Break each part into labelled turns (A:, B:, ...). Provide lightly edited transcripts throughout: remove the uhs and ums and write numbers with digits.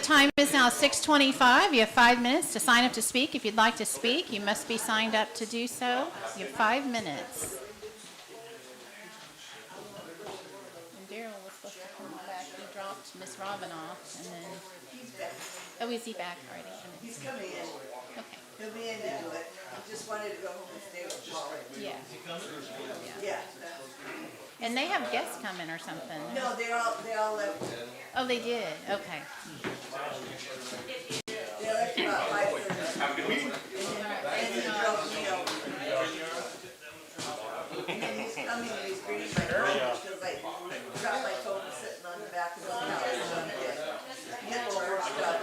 A: time is now 6:25. You have 5 minutes to sign up to speak. If you'd like to speak, you must be signed up to do so. You have 5 minutes. And Daryl was supposed to come back. He dropped Miss Robin off, and then... Oh, is he back already?
B: He's coming in.
A: Okay.
B: He'll be in to do it. He just wanted to go home and stay with Paul.
A: Yeah.
B: Yeah.
A: And they have guests coming or something.
B: No, they all left.
A: Oh, they did? Okay.
B: They left about 5:30. And he drove me over. And then he's coming and he's greeting my phone because I dropped my phone sitting on the back of the couch. Get a little work done.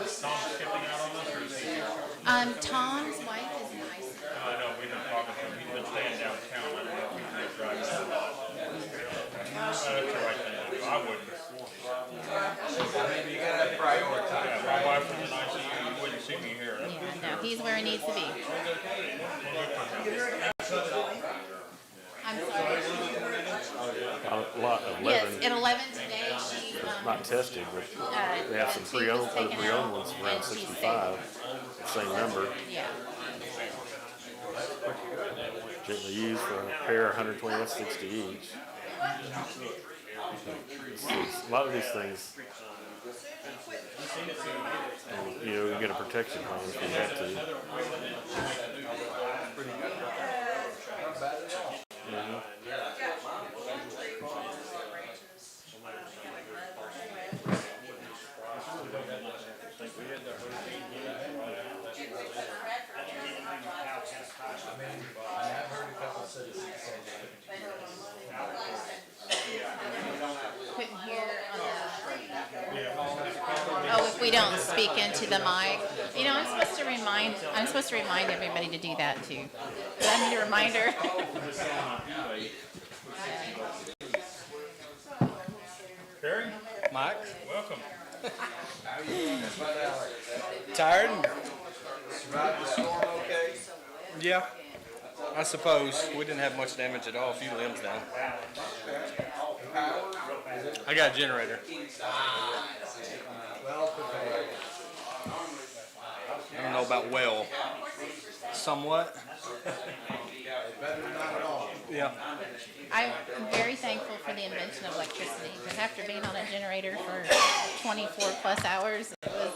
A: Tom's wife is nice.
C: I know, we've been talking to him, he's been staying downtown, I don't know if he's been driving. That's the right thing to do, I wouldn't.
D: You gotta prioritize.
C: Yeah, my wife was an ICU, you wouldn't see me here.
A: Yeah, no, he's where he needs to be. I'm sorry.
E: A lot of 11.
A: Yes, at 11 today, she,
E: Not tested, but they have some
A: she
E: pre-owned,
A: was
E: other
A: taken
E: pre-owned
A: out,
E: ones around
A: and she's
E: 65. Same number.
A: Yeah.
E: Gently used for a pair, 120, that's 60 each. A lot of these things, and, you know, you get a protection plan if you have to.
A: Couldn't hear on the... Oh, if we don't speak into the mic. You know, I'm supposed to remind everybody to do that too. But I need a reminder.
C: Terry,
F: Mike,
C: welcome.
F: tired?
D: Survived the storm okay?
F: Yeah, I suppose. We didn't have much damage at all, a few limbs down. I got a generator.
D: Well,
F: I don't know about well. Somewhat.
D: better than not at all.
F: Yeah.
A: I'm very thankful for the invention of electricity, because after being on a generator for 24 plus hours, it was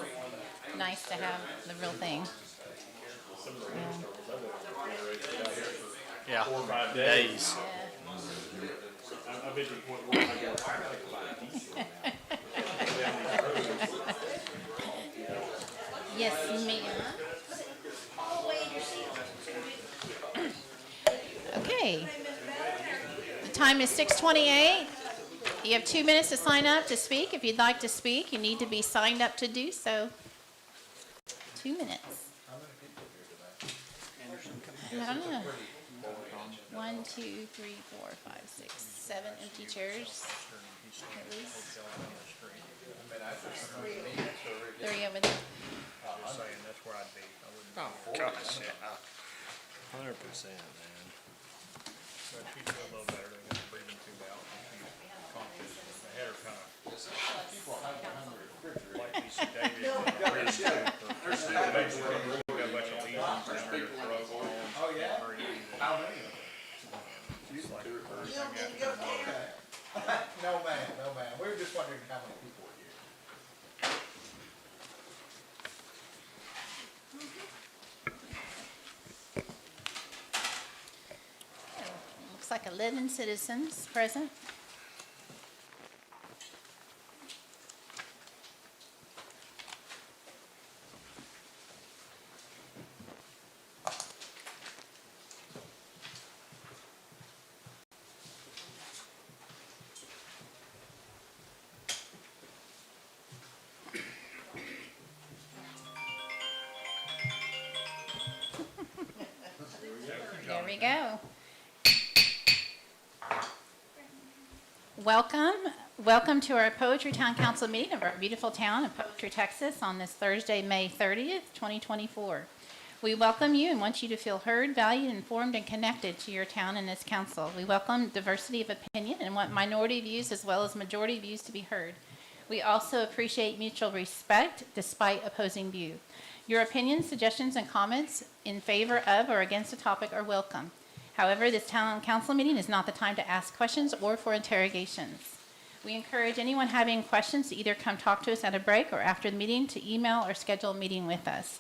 A: nice to have the real thing.
F: Yeah. Days.
A: Yes, ma'am. Okay. The time is 6:28. You have 2 minutes to sign up to speak. If you'd like to speak, you need to be signed up to do so. 2 minutes. I don't know. 1, 2, 3, 4, 5, 6, 7 empty chairs. At least. 3 over there.
C: Just saying, that's where I'd be. I wouldn't.
F: Oh, gosh, yeah. 100%, man.
C: But she'd feel a little better, they got breathing tube out. She's confident. They had her kind of lightly sedated. Breathing tube for basically, we got a bunch of lesions down her throat.
D: Oh, yeah? How many?
C: It's like
B: You
C: everything
B: don't think
C: after
B: you're okay?
D: No, ma'am, no, ma'am. We were just wondering how many people were here.
A: Looks like 11 citizens present. There we go. Welcome to our Poetry Town Council meeting of our beautiful town of Poetry, Texas on this Thursday, May 30th, 2024. We welcome you and want you to feel heard, valued, informed, and connected to your town and this council. We welcome diversity of opinion and want minority views as well as majority views to be heard. We also appreciate mutual respect despite opposing view. Your opinions, suggestions, and comments in favor of or against a topic are welcome. However, this town council meeting is not the time to ask questions or for interrogations. We encourage anyone having questions to either come talk to us at a break or after the meeting to email or schedule a meeting with us.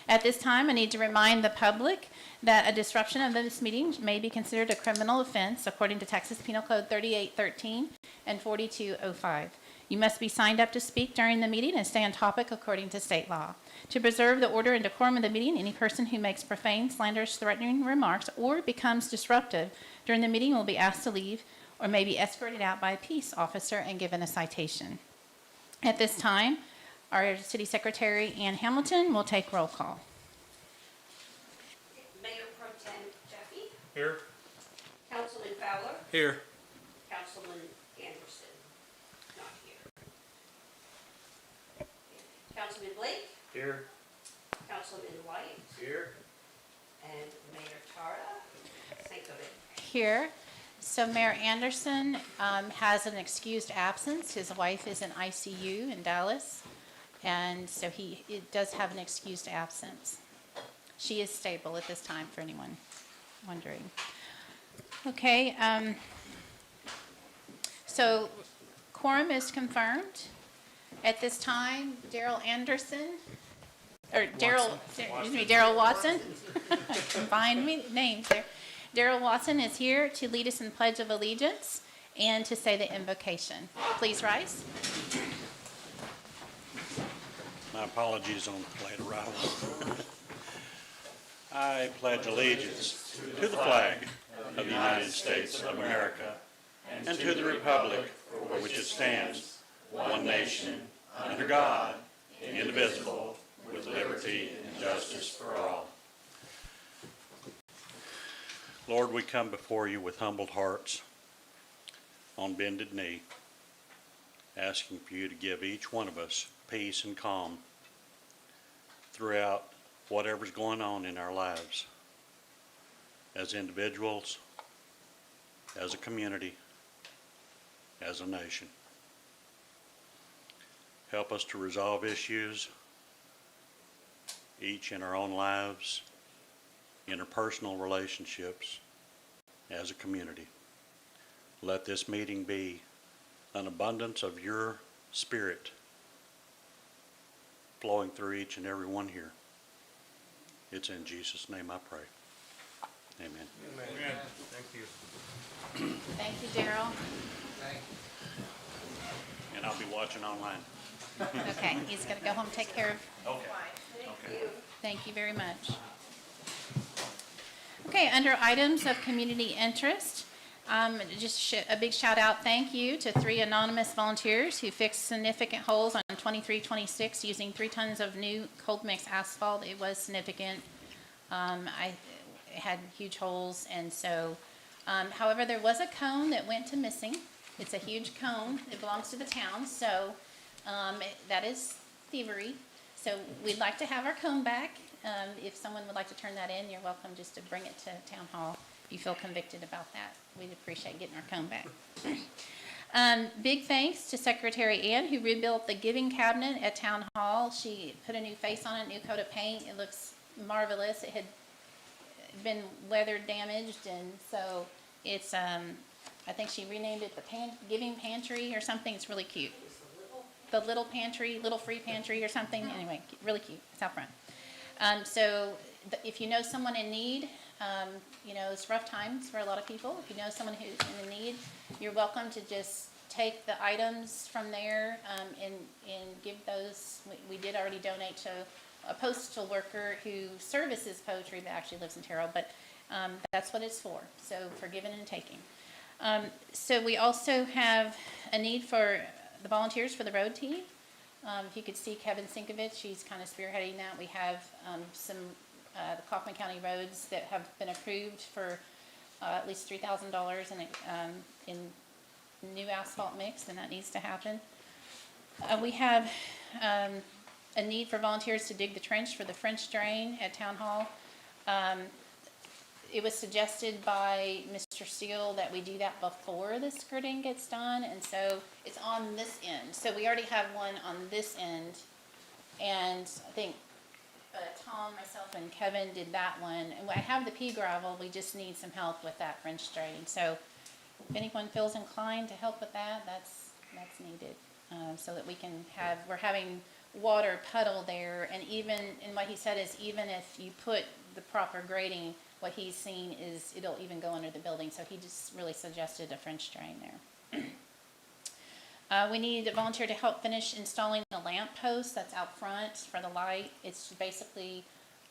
A: At this time, I need to remind the public that a disruption of this meeting may be considered a criminal offense according to Texas Penal Code 3813 and 4205. You must be signed up to speak during the meeting and stay on topic according to state law. To preserve the order and decorum of the meeting, any person who makes profane, slanderous, threatening remarks or becomes disruptive during the meeting will be asked to leave or may be escorted out by a peace officer and given a citation. At this time, our City Secretary, Ann Hamilton, will take roll call.
G: Mayor Pro Tem Jeffy,
C: Here?
G: Councilman Fowler,
F: Here.
G: Councilman Anderson, not here. Councilman Blake,
C: Here.
G: Councilman White,
C: Here.
G: and Mayor Tara Sankovic.
A: Here. So Mayor Anderson has an excused absence. His wife is in ICU in Dallas, and so it does have an excused absence. She is stable at this time, for anyone wondering. Okay, so quorum is confirmed. At this time, Daryl Watson. Combined names there. Daryl Watson is here to lead us in Pledge of Allegiance and to say the invocation. Please rise.
H: My apologies on late arrival. I pledge allegiance to the flag of the United States of America and to the republic for which it stands, one nation, under God, indivisible, with liberty and justice for all. Lord, we come before you with humbled hearts, on bended knee, asking for you to give each one of us peace and calm throughout whatever's going on in our lives, as individuals, as a community, as a nation. Help us to resolve issues, each in our own lives, interpersonal relationships, as a community. Let this meeting be an abundance of your Spirit flowing through each and every one here. It's in Jesus' name I pray. Amen.
C: Amen. Thank you.
A: Thank you, Daryl.
H: And I'll be watching online.
A: Okay, he's going to go home and take care of.
H: Okay.
A: Thank you very much. Okay, under items of community interest, just a big shout out thank you to 3 anonymous volunteers who fixed significant holes on 2326 using 3 tons of new cold mix asphalt. It was significant. It had huge holes, and so, however, there was a cone that went to missing. It's a huge cone. It belongs to the town, so that is thievery. So we'd like to have our cone back. If someone would like to turn that in, you're welcome just to bring it to Town Hall if you feel convicted about that. We'd appreciate getting our cone back. Big thanks to Secretary Ann, who rebuilt the giving cabinet at Town Hall. She put a new face on it, new coat of paint. It looks marvelous. It had been weather damaged, and so it's, I think she renamed it the Giving Pantry or something. It's really cute. The little pantry, little free pantry or something. Anyway, really cute. It's out front. So if you know someone in need, it's rough times for a lot of people. If you know someone who's in need, you're welcome to just take the items from there and give those. We did already donate to a postal worker who services poetry but actually lives in Terrell, but that's what it's for. So for giving and taking. So we also have a need for the volunteers for the road team. If you could see Kevin Sinkovich, he's kind of spearheading that. We have some the Kaufman County roads that have been approved for at least $3,000 in new asphalt mix, and that needs to happen. We have a need for volunteers to dig the trench for the French drain at Town Hall. it was suggested by Mr. Steele that we do that before the skirting gets done, and so it's on this end. So we already have one on this end, and I think Tom, myself, and Kevin did that one. And I have the pea gravel, we just need some help with that French draining. So if anyone feels inclined to help with that, that's needed, so that we can have, we're having water puddle there, and what he said is even if you put the proper grading, what he's seen is it'll even go under the building, so he just really suggested a French drain there. We need a volunteer to help finish installing the lamp post that's out front for the light. It's basically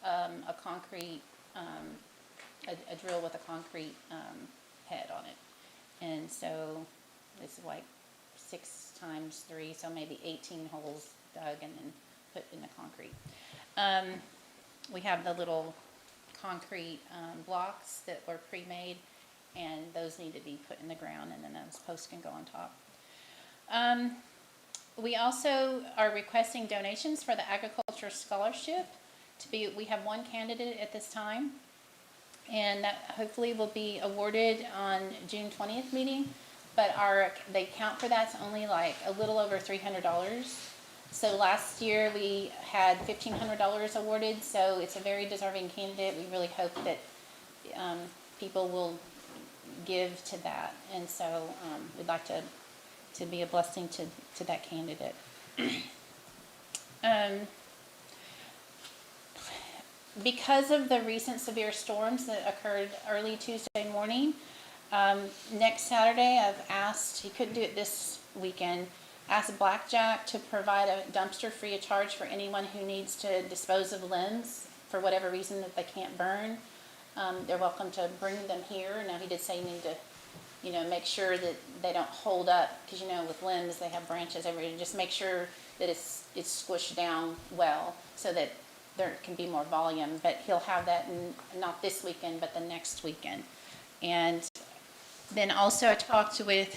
A: a concrete, a drill with a concrete head on it. And so it's like 6 times 3, so maybe 18 holes dug and then put in the concrete. We have the little concrete blocks that were pre-made, and those need to be put in the ground, and then those posts can go on top. We also are requesting donations for the agriculture scholarship. We have one candidate at this time, and that hopefully will be awarded on June 20th meeting, but they count for that's only like a little over $300. So last year we had $1,500 awarded, so it's a very deserving candidate. We really hope that people will give to that, and so we'd like to be a blessing to that candidate. Because of the recent severe storms that occurred early Tuesday morning, next Saturday I've asked, he couldn't do it this weekend, asked Blackjack to provide a dumpster free of charge for anyone who needs to dispose of limbs for whatever reason that they can't burn. They're welcome to bring them here. Now he did say you need to make sure that they don't hold up, because with limbs they have branches everywhere. Just make sure that it's squished down well so that there can be more volume. But he'll have that not this weekend, but the next weekend. And then also I talked with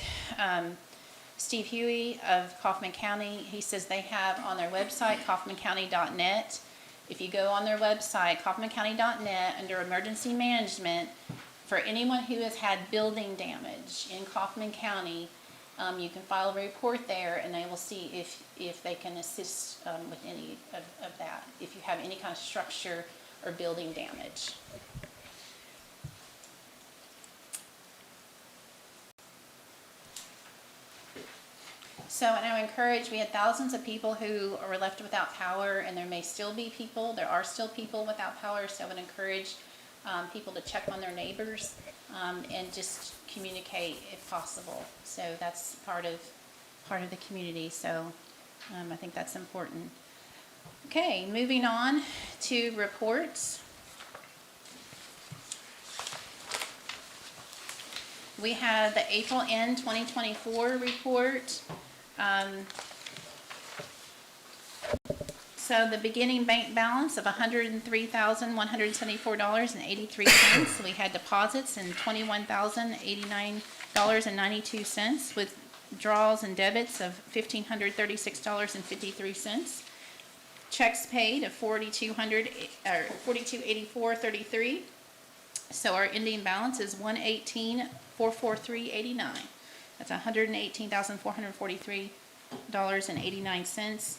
A: Steve Huey of Kaufman County. He says they have on their website, kaufmancounty.net. If you go on their website, kaufmancounty.net, under emergency management, for anyone who has had building damage in Kaufman County, you can file a report there, and they will see if they can assist with any of that, if you have any kind of structure or building damage. So, and I encourage, we had thousands of people who were left without power, and there may still be people, there are still people without power, so I would encourage people to check on their neighbors and just communicate if possible. So that's part of the community. So I think that's important. Okay, moving on to reports. We have the April end 2024 report. So the beginning bank balance of $103,174.83. We had deposits in $21,089.92 with withdrawals and debits of $1,536.53. Checks paid of $4,284.33. So our ending balance is $118,443.89. That's $118,443.89.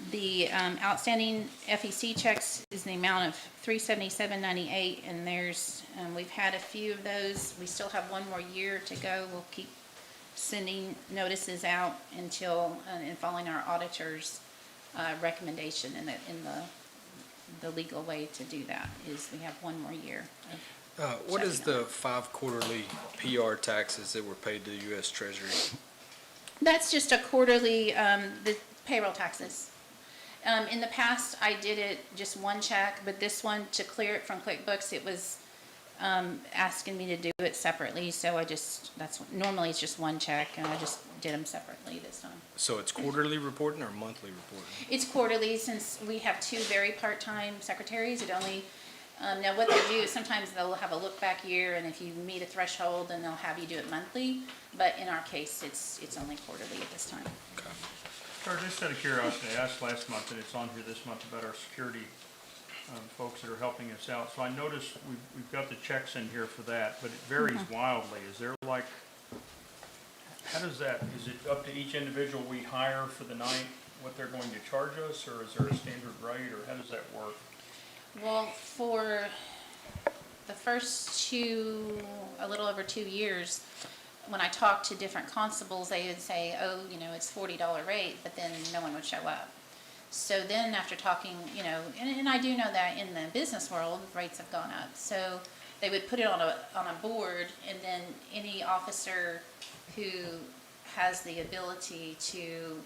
A: The outstanding FEC checks is the amount of $377.98, and we've had a few of those. We still have one more year to go. We'll keep sending notices out until and following our auditor's recommendation. And in the legal way to do that is we have one more year.
F: What is the 5 quarterly PR taxes that were paid to the U.S. Treasury?
A: That's just a quarterly the payroll taxes. In the past, I did it just one check, but this one, to clear it from QuickBooks, it was asking me to do it separately. So normally it's just one check, and I just did them separately this time.
F: So it's quarterly reporting or monthly reporting?
A: It's quarterly, since we have 2 very part-time secretaries. Now what they do is sometimes they'll have a look-back year, and if you meet a threshold, then they'll have you do it monthly. But in our case, it's only quarterly at this time.
F: Okay.
C: Sir, just out of curiosity, I asked last month, and it's on here this month, about our security folks that are helping us out. So I noticed we've got the checks in here for that, but it varies wildly. Is there like, how does that, is it up to each individual we hire for the night, what they're going to charge us, or is there a standard rate, or how does that work?
A: Well, for the first a little over 2 years, when I talked to different constables, they would say, oh, it's $40 rate, but then no one would show up. So then after talking, and I do know that in the business world, rates have gone up. So they would put it on a board, and then any officer who has the ability to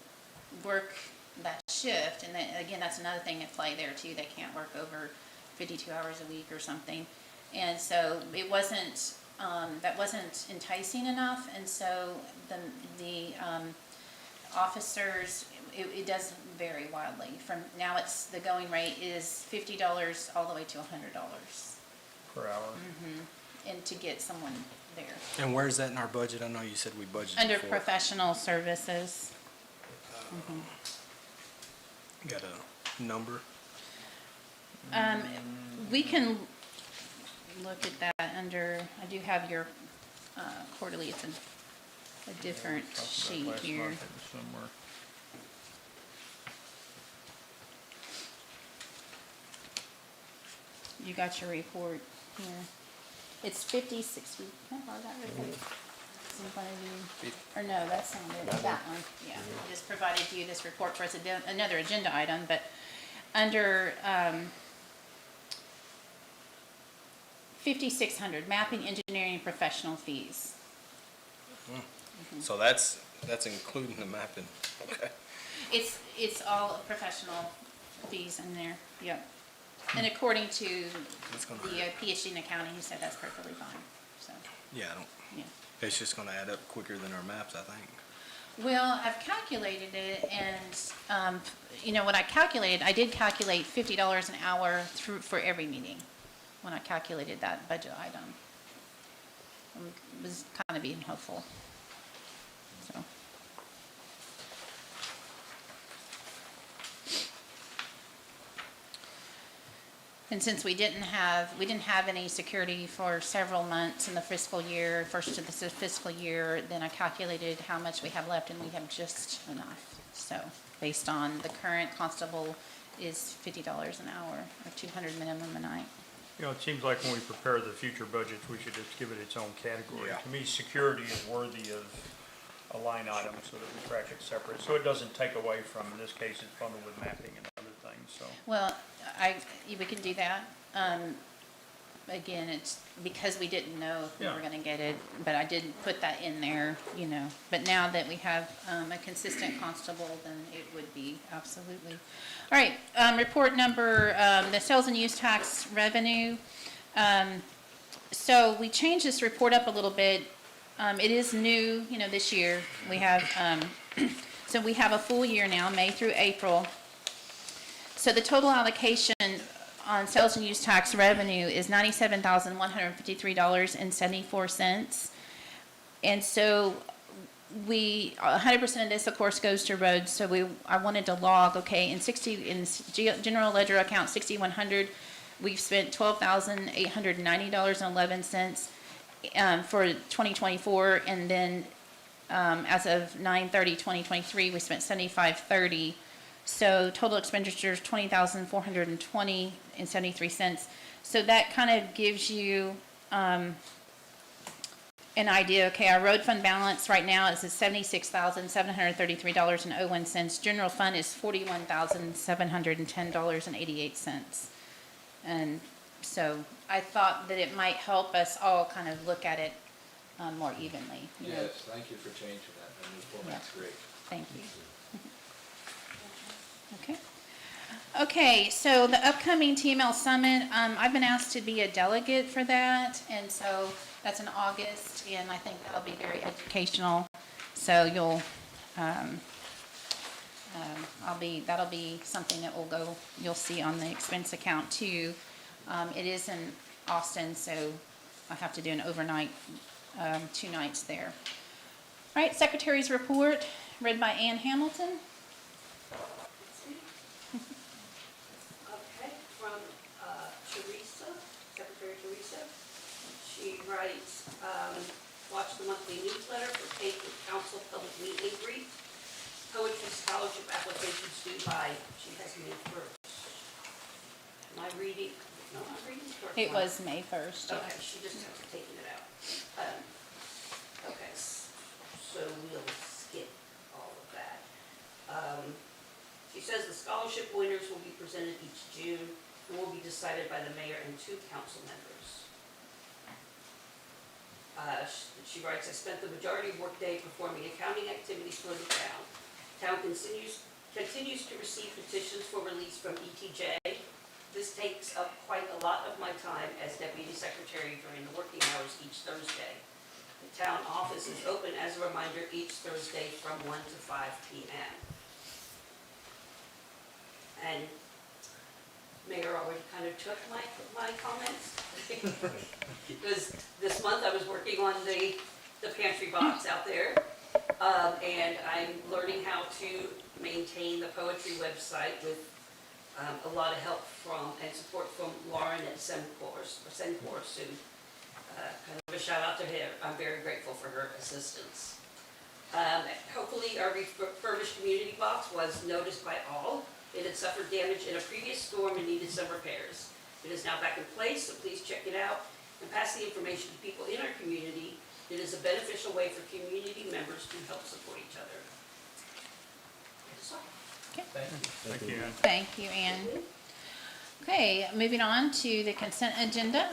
A: work that shift, and then, again, that's another thing at play there too. They can't work over 52 hours a week or something. And so it wasn't, that wasn't enticing enough. And so the officers, it does vary wildly. From now, the going rate is $50 all the way to $100
C: Per hour?
A: and to get someone there.
F: And where's that in our budget? I know you said we budgeted
A: Under
F: for it.
A: professional services.
F: Got a number?
A: We can look at that under, I do have your quarterly, it's a different
C: Talked about
A: sheet
C: last
A: here.
C: month, it was somewhere.
A: You got your report here. It's 5060. Can I borrow that report? It's in front of you. Or no, that's not it. That one. Yeah. I just provided you this report for us, another agenda item, but under 5600, mapping, engineering, and professional fees.
F: So that's including the mapping. Okay.
A: It's all professional fees in there. Yep. And according to
F: That's gonna
A: the PhD in accounting, he said that's perfectly fine. So,
F: Yeah, I don't,
A: yeah.
F: it's just gonna add up quicker than our maps, I think.
A: Well, I've calculated it, and when I calculated, I did calculate $50 an hour for every meeting when I calculated that budget item. Was kind of being hopeful. So. And since we didn't have any security for several months in the fiscal year, first of the fiscal year, then I calculated how much we have left, and we have just enough. So based on the current constable is $50 an hour, or $200 minimum a night.
C: It seems like when we prepare the future budgets, we should just give it its own category.
F: Yeah.
C: To me, security is worthy of a line item so that we track it separate, so it doesn't take away from, in this case, it's bundled with mapping and other things, so.
A: Well, we can do that. Again, it's because we didn't know if we were
C: Yeah.
A: gonna get it, but I did put that in there, But now that we have a consistent constable, then it would be absolutely. All right, report number, the sales and use tax revenue. So we changed this report up a little bit. It is new, this year. We have, so we have a full year now, May through April. So the total allocation on sales and use tax revenue is $97,153.74. And so 100% of this, of course, goes to roads. So I wanted to log, okay, in general ledger account 6100, we've spent $12,890.11 for 2024, and then as of 9/30/2023, we spent $75.30. So total expenditures $20,420.73. So that kind of gives you an idea. Okay, our road fund balance right now is at $76,733.01. General fund is $41,710.88. And so I thought that it might help us all kind of look at it more evenly.
I: Yes, thank you for changing that. The new format's great.
A: Thank you. Okay. Okay, so the upcoming TML Summit, I've been asked to be a delegate for that, and so that's in August, and I think that'll be very educational. So that'll be something that you'll see on the expense account too. It is in Austin, so I have to do an overnight, 2 nights there. All right, Secretary's report, read by Ann Hamilton.
G: Okay, from Teresa. She writes, watch the monthly newsletter for Cape Council Public Meet and Greet. Poetry scholarship applications due by, she has May 1st. Am I reading? No, I'm reading the correct
A: It
G: one.
A: was May 1st,
G: Okay,
A: yes.
G: she just has taken it out. Okay, so we'll skip all of that. She says the scholarship winners will be presented each June and will be decided by the mayor and 2 council members. She writes, I spent the majority of workday performing accounting activities for the town. Town continues to receive petitions for release from ETJ. This takes up quite a lot of my time as deputy secretary during the working hours each Thursday. The town office is open as a reminder each Thursday from 1 to 5 p.m. And Mayor already kind of took my comments. Because this month I was working on the pantry box out there. And I'm learning how to maintain the poetry website with a lot of help from and support from Lauren at Sencor, so kind of a shout out to her. I'm very grateful for her assistance. Hopefully our refurbished community box was noticed by all. It had suffered damage in a previous storm and needed some repairs. It is now back in place, so please check it out and pass the information to people in our community. It is a beneficial way for community members to help support each other. That's all.
C: Thank you, Ann.
A: Thank you, Ann. Okay, moving on to the consent agenda.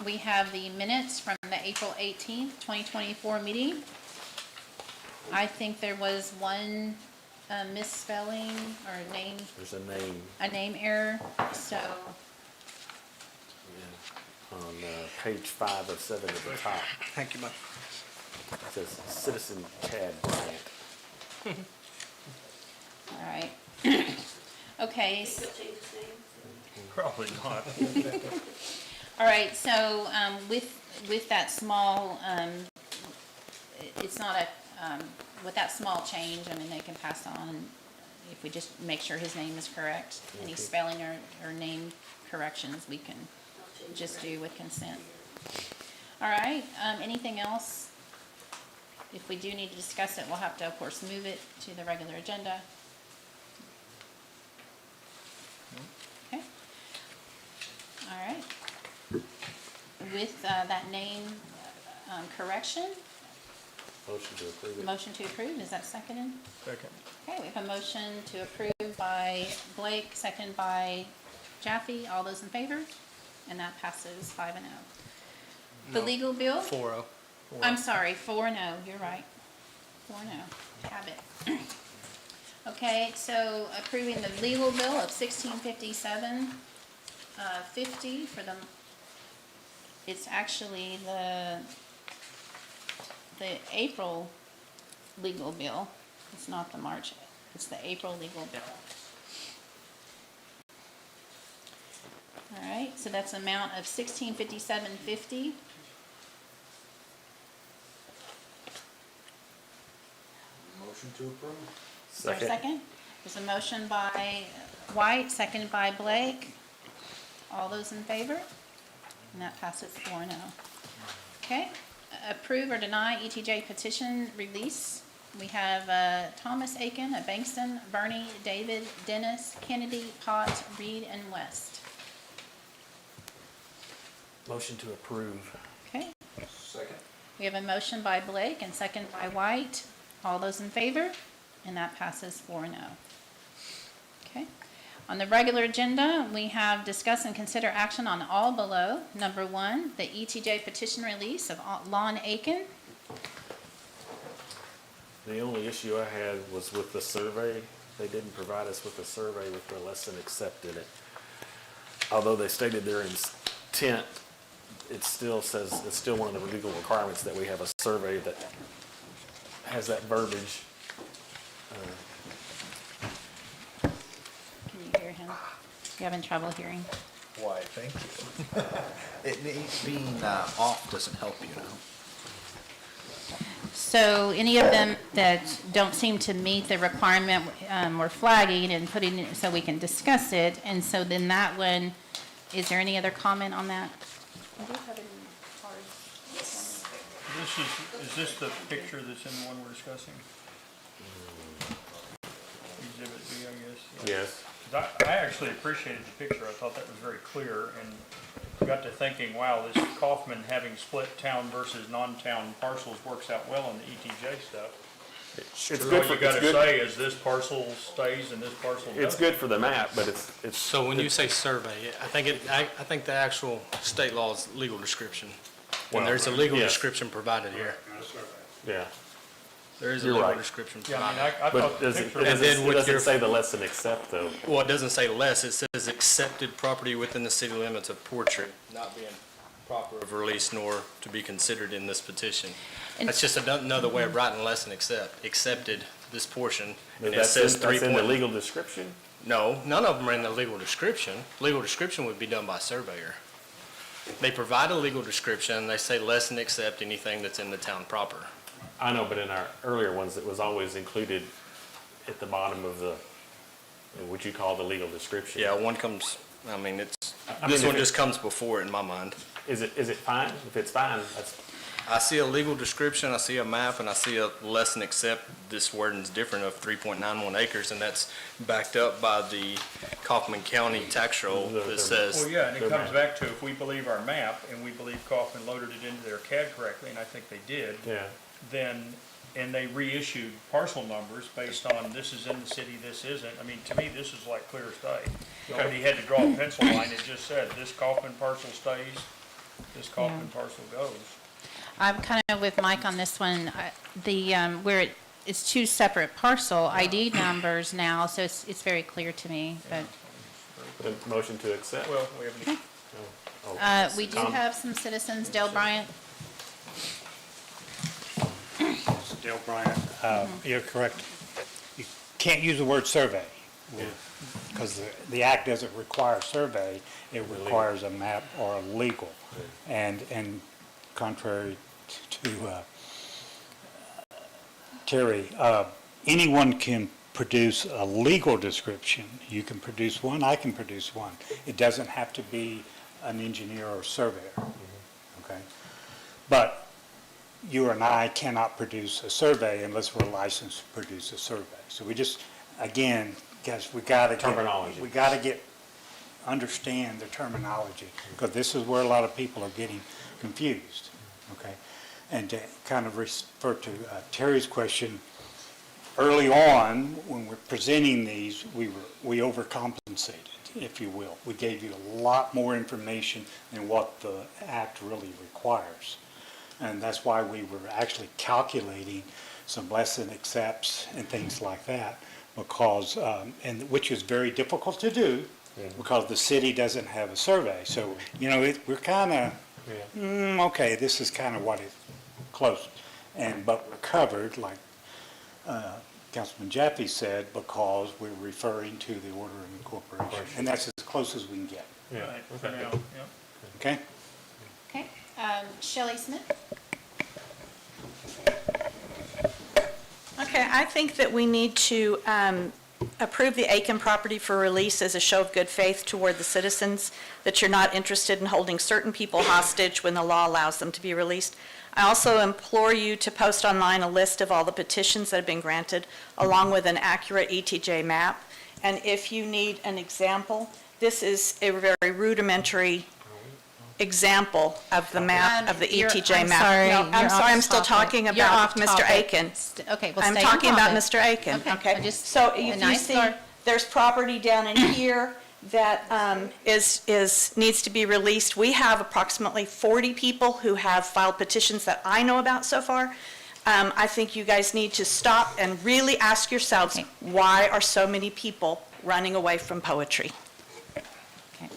A: We have the minutes from the April 18th, 2024 meeting. I think there was one misspelling or
E: There's a name
A: name error, so,
E: on page 5 of 7 at the top.
F: Thank you, Mike.
E: It says Citizen Chad Bryant.
A: all right. Okay,
G: Think he'll change his name?
C: Probably not.
A: all right, so with that small, it's not a, with that small change, I mean, they can pass on if we just make sure his name is correct. Any spelling or name corrections we can
G: I'll change
A: just
G: it.
A: do with consent. All right, anything else? If we do need to discuss it, we'll have to, of course, move it to the regular agenda. Okay. All right. With that name correction,
E: Motion to approve it.
A: motion to approve, is that seconded?
C: Second.
A: Okay, we have a motion to approve by Blake, second by Jaffe. All those in favor? And that passes 5-0. The
F: No.
A: legal bill?
F: 4-0.
A: I'm sorry, 4-0, you're right. 4-0, have it. Okay, so approving the legal bill of $1657.50 for the, it's actually the April legal bill. It's not the March, it's the April legal bill. All right, so that's an amount of $1657.50.
I: Motion to approve?
A: Is there a second? There's a motion by White, seconded by Blake. All those in favor? And that passes 4-0. Okay, approve or deny ETJ petition release. We have Thomas Aiken of Bankston, Bernie, David, Dennis, Kennedy, Potts, Reed, and West.
E: Motion to approve.
A: Okay,
I: Second?
A: we have a motion by Blake and second by White. All those in favor? And that passes 4-0. Okay. On the regular agenda, we have discuss and consider action on all below. Number 1, the ETJ petition release of Lon Aiken.
E: The only issue I had was with the survey. They didn't provide us with a survey with the lesson accept in it. Although they stated their intent, it still says, it's still one of the legal requirements that we have a survey that has that verbiage.
A: Can you hear him? You having trouble hearing?
D: Why, thank you. Being off doesn't help, you know.
A: So any of them that don't seem to meet the requirement, we're flagging and putting it so we can discuss it. And so then that one, Is there any other comment on that?
C: Is this the picture that's in the one we're discussing? Exhibit B, I guess?
E: Yes.
C: 'Cause I actually appreciated the picture. I thought that was very clear and got to thinking, wow, this Kaufman having split town versus non-town parcels works out well in the ETJ stuff.
E: It's
C: All
E: good for,
C: you gotta
E: it's good,
C: say is this parcel stays and this parcel doesn't.
E: it's good for the map, but it's.
F: So when you say survey, I think the actual state law is legal description.
E: Well,
F: And there's a legal
E: yes.
F: description provided here.
E: Yeah.
F: There is a
E: You're
F: legal
E: right.
F: description
C: Yeah, I mean,
F: provided.
C: I
E: But
C: thought the
E: does it,
C: picture.
E: it
F: And then
E: doesn't, it
F: with
E: doesn't
F: your-
E: say the less than accept though.
F: Well, it doesn't say less, it says accepted property within the city limits of Portrait, not being proper of release nor to be considered in this petition.
A: And-
F: That's just another way of writing less than accepted this portion, and it
E: That's
F: says
E: in,
F: 3
E: that's in the
F: point.
E: legal description?
F: No, none of them are in the legal description. Legal description would be done by a surveyor. They provide a legal description, they say less than accept anything that's in the town proper.
E: I know, but in our earlier ones, it was always included at the bottom of the, what you call the legal description.
F: Yeah, one comes, I mean, it's,
E: I mean,
F: this
E: if
F: one
E: it-
F: just comes before it in my mind.
E: Is it fine? If it's fine, that's,
F: I see a legal description, I see a map, and I see a less than accept, this wording's different, of 3.91 acres, and that's backed up by the Kaufman County tax roll that says,
C: Well, yeah, and it
E: They're
C: comes
E: mad.
C: back to if we believe our map and we believe Kaufman loaded it into their CAD correctly, and I think they did,
E: yeah.
C: then, and they reissued parcel numbers based on this is in the city, this isn't. I mean, to me, this is like clear as day. Nobody had to draw a pencil line, it just said, this Kaufman parcel stays, this Kaufman parcel goes.
A: I'm kind of with Mike on this one. Where it's two separate parcel ID numbers now, so it's very clear to me, but.
E: The motion to accept?
C: Well, we haven't,
E: Oh,
A: We do
E: Tom?
A: have some citizens. Dale Bryant?
J: Dale Bryant, you're correct. You can't use the word survey, because the act doesn't require survey, it requires a map or a legal. And contrary to Terry, anyone can produce a legal description. You can produce one, I can produce one. It doesn't have to be an engineer or surveyor, okay? But you and I cannot produce a survey unless we're licensed to produce a survey. So we just, again, guys, we gotta get.
E: Terminology.
J: We gotta understand the terminology, because this is where a lot of people are getting confused, okay? And to kind of refer to Terry's question, early on, when we're presenting these, we overcompensated, if you will. We gave you a lot more information than what the act really requires. And that's why we were actually calculating some less than accepts and things like that, because, and which is very difficult to do, because the city doesn't have a survey. So, we're kind of, okay, this is kind of what it's close. But we're covered, like Councilman Jaffe said, because we're referring to the order of incorporation. And that's as close as we can get,
C: right, for now, yeah.
J: okay?
A: Okay. Shelley Smith?
K: Okay, I think that we need to approve the Aiken property for release as a show of good faith toward the citizens, that you're not interested in holding certain people hostage when the law allows them to be released. I also implore you to post online a list of all the petitions that have been granted, along with an accurate ETJ map. And if you need an example, this is a very rudimentary example of the map, of the ETJ map. No, I'm sorry, I'm still talking
A: You're
K: about
A: off
K: Mr.
A: topic.
K: Aiken.
A: Okay, well,
K: I'm
A: stay on
K: talking about
A: topic.
K: Mr. Aiken,
A: Okay, I
K: okay?
A: just-
K: So
A: a
K: if you
A: nice
K: see,
A: start.
K: there's property down in here that needs to be released. We have approximately 40 people who have filed petitions that I know about so far. I think you guys need to stop and really ask yourselves,
A: Okay.
K: why are so many people running away from poetry?
A: Okay.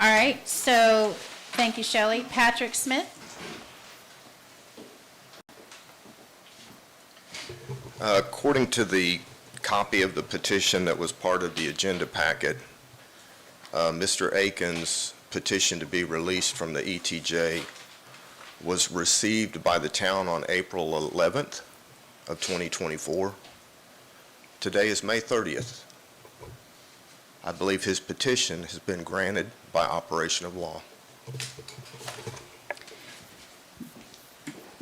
A: All right, so, thank you, Shelley. Patrick Smith?
L: According to the copy of the petition that was part of the agenda packet, Mr. Aiken's petition to be released from the ETJ was received by the town on April 11th of 2024. Today is May 30th. I believe his petition has been granted by operation of law.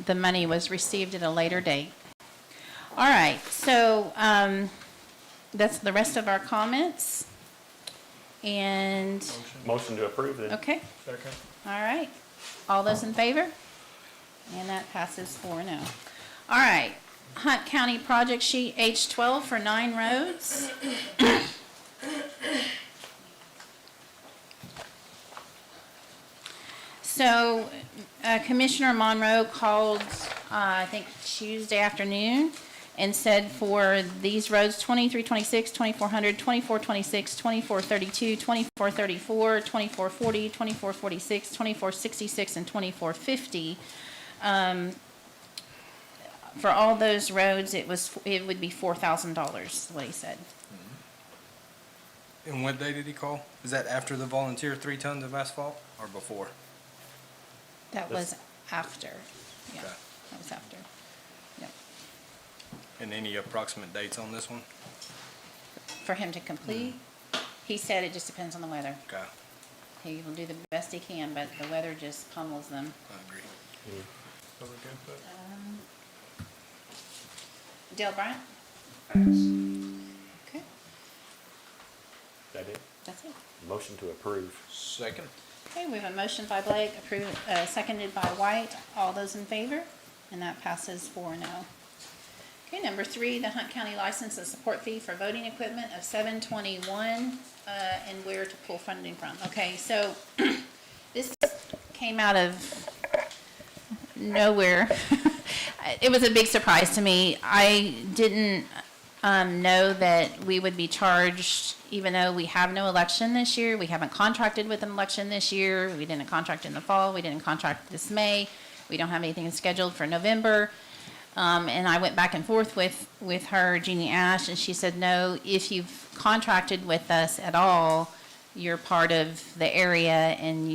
A: The money was received at a later date. All right, so that's the rest of our comments. And,
E: Motion to approve then.
A: okay,
C: Second?
A: all right. All those in favor? And that passes 4-0. All right, Hunt County Project Sheet H12 for 9 roads. So Commissioner Monroe called, I think Tuesday afternoon, and said for these roads, 2326, 2400, 2426, 2432, 2434, 2440, 2446, 2466, and 2450, for all those roads, it would be $4,000, is what he said.
F: And what day did he call? Is that after the volunteer 3 tons of asphalt or before?
A: That was after, yeah,
F: Okay.
A: that was after. Yep.
F: And any approximate dates on this one?
A: For him to complete, he said it just depends on the weather.
F: Okay,
A: He will do the best he can, but the weather just pummels them.
F: I agree.
C: Public input?
A: Dale Bryant? Okay,
E: That it?
A: that's it.
E: Motion to approve.
I: Second.
A: Okay, we have a motion by Blake, seconded by White. All those in favor? And that passes 4-0. Okay, number 3, the Hunt County license and support fee for voting equipment of $721, and where to pull funding from. Okay, so this came out of nowhere. It was a big surprise to me. I didn't know that we would be charged, even though we have no election this year. We haven't contracted with an election this year. We didn't contract in the fall. We didn't contract this May. We don't have anything scheduled for November. And I went back and forth with her, Jeannie Ash, and she said, no, if you've contracted with us at all, you're part of the area and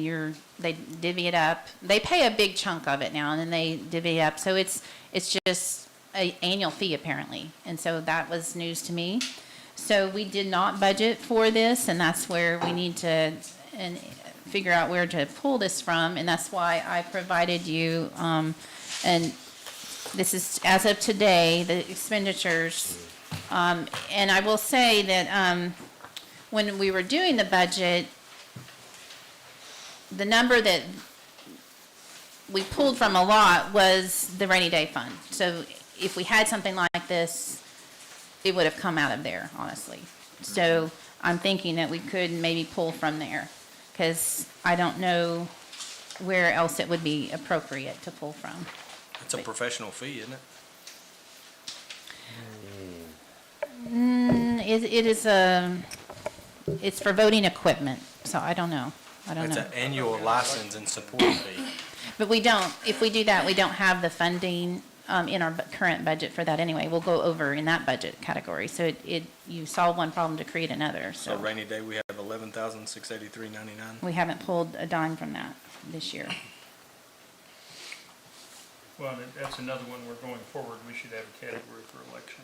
A: they divvy it up. They pay a big chunk of it now, and then they divvy it up. So it's just an annual fee apparently. And so that was news to me. So we did not budget for this, and that's where we need to figure out where to pull this from. And that's why I provided you, and this is as of today, the expenditures. And I will say that when we were doing the budget, the number that we pulled from a lot was the rainy day fund. So if we had something like this, it would have come out of there, honestly. So I'm thinking that we could maybe pull from there, because I don't know where else it would be appropriate to pull from.
F: It's a professional fee, isn't it?
A: It is it's for voting equipment, so I don't know.
F: It's an annual license and support fee.
A: But we don't, if we do that, we don't have the funding in our current budget for that anyway. We'll go over in that budget category. So you solve one problem to create another,
F: So rainy day, we have $11,683.99.
A: we haven't pulled a dime from that this year.
C: Well, that's another one we're going forward. We should have a category for election.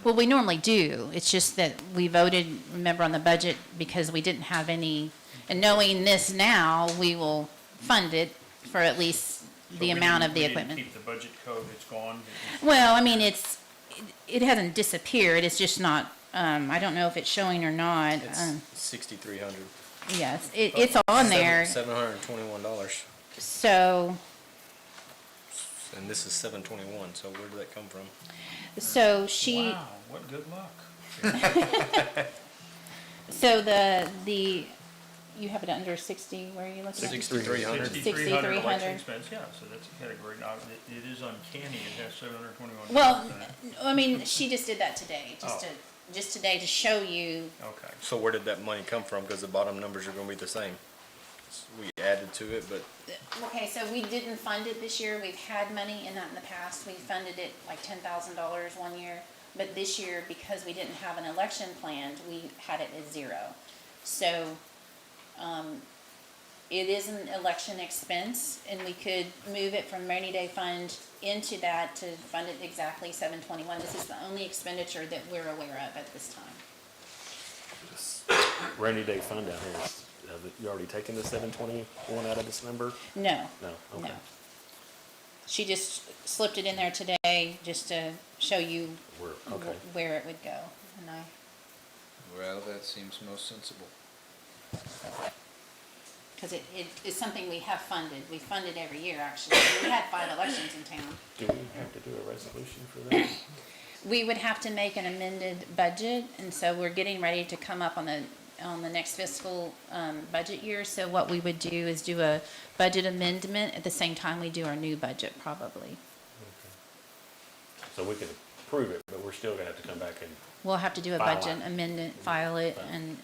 A: Well, we normally do. It's just that we voted, remember, on the budget because we didn't have any, and knowing this now, we will fund it for at least the amount of the equipment.
C: We didn't keep the budget code, it's gone.
A: Well, I mean, it hasn't disappeared. It's just not, I don't know if it's showing or not.
F: It's $6,300.
A: Yes, it's on there.
F: $721.
A: So,
F: And this is $721, so where did that come from?
A: so she,
C: Wow, what good luck.
A: so you have it under 60, where are you looking at?
F: 6,300.
C: 6,300 election
A: 6,300.
C: expense, yeah, so that's a category. Now, it is uncanny, it has 721.
A: Well,
C: in it.
A: I mean, she just did that today,
C: Oh.
A: just today to show you.
C: Okay.
F: So where did that money come from? Because the bottom numbers are going to be the same. We added to it, but
A: Okay, so we didn't fund it this year. We've had money in that in the past. We funded it like $10,000 one year. But this year, because we didn't have an election planned, we had it at 0. So, it is an election expense, and we could move it from rainy day fund into that to fund it exactly $721. This is the only expenditure that we're aware of at this time.
E: rainy day fund down here, have you already taken the 721 out of this number?
A: No,
E: No, okay.
A: no. She just slipped it in there today just to show you
E: Okay.
A: where it would go. And
I: Well, that seems most sensible.
A: because it is something we have funded. We fund it every year, actually. We had 5 elections in town.
E: Do we have to do a resolution for that?
A: We would have to make an amended budget, and so we're getting ready to come up on the next fiscal budget year. So what we would do is do a budget amendment at the same time we do our new budget, probably.
E: So we can approve it, but we're still gonna have to come back and,
A: We'll have to do a
E: File
A: budget
E: it.
A: amendment, file it, and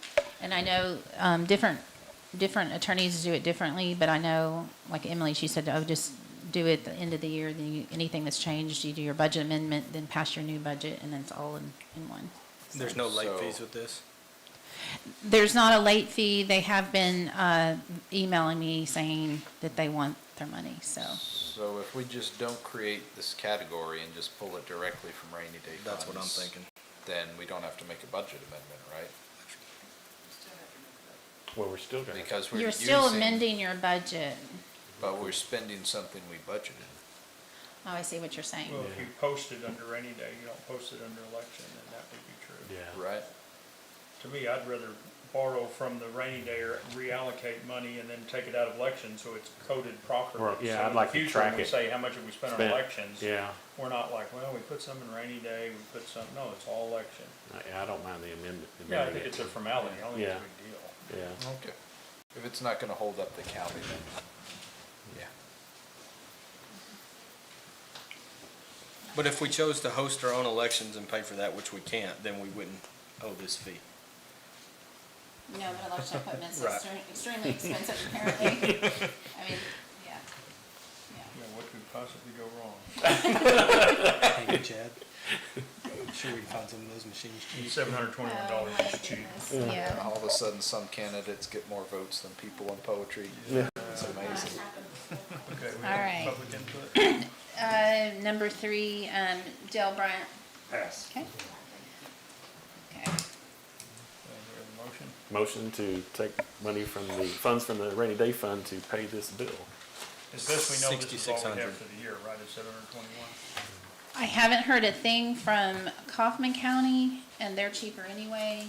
A: I know different attorneys do it differently, but I know, like Emily, she said, oh, just do it at the end of the year, then anything that's changed, you do your budget amendment, then pass your new budget, and then it's all in one.
F: There's no late
I: So-
F: fees with this?
A: There's not a late fee. They have been emailing me saying that they want their money, so.
I: So if we just don't create this category and just pull it directly from rainy day funds.
F: That's what I'm thinking.
I: Then we don't have to make a budget amendment, right?
E: well, we're still gonna.
I: Because we're
A: You're still
I: using-
A: amending your budget.
I: But we're spending something we budgeted.
A: Oh, I see what you're saying.
C: Well, if you post it under rainy day, you don't post it under election, then that would be true.
E: Yeah.
I: Right?
C: To me, I'd rather borrow from the rainy day or reallocate money and then take it out of election so it's coded properly.
E: Right, yeah,
C: So
E: I'd like to
C: in the future,
E: track
C: when we
E: it.
C: say, how much have we spent on
E: Spent,
C: elections?
E: Yeah,
C: We're not like, well, we put some in rainy day, we put some, no, it's all election.
E: I don't mind the amendment.
C: Yeah, I
E: amending
C: think
E: it.
C: it's a formality, I don't think it's
E: Yeah.
C: a big deal.
E: Yeah,
I: Okay. If it's not gonna hold up the county, then, yeah.
F: But if we chose to host our own elections and pay for that, which we can't, then we wouldn't owe this fee.
A: No, but election equipment's
F: Right.
A: extremely expensive apparently. I mean, yeah.
C: Yeah, what could possibly go wrong?
F: Hey, Chad. I'm sure we can find some of those machines cheap.
C: $721
A: Oh, my
C: is cheap.
A: goodness, yeah.
I: All of a sudden, some candidates get more votes than people in poetry. It's amazing.
C: Okay, we
A: All right.
C: have public input.
A: Number 3, Dale Bryant.
C: Pass.
A: Okay. Okay.
C: Do we have a motion?
E: motion to take money from the funds from the rainy day fund to pay this bill.
C: Is this, we know this is all we
F: $6,600.
C: have for the year, right, it's 721?
A: I haven't heard a thing from Kaufman County, and they're cheaper anyway,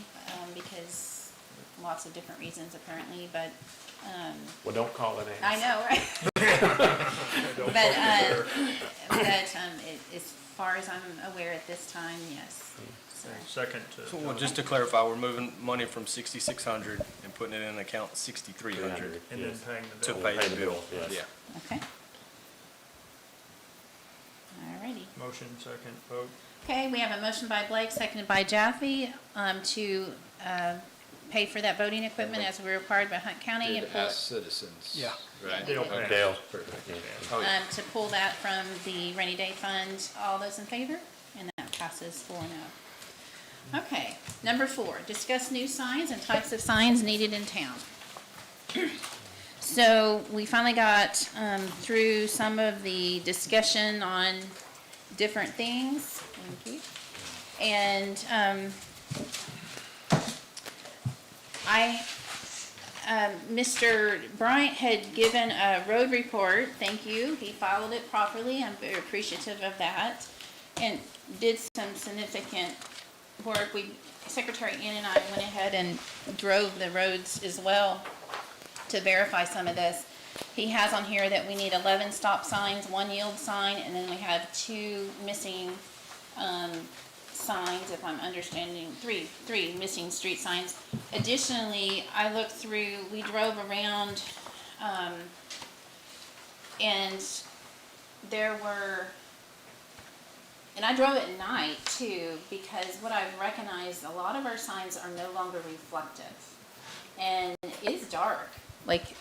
A: because lots of different reasons apparently, but,
E: Well, don't call it a.
A: I know, right? But, as far as I'm aware at this time, yes. So,
C: Second to.
F: Well, just to clarify, we're moving money from 6,600 and putting it in account 6,300
C: And then
E: Yes.
C: paying the
F: to
C: bill.
F: pay the bill.
E: Yes.
F: Yeah.
A: okay. Alrighty.
C: Motion, second, vote.
A: Okay, we have a motion by Blake, seconded by Jaffe, to pay for that voting equipment as we're required by Hunt County and pull
I: As
A: it,
I: citizens.
F: Yeah.
I: Right?
C: Dale
I: Okay.
C: passed.
E: Dale.
I: Oh, yeah.
A: to pull that from the rainy day fund. All those in favor? And that passes 4-0. Okay, number 4, discuss new signs and types of signs needed in town. So we finally got through some of the discussion on different things. Thank you. And Mr. Bryant had given a road report. Thank you. He followed it properly. I'm very appreciative of that. And did some significant work. Secretary Ann and I went ahead and drove the roads as well to verify some of this. He has on here that we need 11 stop signs, 1 yield sign, and then we have 2 missing signs, if I'm understanding, three missing street signs. Additionally, I looked through, we drove around, and there were, and I drove at night too, because what I've recognized, a lot of our signs are no longer reflective. And it's dark. Like,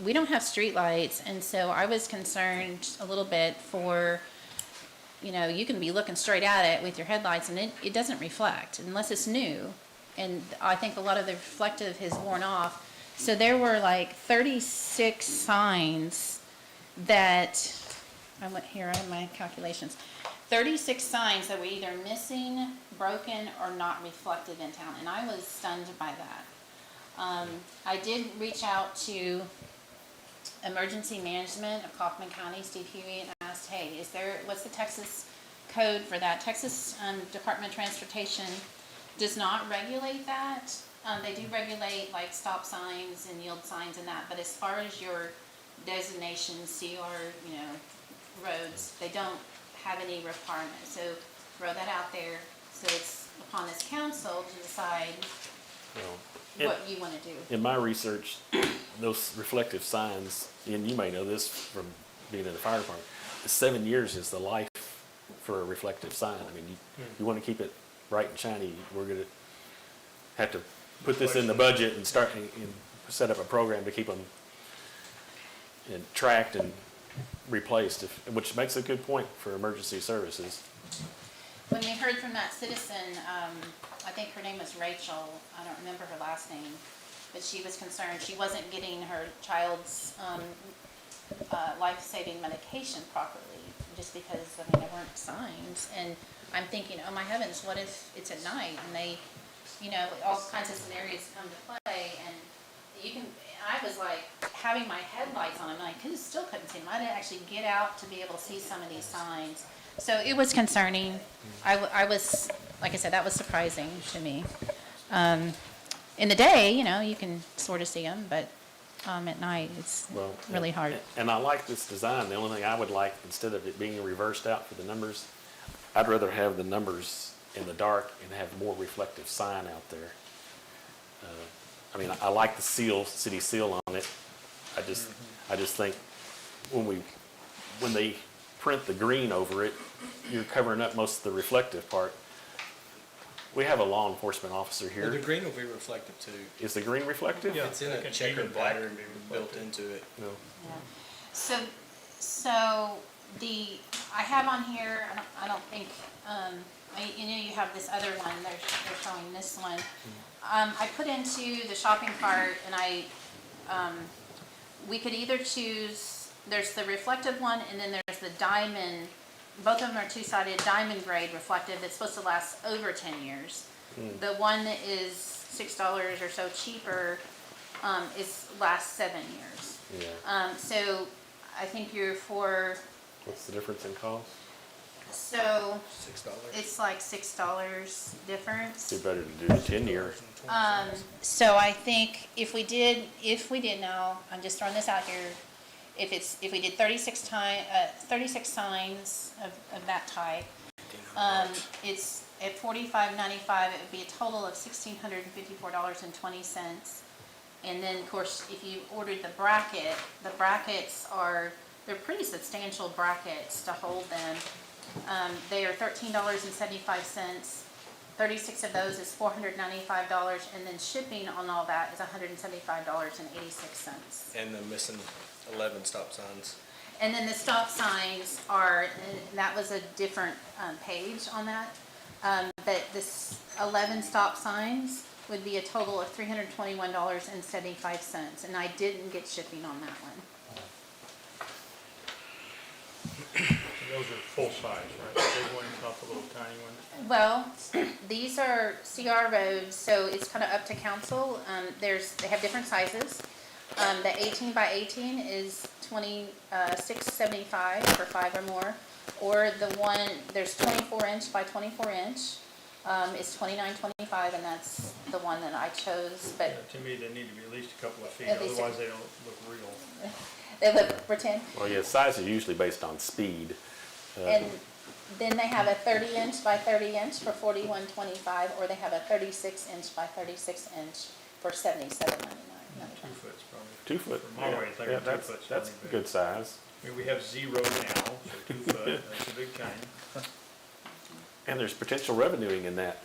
A: we don't have street lights, and so I was concerned a little bit for, you can be looking straight at it with your headlights and it doesn't reflect unless it's new. And I think a lot of the reflective has worn off. So there were like 36 signs that, I went here, I have my calculations. 36 signs that were either missing, broken, or not reflective in town, and I was stunned by that. I did reach out to Emergency Management of Kaufman County, Steve Huey, and asked, hey, what's the Texas code for that? Texas Department of Transportation does not regulate that. They do regulate like stop signs and yield signs and that, but as far as your designation, CR, roads, they don't have any requirements. So throw that out there. So it's upon this council to decide
E: Well,
A: what you want to do.
E: in my research, those reflective signs, and you may know this from being in the fire department, 7 years is the life for a reflective sign. I mean, you want to keep it bright and shiny, we're gonna have to put this in the budget and start and set up a program to keep them tracked and replaced, which makes a good point for emergency services.
A: When we heard from that citizen, I think her name was Rachel, I don't remember her last name, but she was concerned she wasn't getting her child's life-saving medication properly, just because, there weren't signs. And I'm thinking, oh my heavens, what if it's at night and they, all kinds of scenarios come to play, and I was like having my headlights on, I still couldn't see them. I didn't actually get out to be able to see some of these signs. So it was concerning. I was, like I said, that was surprising to me. In the day, you can sort of see them, but at night, it's really hard.
E: And I like this design. The only thing I would like, instead of it being reversed out for the numbers, I'd rather have the numbers in the dark and have more reflective sign out there. I like the seal, city seal on it. I just think when they print the green over it, you're covering up most of the reflective part. We have a law enforcement officer
F: The
E: here.
F: green will be reflective too.
E: Is the green reflective?
C: Yeah.
F: It's in
C: it
F: a
C: can
F: checkered
C: even black
F: pattern
C: and be
F: built
C: reflective.
F: into it.
E: No.
A: Yeah. So I have on here, I don't think, you have this other one, they're showing this one. I put into the shopping cart and we could either choose, there's the reflective one and then there's the diamond, both of them are two-sided diamond grade reflective that's supposed to last over 10 years. The one that is $6 or so cheaper lasts 7 years.
E: Yeah.
A: So I think you're for,
E: What's the difference in cost?
A: so
F: $6.
A: it's like $6 difference.
E: It'd be better to do the 10-year.
A: So I think if we did now, I'm just throwing this out here, if we did 36 signs of that type, it's at $45.95, it would be a total of $1,654.20. And then, of course, if you ordered the brackets they're pretty substantial brackets to hold them. They are $13.75. 36 of those is $495, and then shipping on all that is $175.86.
F: And the missing 11 stop signs.
A: And then the stop signs are, that was a different page on that. But this 11 stop signs would be a total of $321.75, and I didn't get shipping on that one.
C: Those are full size, right? The big ones, not the little tiny ones?
A: Well, these are CR roads, so it's kind of up to council. They have different sizes. The 18 by 18 is $26.75 for 5 or more. Or the one, there's 24 inch by 24 inch, is $29.25, and that's the one that I chose, but
C: To me, they need to be at least a couple of feet,
A: At least a-
C: otherwise they don't look real.
A: they look pretend.
E: Well, yeah, size is usually based on speed.
A: And then they have a 30 inch by 30 inch for $41.25, or they have a 36 inch by 36 inch for $77.99.
C: 2 foot's probably.
E: 2 foot.
C: From my way of thinking,
E: Yeah,
C: 2
E: that's
C: foot's
E: that's
C: plenty big.
E: good size.
C: I mean, we have 0 now, so 2 foot, that's a big change.
E: And there's potential revenuing in that.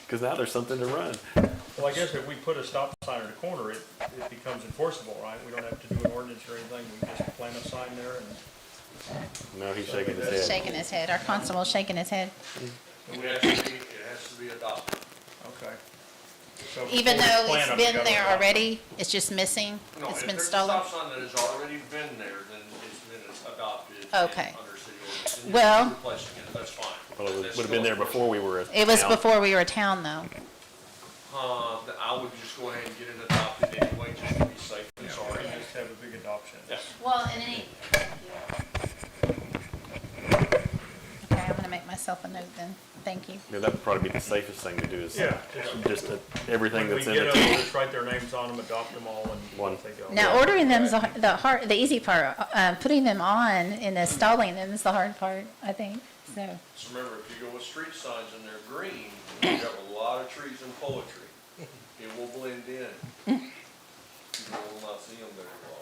E: Because now there's something to run.
C: Well, I guess if we put a stop sign at a corner, it becomes enforceable, right? We don't have to do an ordinance or anything, we just plant a sign there and.
E: No, he's shaking his
A: He's
E: head.
A: shaking his head, our constable's shaking his head.
H: It has to be adopted.
C: Okay. So
A: Even
C: before we
A: though
C: plant
A: it's
C: them, we
A: been
C: gotta
A: there
C: adopt them.
A: already, it's just missing,
H: No,
A: it's
H: if
A: been
H: there's a
A: stolen.
H: stop sign that has already been there, then it's been adopted.
A: Okay.
H: Under city ordinance. And
A: Well-
H: Replacing it, that's fine.
E: Well, it would have been there before we were a
A: It was
E: town.
A: before we were a town, though.
F: I would just go ahead and get it adopted anyway, just to be safe and sorry.
C: Just have a big adoption.
F: Yeah.
A: Well, in any. Okay, I'm gonna make myself a note then. Thank you.
E: Yeah, that would probably be the safest thing to do is
C: Yeah.
E: just everything
C: When we
E: that's in
C: get
E: it.
C: them, just write their names on them, adopt them all, and
E: One.
C: take it.
A: Now, ordering them's the easy part. Putting them on and installing them is the hard part, I think, so.
F: Just remember, if you go with street signs and they're green, you have a lot of trees and poetry. It will blend in. People will not see them very well.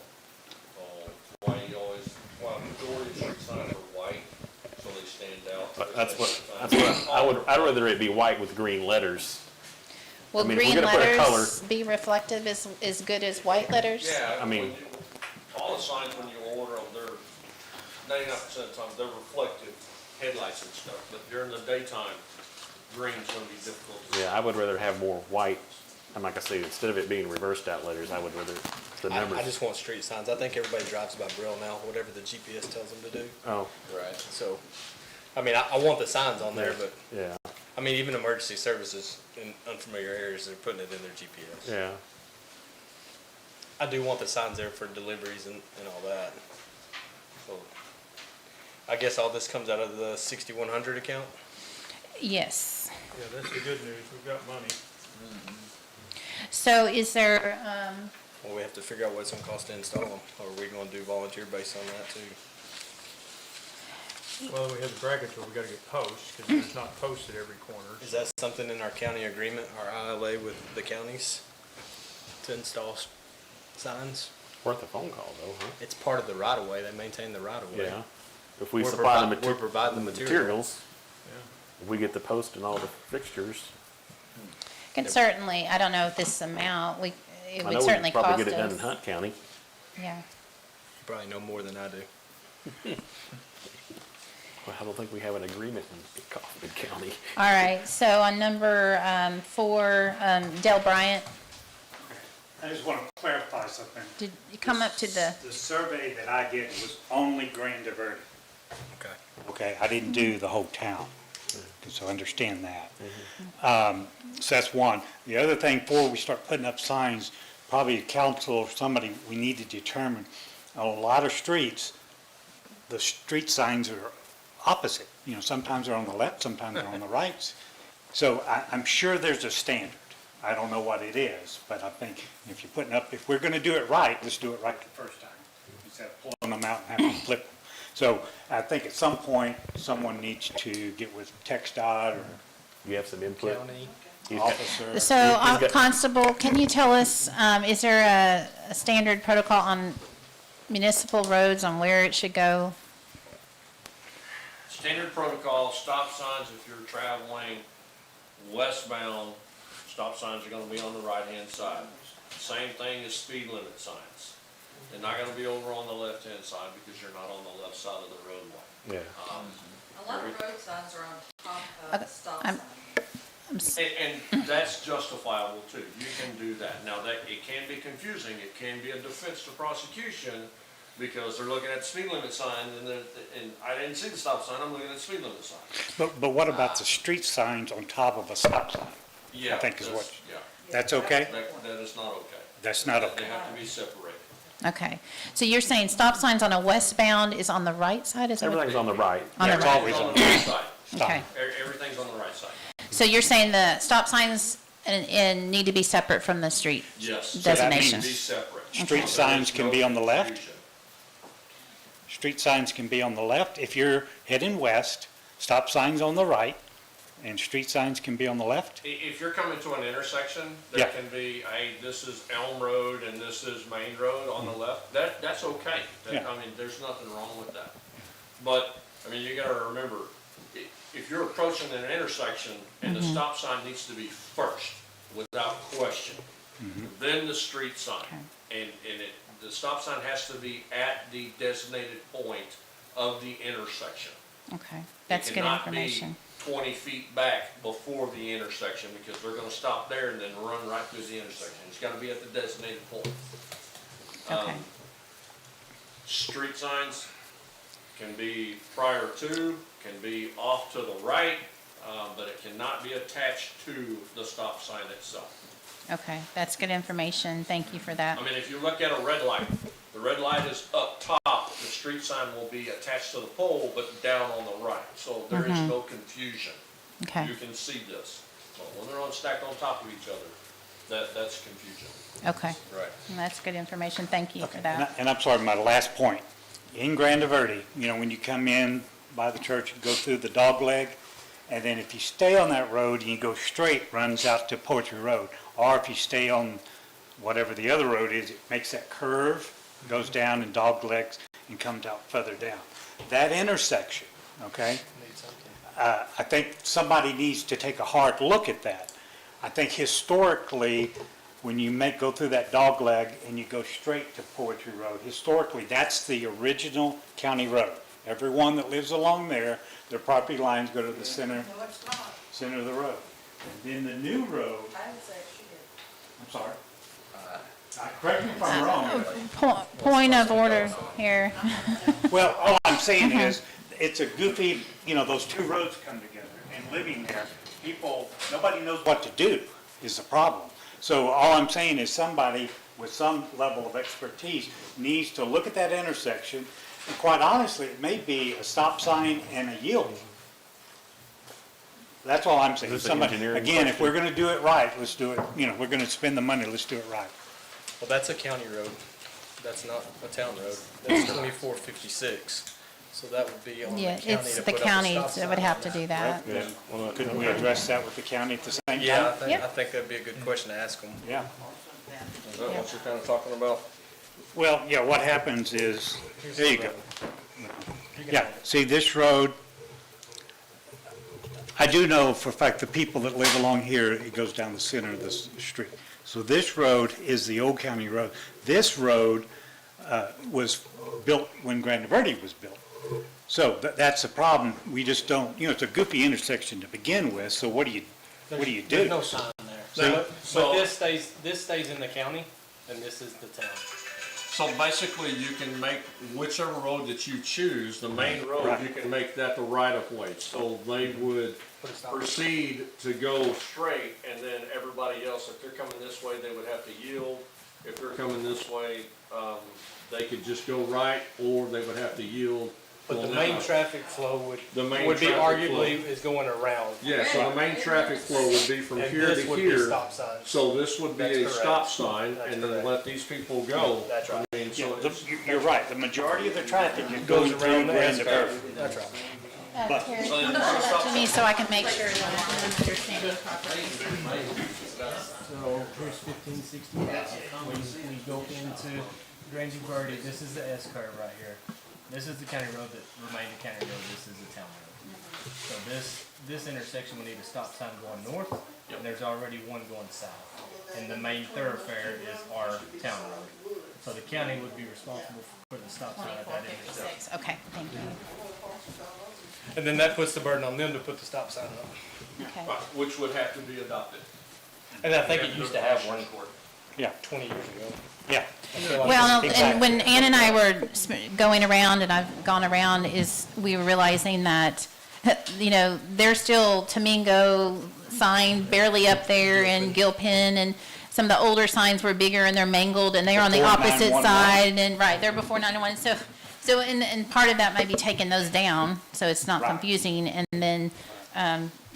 F: Why majority of street signs are white, so they stand out.
E: But that's what I'd rather it be white with green letters.
A: Will
E: I mean, if we're
A: green
E: gonna put a color-
A: letters be reflective as good as white letters?
F: Yeah,
E: I mean-
F: all the signs when you order them, they're 99% of the time, they're reflective headlights and stuff, but during the daytime, green's gonna be difficult to see.
E: Yeah, I would rather have more white, and like I say, instead of it being reversed out letters, I would rather the numbers.
F: I just want street signs. I think everybody drives by Braille now, whatever the GPS tells them to do.
E: Oh,
F: Right. So, I mean, I want the signs on there, but,
E: yeah,
F: I mean, even emergency services in unfamiliar areas, they're putting it in their GPS.
E: yeah.
F: I do want the signs there for deliveries and all that. So, I guess all this comes out of the 6100 account?
A: Yes.
C: Yeah, that's the good news, we've got money.
A: So is there,
F: Well, we have to figure out what it's gonna cost to install them, or are we gonna do volunteer based on that too?
C: Well, we have the bracket, but we gotta get posts, because it's not posted every corner.
F: Is that something in our county agreement, our ILA with the counties, to install signs?
E: Worth a phone call though, huh?
F: It's part of the right of way, they maintain the right of way.
E: Yeah. If we
F: We're
E: supply the
F: we're providing the
E: materials,
C: Yeah.
E: if we get the post and all the fixtures,
A: can certainly, I don't know if this amount, it
E: I
A: would
E: know we
A: certainly
E: could
A: cost
E: probably get it done in
A: us.
E: Hunt County.
A: Yeah.
F: You probably know more than I do.
E: Well, I don't think we have an agreement in Kaufman County.
A: All right, so on number 4, Dale Bryant,
J: I just want to clarify something.
A: did you come up to the,
J: The survey that I did was only Grand Diverted.
F: Okay.
J: Okay, I didn't do the whole town, so understand that. So that's one. The other thing, before we start putting up signs, probably a council or somebody, we need to determine, on a lot of streets, the street signs are opposite. You know, sometimes they're on the left, sometimes they're on the right. So I'm sure there's a standard. I don't know what it is, but I think if you're putting up, if we're gonna do it right, let's do it right the first time, instead of pulling them out and having to flip them. So I think at some point, someone needs to get with TxDOT or
E: You have some input?
F: County.
E: He's got-
J: officer.
A: so
E: He's got-
A: Constable, can you tell us, is there a standard protocol on municipal roads on where it should go?
F: Standard protocol, stop signs if you're traveling westbound, stop signs are gonna be on the right-hand side. Same thing as speed limit signs. They're not gonna be over on the left-hand side because you're not on the left side of the roadway.
E: Yeah.
B: A lot of road signs are on top
A: Okay,
B: of stop
A: I'm-
B: signs.
F: And that's justifiable too. You can do that. Now, that, it can be confusing. It can be a defense to prosecution because they're looking at the speed limit sign and I didn't see the stop sign, I'm looking at the speed limit sign.
J: But what about the street signs on top of a stop sign?
F: Yeah.
J: think is
F: that's-
J: what-
F: Yeah,
J: That's okay?
F: that is not okay.
J: That's not
F: They
J: okay.
F: have to be separated.
A: Okay, so you're saying stop signs on a westbound is on the right side, is that what?
E: Everything's on the right.
A: On the
J: It's
A: right,
J: always
F: Everything's on the right side.
A: okay.
F: Everything's on the right side.
A: So you're saying the stop signs and need to be separate from the street
F: Yes.
J: So that
A: designation?
F: Be separate.
J: Street
F: There
J: signs
F: is
J: can
F: no
J: be on the left?
F: confusion.
J: Street signs can be on the left. If you're heading west, stop signs on the right, and street signs can be on the left?
F: If you're coming to an intersection,
J: Yeah.
F: there can be, hey, this is Elm Road and this is Main Road on the left, that's okay.
J: Yeah.
F: I mean, there's nothing wrong with that. But, I mean, you gotta remember, if you're approaching an intersection and the stop sign needs to be first, without question, then the street sign. And the stop sign has to be at the designated point of the intersection.
A: Okay, that's good information.
F: It cannot be 20 feet back before the intersection because they're gonna stop there and then run right through the intersection. It's gotta be at the designated point.
A: Okay.
F: Street signs, can be prior to, can be off to the right, but it cannot be attached to the stop sign itself.
A: Okay, that's good information. Thank you for that.
F: I mean, if you look at a red light, the red light is up top, the street sign will be attached to the pole, but down on the right, so there is no confusion.
A: Okay,
F: You can see this, but when they're stacked on top of each other, that's confusion.
A: okay.
F: Right.
A: That's good information. Thank you for
J: And
A: that.
J: and I'm sorry, my last point. In Grande Verde, you know, when you come in by the church, you go through the dog leg, and then if you stay on that road and you go straight, runs out to Poetry Road. Or if you stay on whatever the other road is, it makes that curve, goes down and dog legs and comes out further down. That intersection, okay? I think somebody needs to take a hard look at that. I think historically, when you go through that dog leg and you go straight to Poetry Road, historically, that's the original county road. Everyone that lives along there, their property lines go to the center
B: No, it's not.
J: of the road. And then the new road,
B: I would say she did.
J: I'm sorry. Correct me if I'm wrong.
A: Point of order here.
J: Well, all I'm saying is, it's a goofy, you know, those two roads come together, and living there, nobody knows what to do is the problem. So all I'm saying is somebody with some level of expertise needs to look at that intersection, and quite honestly, it may be a stop sign and a yield. That's all I'm saying.
E: Is this an
J: Somebody,
E: engineering
J: again, if
E: question?
J: we're gonna do it right, let's do it, you know, we're gonna spend the money, let's do it right.
M: Well, that's a county road. That's not a town road. That's 2456. So that would be on the
A: Yeah,
M: county
A: it's
M: to
A: the
M: put up a
A: county
M: stop
A: that would
M: sign
A: have
M: on
A: to
M: that.
A: do that.
E: Yeah, well,
J: Couldn't we address that with the county at the same time?
M: Yeah, I
A: Yeah.
M: think that'd be a good question to ask them.
J: Yeah.
F: Is that what you're kind of talking about?
J: Well, yeah, what happens is, there you go. Yeah, see, this road, I do know for a fact the people that live along here, it goes down the center of this street. So this road is the old county road. This road was built when Grande Verde was built. So that's the problem. We just don't, you know, it's a goofy intersection to begin with, so what do you do?
M: There's no sign there.
F: So-
M: But this stays in the county, and this is the town.
F: So basically, you can make whichever road that you choose, the main road,
J: Right.
F: you can make that the right of way. So they would proceed to go straight, and then everybody else, if they're coming this way, they would have to yield. If they're coming this way, they could just go right, or they would have to yield.
M: But the
F: going
M: main
F: that way.
M: traffic flow would
F: The main
M: be
F: traffic
M: arguably is going around.
F: Yeah, so the main traffic flow would be from
M: And
F: here
M: this
F: to
M: would be
F: here.
M: stop signs.
F: So this would be
M: That's
F: a
M: correct.
F: stop sign,
M: That's
F: and then
M: correct.
F: let these people go.
M: That's right.
F: I mean,
J: Yeah,
F: so it's.
J: you're right, the majority of the traffic is
M: Goes
J: going through
M: around the
J: Grande
M: S-curve.
J: Verde.
M: That's right.
J: But-
A: Terry, can you show that to me so I can make sure that I'm understanding properly?
N: So here's 1560. When we go into Grande Verde, this is the S curve right here. This is the county road that remained a county road. This is the town road. So this intersection, we need a stop sign going north, and there's already one going south. And the main thoroughfare is our town road. So the county would be responsible for the stop sign at that intersection.
A: Okay, thank you.
M: And then that puts the burden on them to put the stop sign up.
A: Okay.
F: Which would have to be adopted.
M: And I think it used to have one
J: Yeah,
M: 20 years ago.
J: yeah.
M: I feel like
A: Well,
J: Exactly.
A: and when Ann and I were going around, and I've gone around, is we were realizing that, you know, there's still Tamingo sign barely up there and Gilpin, and some of the older signs were bigger and they're mangled, and they're on the
J: Before
A: opposite
J: 911.
A: side, and, right, they're before 911. So, and part of that might be taking those down, so it's not
J: Right.
A: confusing, and then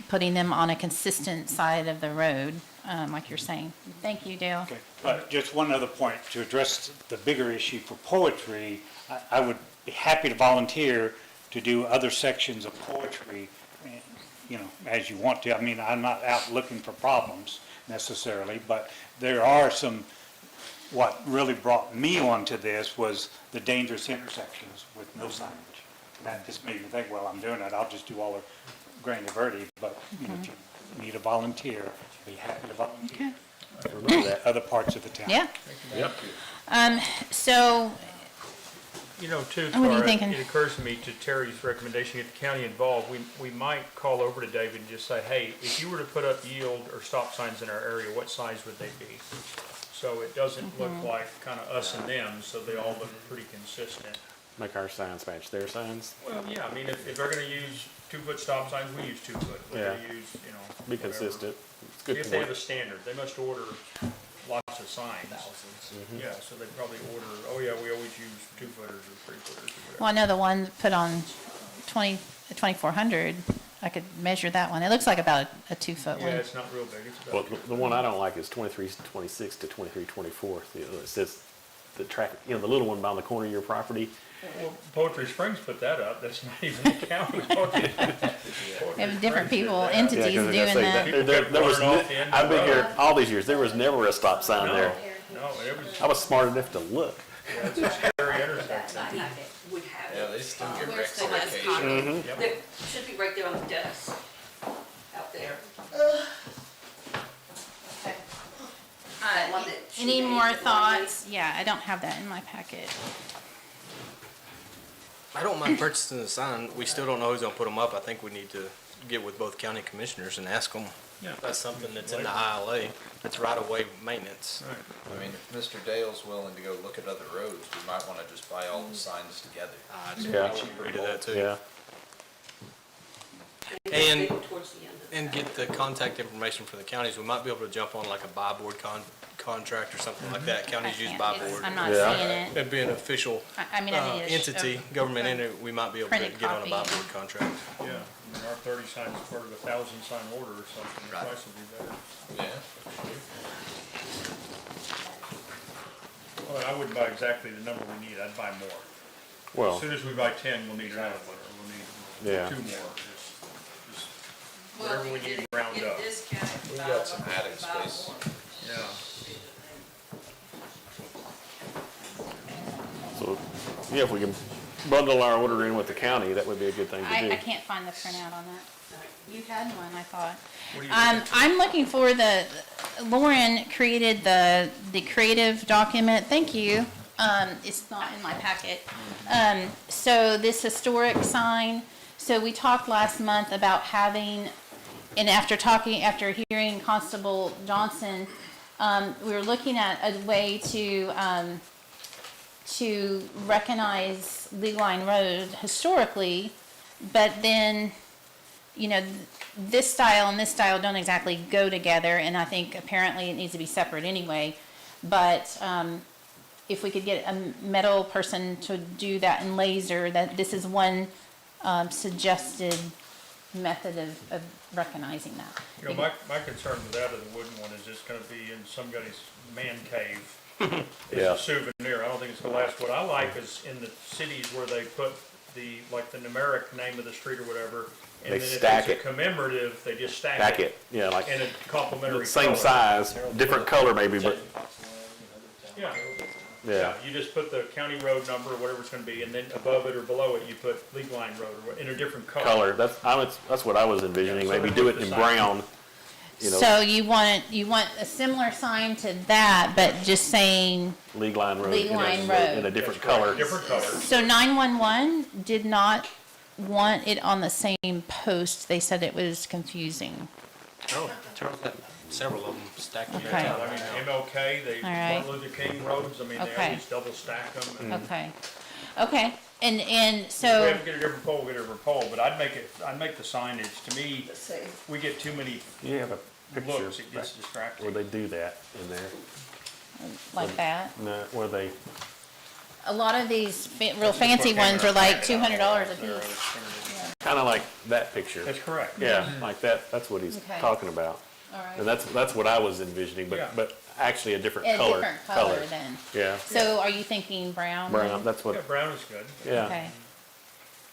A: putting them on a consistent side of the road, like you're saying. Thank you, Dale.
J: Okay, but just one other point, to address the bigger issue for poetry, I would be happy to volunteer to do other sections of poetry, you know, as you want to. I mean, I'm not out looking for problems necessarily, but there are some, what really brought me onto this was the dangerous intersections with no signage. That just made me think, well, I'm doing it, I'll just do all of Grande Verde, but, you know, if you need a volunteer, be happy to volunteer for other parts of the town.
A: Yeah.
F: Yep.
A: So,
C: You know, too,
A: What are you
C: Tara,
A: thinking?
C: it occurs to me, to Terry's recommendation, get the county involved, we might call over to David and just say, hey, if you were to put up yield or stop signs in our area, what size would they be? So it doesn't look like kind of us and them, so they all look pretty consistent.
E: make our signs match their signs?
C: Well, yeah, I mean, if they're gonna use 2-foot stop signs, we use 2-foot. If they're gonna
E: Yeah.
C: use, you know.
E: Be
C: whatever.
E: consistent. It's a
C: See
E: good
C: if they have a
E: point.
C: standard. They must order lots of signs. Yeah, so they probably order, oh yeah, we always use 2-footers or 3-footers or whatever.
A: Well, I know the one put on 2400, I could measure that one. It looks like about a 2-foot
C: Yeah,
A: one.
C: it's not real big. It's
E: Well,
C: about.
E: the one I don't like is 2326 to 2324. It says the track, the little one on the corner of your property.
C: Well, Poetry Springs put that up. That's not even the county. Poetry
A: Have different
C: Springs did
A: people,
C: that.
A: entities
E: Yeah, 'cause I
A: doing
E: gotta say
A: that.
E: There was,
C: Running off the end of
E: I've been
C: the
E: here
C: road.
E: all these years, there was never a stop sign there.
C: No, it was,
E: I was smart enough to look.
C: yeah, it's a scary intersection.
G: My packet would have
I: Yeah,
G: it.
I: they still get
G: Where's
I: wrecks
G: the
I: on
G: last
I: occasion.
G: copy?
C: Yep.
G: There should be right there on the desk, out there.
A: Uh, Any more thoughts? Yeah, I don't have that in my packet.
M: I don't mind purchasing the sign. We still don't know who's gonna put them up. I think we need to get with both county commissioners and ask them.
C: Yeah.
M: That's something that's in the ILA. It's right-of-way maintenance.
C: Right.
I: I mean, if Mr. Dale's willing to go look at other roads, we might wanna just buy all the signs together.
M: It's
E: Yeah.
M: pretty cheaper to do that too.
E: Yeah.
M: And-
G: Towards the end of
M: And get the contact information for the counties. We might be able to jump on like a buy board contract or something like that.
A: I
M: Counties use
A: can't,
M: buy
A: it's-
M: board.
A: I'm not
E: Yeah.
A: seeing it.
M: It'd be an official
A: I mean, I need a
M: entity, government entity, we might be able to
A: printed
M: get on a buy
A: copy.
M: board contract.
C: Yeah, I mean, our 30 signs is part of a 1,000 sign order or something. The
M: Right.
C: price would be better.
I: Yeah.
C: Well, I wouldn't buy exactly the number we need. I'd buy more. As
E: Well,
C: soon as we buy 10, we'll need another one, or we'll need
E: Yeah.
C: 2 more. Just whatever we need to round up.
I: We got some attic space.
C: Yeah.
E: so, yeah, if we can bundle our order in with the county, that would be a good thing to do.
A: I can't find the printout on that. You had one, I thought.
C: What do you think?
A: I'm looking for Lauren created the creative document, thank you. It's not in my packet. So this historic sign, so we talked last month about having, and after hearing Constable Johnson, we were looking at a way to recognize Lee Line Road historically, but then, this style and this style don't exactly go together, and I think apparently it needs to be separate anyway. But if we could get a metal person to do that in laser, that this is one suggested method of recognizing that.
C: You know, my concern with that of the wooden one is it's gonna be in somebody's man cave. It's
E: Yeah.
C: a souvenir. I don't think it's gonna last. What I like is in the cities where they put the numeric name of the street or whatever. And
E: They
C: then if
E: stack
C: it's
E: it.
C: a commemorative, they just stack
E: Back
C: it
E: it, yeah, like
C: in a complementary
E: the same
C: color.
E: size, different color maybe, but,
C: Yeah.
E: yeah.
C: You just put the county road number or whatever it's gonna be, and then above it or below it, you put League Line Road or in a different color.
E: That's what I was envisioning, maybe do it in brown,
A: So you want a similar sign to that, but just saying,
E: League Line Road.
A: League Line Road.
E: In a different
C: That's correct.
E: color.
C: Different color.
A: so 911 did not want it on the same post. They said it was confusing.
M: Oh, several of them stacked
A: Okay.
M: together.
C: I mean, MLK, they,
A: All right.
C: Martin Luther King roads, I mean, they
A: Okay.
C: always double stack them.
A: Okay. Okay. And
C: If we
A: so,
C: have to get a different pole, we'll get a different pole, but I'd make the signage, to me,
B: Let's see.
C: we get too many
E: You have a picture
C: looks, it gets
E: where
C: distracting.
E: they do that in there,
A: like that.
E: no, where they,
A: A lot of these real fancy ones are like $200 a piece.
E: kinda like that picture.
C: That's correct.
E: Yeah, like that, that's what he's
A: Okay.
E: talking about.
A: All right.
E: And that's what I was envisioning,
C: Yeah.
E: but actually a different
A: A
E: color.
A: different color then.
E: Yeah,
A: So are you thinking brown? then?
E: brown, that's
C: Yeah,
E: what,
C: brown is good.
E: yeah.
A: Okay.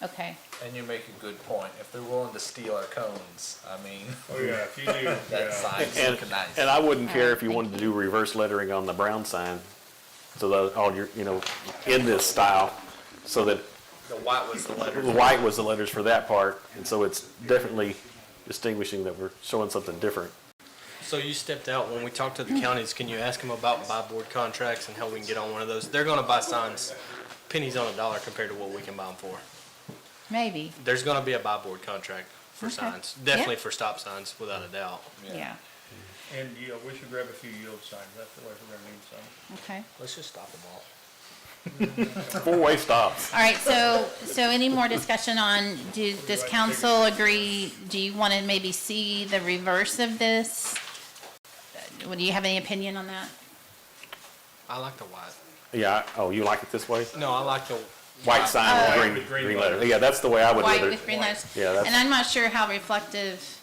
A: Okay.
I: And you make a good point. If they're willing to steal our cones, I mean,
C: Oh, yeah, if you do,
I: that
C: yeah.
I: sign's
E: And,
I: looking nice.
E: and I wouldn't care if you
A: Thank
E: wanted to do reverse lettering on the brown sign. So that all your, in this style, so that
M: The white was the letter.
E: the white was the letters for that part. And so it's definitely distinguishing that we're showing something different.
M: So you stepped out, when we talked to the counties, can you ask them about buy board contracts and how we can get on one of those? They're gonna buy signs pennies on a dollar compared to what we can buy them for.
A: Maybe.
M: There's gonna be a buy board contract for
A: Okay.
M: signs,
A: Yeah.
M: definitely for stop signs, without a doubt.
A: Yeah.
C: And, we should grab a few yield signs, that's the way we're gonna need some.
A: Okay.
M: Let's just stop them all.
E: Four-way stops.
A: All right, so any more discussion on, does council agree, do you want to maybe see the reverse of this? Do you have any opinion on that?
M: I like the white.
E: Yeah, oh, you like it this way?
M: No, I like the
E: White sign
C: White
E: with
C: with green
E: green
C: letters.
E: letter. Yeah, that's the way I would
A: White
E: rather.
A: with green letters?
E: Yeah, that's.
A: And I'm not sure how reflective,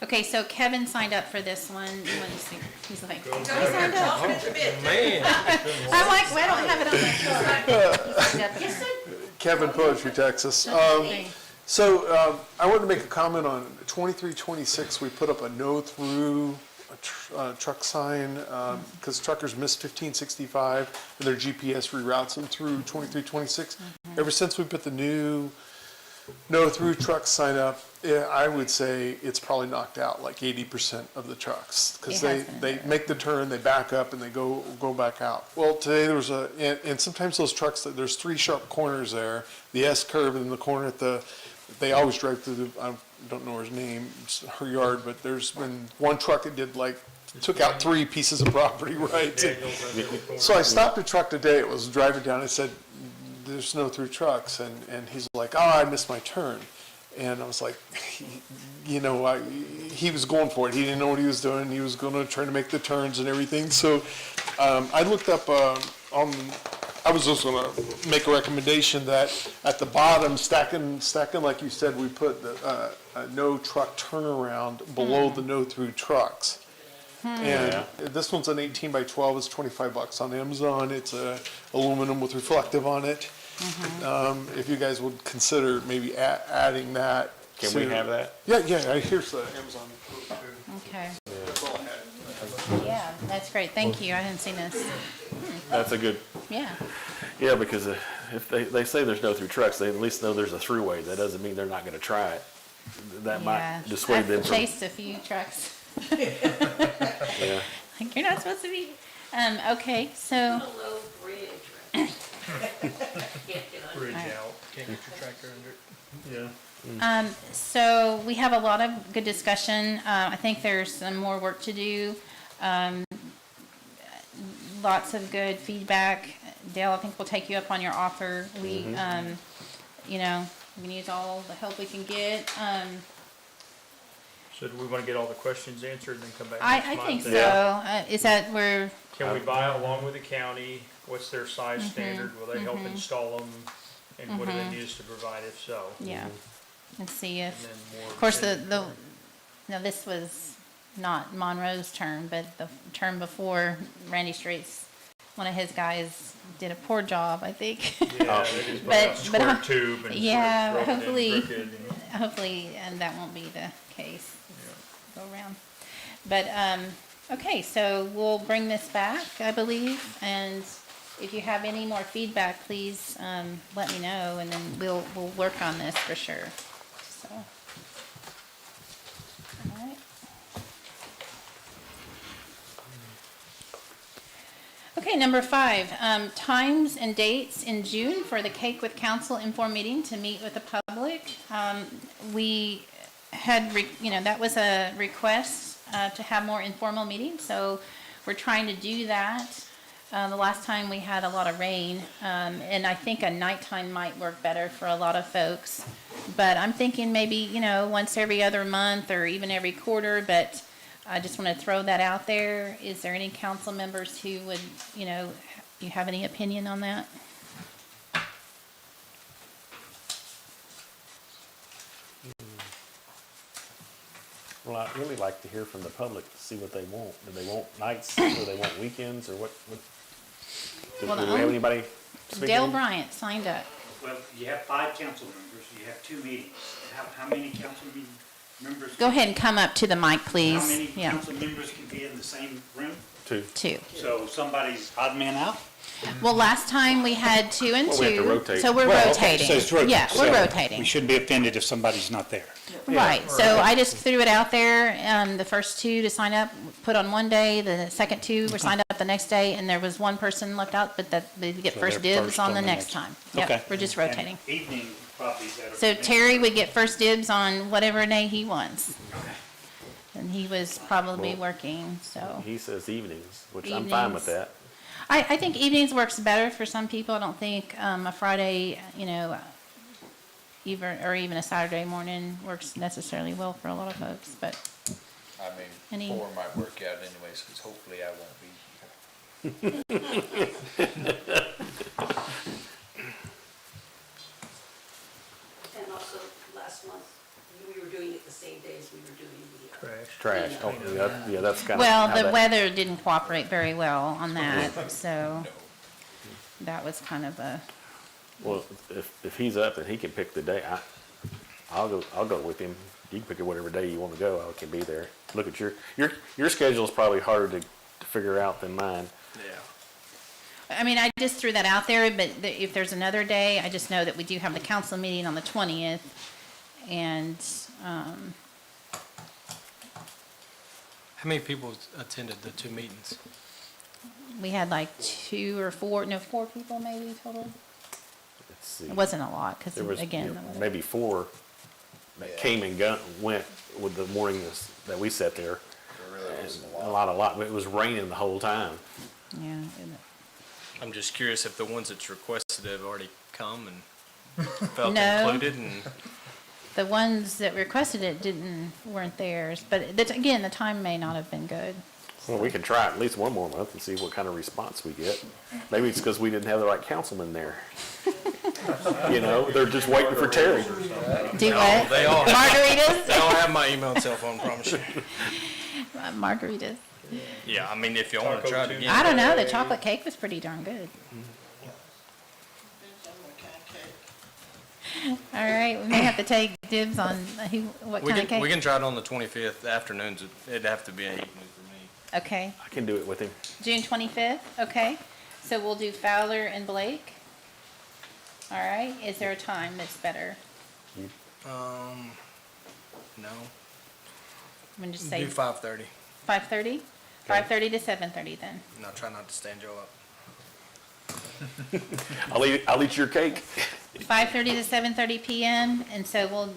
A: okay, so Kevin signed up for this one, you want to see, he's like,
B: He signed up.
M: man.
A: I'm like, well, I don't have it on my. He signed up for it.
O: Kevin, Poetry, Texas.
A: Okay.
O: So I wanted to make a comment on 2326. We put up a no-through truck sign because truckers miss 1565 and their GPS reroutes them through 2326. Ever since we put the new no-through truck sign up, I would say it's probably knocked out like 80% of the trucks because
A: It has
O: they make the turn, they back up, and they go back out. Well, today there was and sometimes those trucks, there's three sharp corners there, the S curve and the corner at the, they always drive through the, I don't know his name, it's her yard, but there's been one truck that did like, took out three pieces of property, right? So I stopped a truck today, it was driving down, I said, there's no through trucks, and he's like, oh, I missed my turn. And I was like, you know, he was going for it. He didn't know what he was doing. He was going to try to make the turns and everything. So I looked up I was just going to make a recommendation that at the bottom, stacking like you said, we put the no truck turnaround below the no through trucks. And this one's an 18 by 12. It's $25 on Amazon. It's aluminum with reflective on it. If you guys would consider maybe adding that.
E: Can we have that?
O: Yeah, here's the Amazon quote too.
A: Okay,
O: That's all I had.
A: yeah, that's great, thank you, I hadn't seen this.
E: That's a good,
A: Yeah,
E: yeah, because if they say there's no through trucks, they at least know there's a throughway. That doesn't mean they're not gonna try it. That
A: yeah.
E: might dissuade them
A: I've
E: from.
A: chased a few trucks,
E: Yeah.
A: like, you're not supposed to be, okay, so,
G: A low bridge, right? Can't get under.
C: Bridge out.
M: Can't get your tractor under it.
C: Yeah.
A: so we have a lot of good discussion, I think there's some more work to do. Lots of good feedback. Dale, I think we'll take you up on your offer. We, you know, we can use all the help we can get.
C: So do we want to get all the questions answered and then come back
A: I
C: next month?
A: think so.
E: Yeah.
A: Is that where,
C: Can we buy along with the county? What's their size standard? Will they help install them? And what do they need us to provide if so?
A: yeah, let's see
C: And
A: if,
C: then more.
A: of course, now this was not Monroe's term, but the term before Randy Straight's, one of his guys did a poor job, I think.
C: Yeah, they just put
A: But-
C: out square
A: but-
C: tube and
A: yeah,
C: sort of
A: hopefully-
C: throw it in crooked and-
A: Hopefully, and that won't be the case, go around. But, okay, so we'll bring this back, I believe, and if you have any more feedback, please, let me know, and then we'll work on this for sure, so. All right. Okay, number 5, times and dates in June for the Cake with Council Inform meeting to meet with the public. We had, that was a request to have more informal meetings, so we're trying to do that. The last time we had a lot of rain, and I think a nighttime might work better for a lot of folks. But I'm thinking maybe, once every other month or even every quarter, but I just want to throw that out there. Is there any council members who would, you have any opinion on that?
E: Well, I'd really like to hear from the public to see what they want. Do they want nights or they want weekends or what? Do
A: Well,
E: we have anybody speaking?
A: Dale Bryant signed up.
J: Well, you have 5 council members, you have 2 meetings. How many council members?
A: Go ahead and come up to the mic, please.
J: How many
A: Yeah,
J: council members can be in the same room?
E: 2.
A: 2.
J: So somebody's odd man out?
A: Well, last time we had 2 and 2.
E: Well, we have to rotate.
A: So we're
J: Well, okay,
A: rotating.
J: so it's rotating.
A: Yeah, we're
J: So
A: rotating.
J: We shouldn't be offended if somebody's not there.
A: Right, so I just threw it out there, the first 2 to sign up, put on one day, the second 2 were signed up the next day, and there was one person left out, but that, they get
J: So
A: first
J: they're
A: dibs
J: first
A: on the next time.
J: Okay.
A: Yep, we're just rotating.
J: And evening probably better.
A: So Terry would get first dibs on whatever day he wants. And he was probably working, so.
E: He says evenings, which I'm fine with
A: Evenings.
E: that.
A: I think evenings works better for some people. I don't think a Friday, even a Saturday morning works necessarily well for a lot of folks, but
I: I
A: Any-
I: mean, 4 might work out anyways, because hopefully I won't be here.
G: And also, last month, we were doing it the same day as we were doing the.
E: Trash. Oh, yeah, that's kind of.
A: well, the weather didn't cooperate very well on that, so that was kind of a,
E: Well, if he's up and he can pick the day, I'll go with him. You can pick it whatever day you want to go. I can be there. Look at your schedule is probably harder to figure out than mine.
M: Yeah.
A: I mean, I just threw that out there, but if there's another day, I just know that we do have the council meeting on the 20th, and,
M: How many people attended the 2 meetings?
A: we had like 4 people maybe total.
E: Let's see.
A: It wasn't a lot, because
E: There was
A: again,
E: maybe 4 that came and went with the morning that we sat there. A lot. But it was raining the whole time.
A: yeah.
M: I'm just curious if the ones that's requested have already come and felt
A: No.
M: included, and
A: The ones that requested it weren't theirs, but again, the time may not have been good.
E: Well, we can try it at least one more month and see what kind of response we get. Maybe it's because we didn't have the right councilman there. They're just waiting for Terry.
A: Do what?
M: they all
A: Margaritas?
M: they all have my email and cell phone, promise you.
A: Margaritas.
M: Yeah, I mean, if you want to try it again.
A: I don't know, the chocolate cake was pretty darn good. All right, we may have to take dibs on what
M: We
A: kind of
M: can, we
A: cake.
M: can try it on the 25th afternoons. It'd have to be an evening for me.
A: Okay,
E: I can do it with him.
A: June 25th, okay. So we'll do Fowler and Blake. All right, is there a time that's better?
M: No.
A: I'm gonna just
M: Do
A: say
M: 5:30.
A: 5:30? 5:30 to 7:30 then.
M: And I'll try not to stand Joe up.
E: I'll eat your cake.
A: 5:30 to 7:30 PM, and so we'll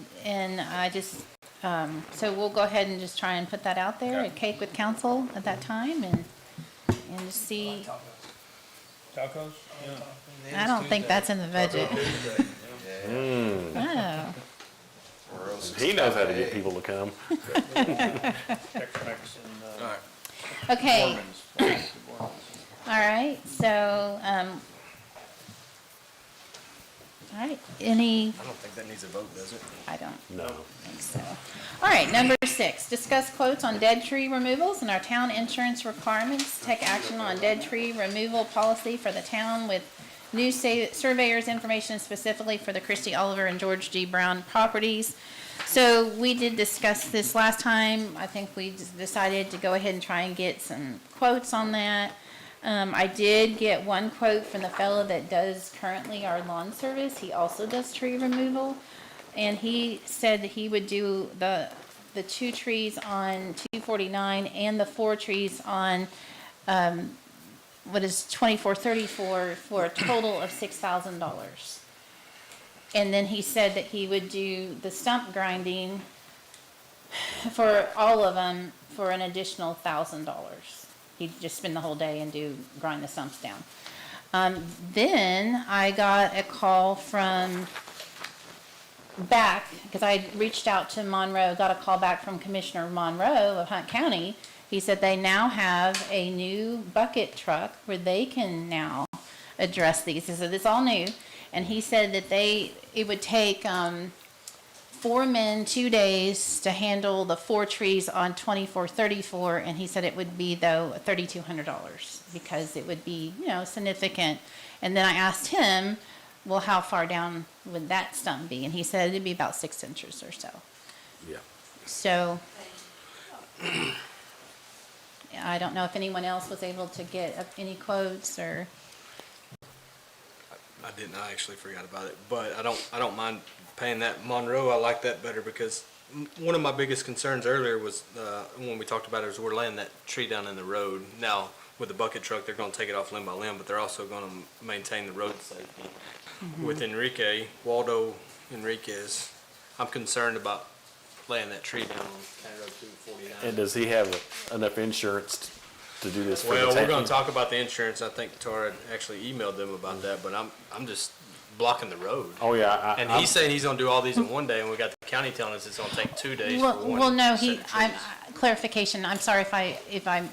A: go ahead and just try and put that out there, a cake with council at that time, and just see.
C: Tacos?
A: I don't think that's in the budget. Oh,
I: Or else it's
E: He knows how to
I: cafe.
E: get people to come.
C: Tex-Mex and,
M: All right.
A: okay,
C: Mormons.
A: all right, so, all right, any,
M: I don't think that needs a vote, does it?
A: I don't
E: No.
A: think so. All right, number 6, discuss quotes on dead tree removals and our town insurance requirements. Take action on dead tree removal policy for the town with new surveyors information specifically for the Christy Oliver and George G. Brown properties. So we did discuss this last time. I think we just decided to go ahead and try and get some quotes on that. I did get one quote from the fellow that does currently our lawn service. He also does tree removal. And he said that he would do the 2 trees on 249 and the 4 trees on, 2434 for a total of $6,000. And then he said that he would do the stump grinding for all of them for an additional $1,000. He'd just spend the whole day and grind the stumps down. Then I got a call from because I reached out to Monroe, got a call back from Commissioner Monroe of Hunt County. He said they now have a new bucket truck where they can now address these. He said it's all new. And he said that it would take 4 men, 2 days to handle the 4 trees on 2434. And he said it would be, though, $3,200 because it would be, significant. And then I asked him, well, how far down would that stump be? And he said it'd be about 6 inches or so.
E: Yeah.
A: So I don't know if anyone else was able to get any quotes or.
M: I didn't. I actually forgot about it, but I don't mind paying that. Monroe, I like that better because one of my biggest concerns earlier was when we talked about it was we're laying that tree down in the road. Now with the bucket truck, they're going to take it off limb by limb, but they're also going to maintain the road safety. With Waldo Enriquez, I'm concerned about laying that tree down on County Road 249.
E: And does he have enough insurance to do this for the
M: Well, we're
E: town.
M: gonna talk about the insurance. I think Tara actually emailed them about that, but I'm just blocking the road.
E: Oh, yeah.
M: And he's saying he's gonna do all these in one day, and we got the county telling us it's gonna take 2 days for one.
A: Well, no,
M: set of trees.
A: clarification, I'm sorry if I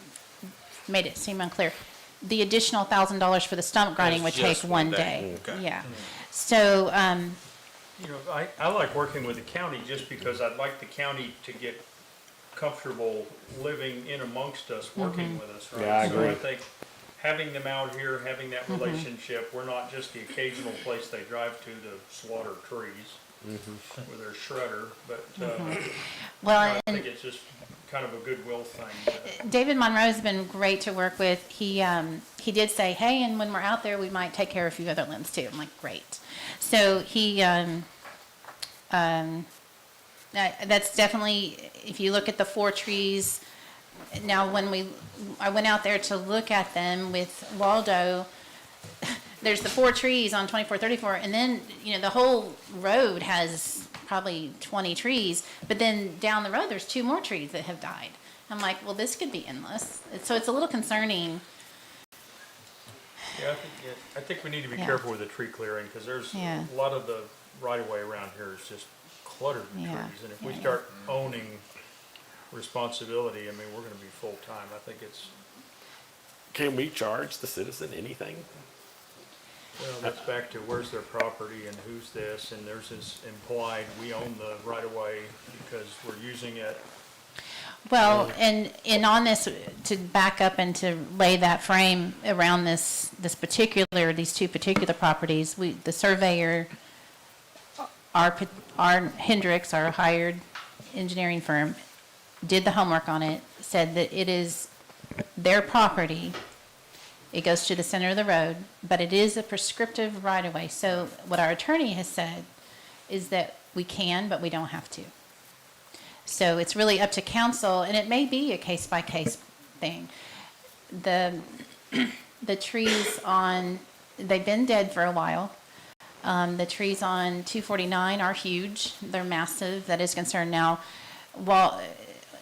A: made it seem unclear. The additional $1,000 for the stump grinding would
M: That's
A: take
M: just
A: one
M: one
A: day.
M: day. Okay.
A: Yeah. So,
C: You know, I like working with the county just because I'd like the county to get comfortable living in amongst us, working with us, right?
E: Yeah, I
C: So
E: agree.
C: I think having them out here, having that relationship, we're not just the occasional place they drive to slaughter trees with their shredder, but,
A: well,
C: I
A: and
C: think it's just kind of a goodwill thing.
A: David Monroe's been great to work with. He did say, hey, and when we're out there, we might take care of a few other limbs too. I'm like, great. So that's definitely, if you look at the 4 trees, now I went out there to look at them with Waldo, there's the 4 trees on 2434, and then, you know, the whole road has probably 20 trees, but then down the road, there's 2 more trees that have died. I'm like, well, this could be endless. So it's a little concerning.
C: Yeah, I think we need to be
A: Yeah.
C: careful with the tree clearing, because there's
A: Yeah.
C: a lot of the right-of-way around here is just cluttered with
A: Yeah.
C: trees. And if we
A: Yeah.
C: start owning responsibility, I mean, we're gonna be full-time. I think it's,
E: Can we charge the citizen anything?
C: well, that's back to where's their property and who's this, and there's this implied, we own the right-of-way because we're using it.
A: Well, and on this, to back up and to lay that frame around these 2 particular properties, the surveyor, our Hendricks, our hired engineering firm, did the homework on it, said that it is their property. It goes to the center of the road, but it is a prescriptive right-of-way. So what our attorney has said is that we can, but we don't have to. So it's really up to council, and it may be a case-by-case thing. The trees they've been dead for a while. The trees on 249 are huge. They're massive. That is concerned now. Well,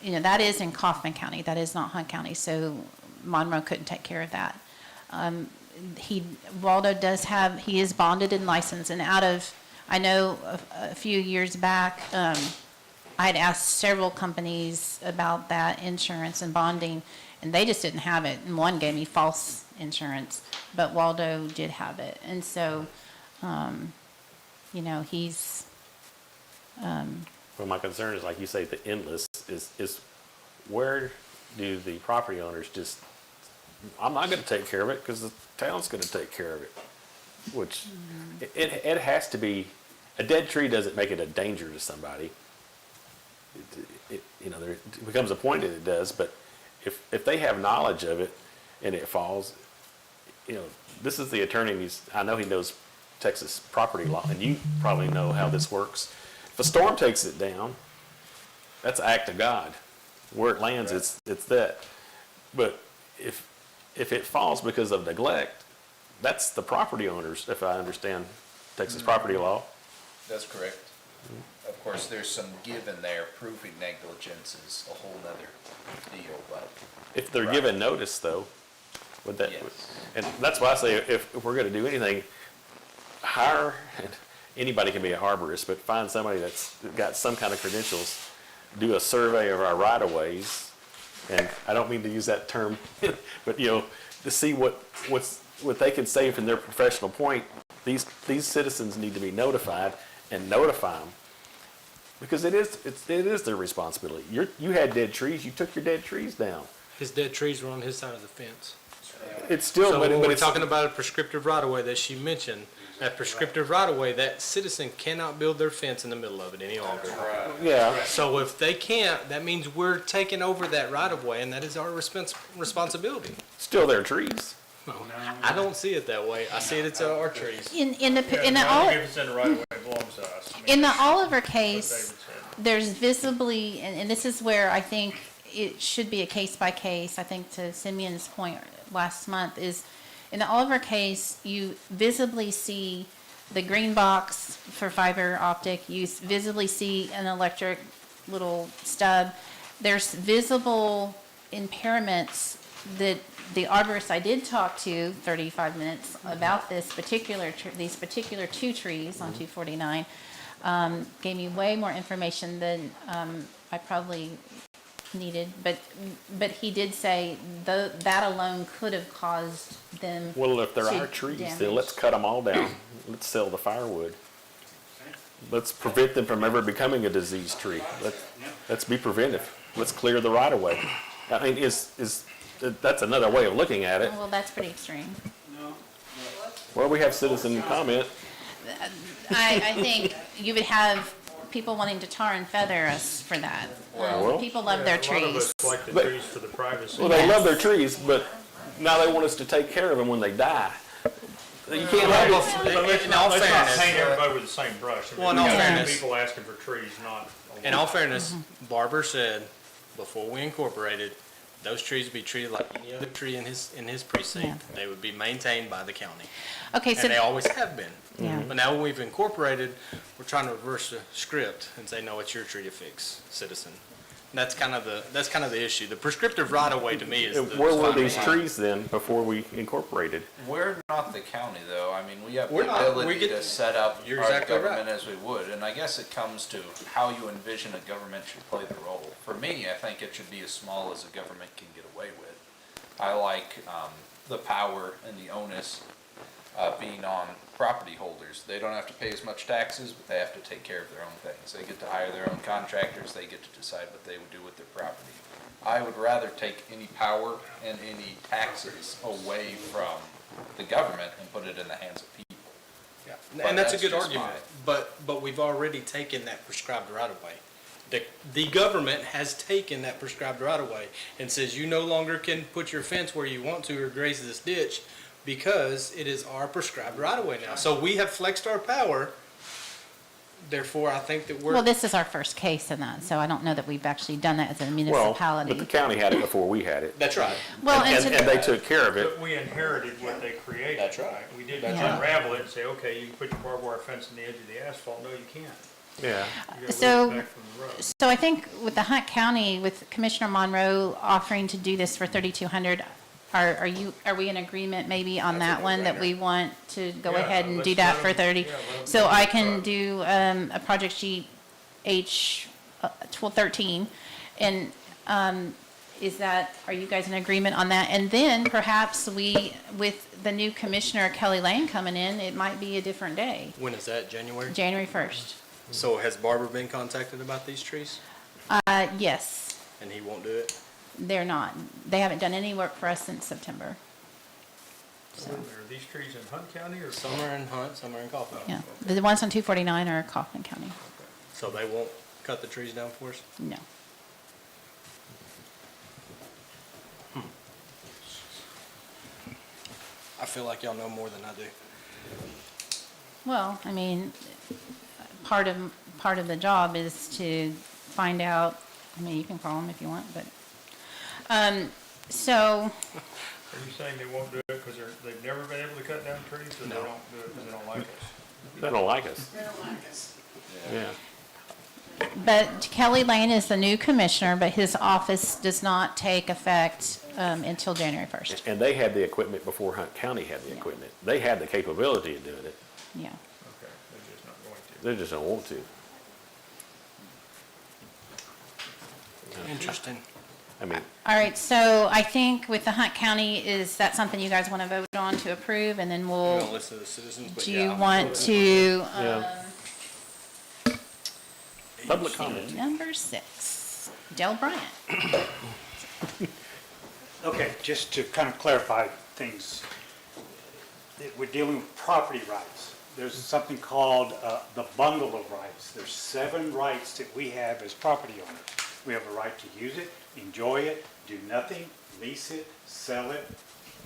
A: you know, that is in Kaufman County. That is not Hunt County, so Monroe couldn't take care of that. Waldo he is bonded and licensed, and I know a few years back, I had asked several companies about that insurance and bonding, and they just didn't have it. And one gave me false insurance, but Waldo did have it. And so, you know, he's,
E: Well, my concern is, like you say, the endless is where do the property owners just, I'm not gonna take care of it because the town's gonna take care of it. Which, it has to be, a dead tree doesn't make it a danger to somebody. You know, there becomes a point that it does, but if they have knowledge of it and it falls, you know, this is the attorney, I know he knows Texas property law, and you probably know how this works. If a storm takes it down, that's an act of God. Where it lands, it's that. But if it falls because of neglect, that's the property owners, if I understand Texas property law.
I: That's correct. Of course, there's some given there. Proving negligence is a whole nother deal, but.
E: If they're
I: Right.
E: given notice, though, would that,
I: Yes.
E: and that's why I say if we're gonna do anything, hire, and anybody can be a arborist, but find somebody that's got some kind of credentials, do a survey of our right-of-ways, and I don't mean to use that term, but, you know, to see what they can say from their professional point. These citizens need to be notified and notify them. Because it is their responsibility. You had dead trees, you took your dead trees down.
M: His dead trees were on his side of the fence.
E: It's still,
M: So
E: but
M: when we're
E: it's,
M: talking about a prescriptive right-of-way that she mentioned, that prescriptive right-of-way, that citizen cannot build their fence in the middle of it any longer.
E: yeah,
M: So if they can't, that means we're taking over that right-of-way, and that is our responsibility.
E: still their trees.
M: I don't see it that way. I see it's our trees.
A: in
C: I
A: the
C: think if it's in the right-of-way, it belongs to us. I mean,
A: in the Oliver
C: that's what
A: case,
C: David said.
A: there's visibly, and this is where I think it should be a case by case, I think to Simeon's point last month, is in the Oliver case, you visibly see the green box for fiber optic, you visibly see an electric little stub. There's visible impairments the arborist I did talk to 35 minutes about these particular two trees on 249, gave me way more information than I probably needed, but he did say that alone could have caused them
E: Well, if they're
A: to
E: our trees, then
A: damage.
E: let's cut them all down. Let's sell the firewood. Let's prevent them from ever becoming a diseased tree. Let's be preventive. Let's clear the right of way. I mean, that's another way of looking at it.
A: Well, that's pretty extreme.
E: Well, we have citizen comment.
A: I think you would have people wanting to tar and feather us for that.
E: Well,
A: People love their
C: A lot of
A: trees.
C: us like the
E: But-
C: trees for the privacy.
E: Well, they love their trees, but now they want us to take care of them when they die. You can't have it.
C: Let's
M: In all
C: not
M: fairness,
C: paint everybody with the same brush. I mean,
M: Well, in
C: we
M: all
C: got
M: fairness-
C: people asking for trees, not.
M: In all fairness, Barber said, before we incorporated, those trees would be treated like any other tree in his precinct. They would be maintained by the county.
A: Okay, so
M: And they always have been.
A: Yeah.
M: But now when we've incorporated, we're trying to reverse the script and say, no, it's your tree to fix, citizen. And that's kind of the issue. The prescriptive right of way to me is the.
E: Where were these
M: fine.
E: trees then before we incorporated?
I: We're not the county, though. I mean, we have
M: We're
I: the
M: not. We
I: ability
M: get-
I: to set up
M: You're
I: our
M: exactly right.
I: government as we would, and I guess it comes to how you envision a government should play the role. For me, I think it should be as small as a government can get away with. I like the power and the onus being on property holders. They don't have to pay as much taxes, but they have to take care of their own things. They get to hire their own contractors, they get to decide what they would do with their property. I would rather take any power and any taxes away from the government and put it in the hands of people. But
M: And that's a good
I: just
M: argument,
I: mine.
M: but we've already taken that prescribed right of way. The government has taken that prescribed right of way and says you no longer can put your fence where you want to or graze this ditch because it is our prescribed right of way now. So we have flexed our power, therefore I think that we're.
A: well, this is our first case in that, so I don't know that we've actually done that as a
E: Well,
A: municipality.
E: but the county had it before we had it.
M: That's right.
A: Well,
E: And
A: and to-
E: and they took care of it.
C: But we inherited what they created.
M: That's right.
C: We didn't
A: That's right.
C: unravel it and say, okay, you can put your barbed wire fence on the edge of the asphalt. No, you can't.
E: Yeah.
C: You gotta
A: So-
C: leave it back from the road.
A: So I think with the Hunt County, with Commissioner Monroe offering to do this for 3,200, are we in agreement maybe on that one, that we want to go
C: Yeah,
A: ahead and do
C: let's
A: that
C: let
A: for
C: 'em-
A: 30?
C: yeah, let 'em
A: So
C: do
A: I
C: it.
A: can do a project sheet H 13, and are you guys in agreement on that? And then perhaps with the new Commissioner Kelly Lane coming in, it might be a different day,
M: When is that, January?
A: January 1st.
M: So has Barber been contacted about these trees?
A: Yes,
M: And he won't do it?
A: they're not. They haven't done any work for us since September. So,
C: Are these trees in Hunt County or?
M: Some are in Hunt, some are in Kaufman.
A: yeah, the ones on 249 are Kaufman County.
M: So they won't cut the trees down for us?
A: No.
M: I feel like y'all know more than I do.
A: Well, I mean, part of the job is to find out, I mean, you can call them if you want, but, so,
C: Are you saying they won't do it because they've never been able to cut down trees, or they
M: No.
C: don't do it because they don't like us?
E: They don't like us.
B: They don't like us.
E: Yeah.
A: but Kelly Lane is the new commissioner, but his office does not take effect until January 1st.
E: And they had the equipment before Hunt County had the equipment. They had the capability of doing it.
A: Yeah.
C: Okay, they're just not going to.
E: They just don't want to.
M: Interesting.
E: I mean,
A: All right, so I think with the Hunt County, is that something you guys want to vote on to approve, and then
M: We
A: we'll,
M: don't listen to the citizens, but
A: do
M: yeah.
A: you want to,
E: Yeah. public comment.
A: number 6, Del Bryant.
J: Okay, just to kind of clarify things, we're dealing with property rights. There's something called the bundle of rights. There's 7 rights that we have as property owners. We have a right to use it, enjoy it, do nothing, lease it, sell it,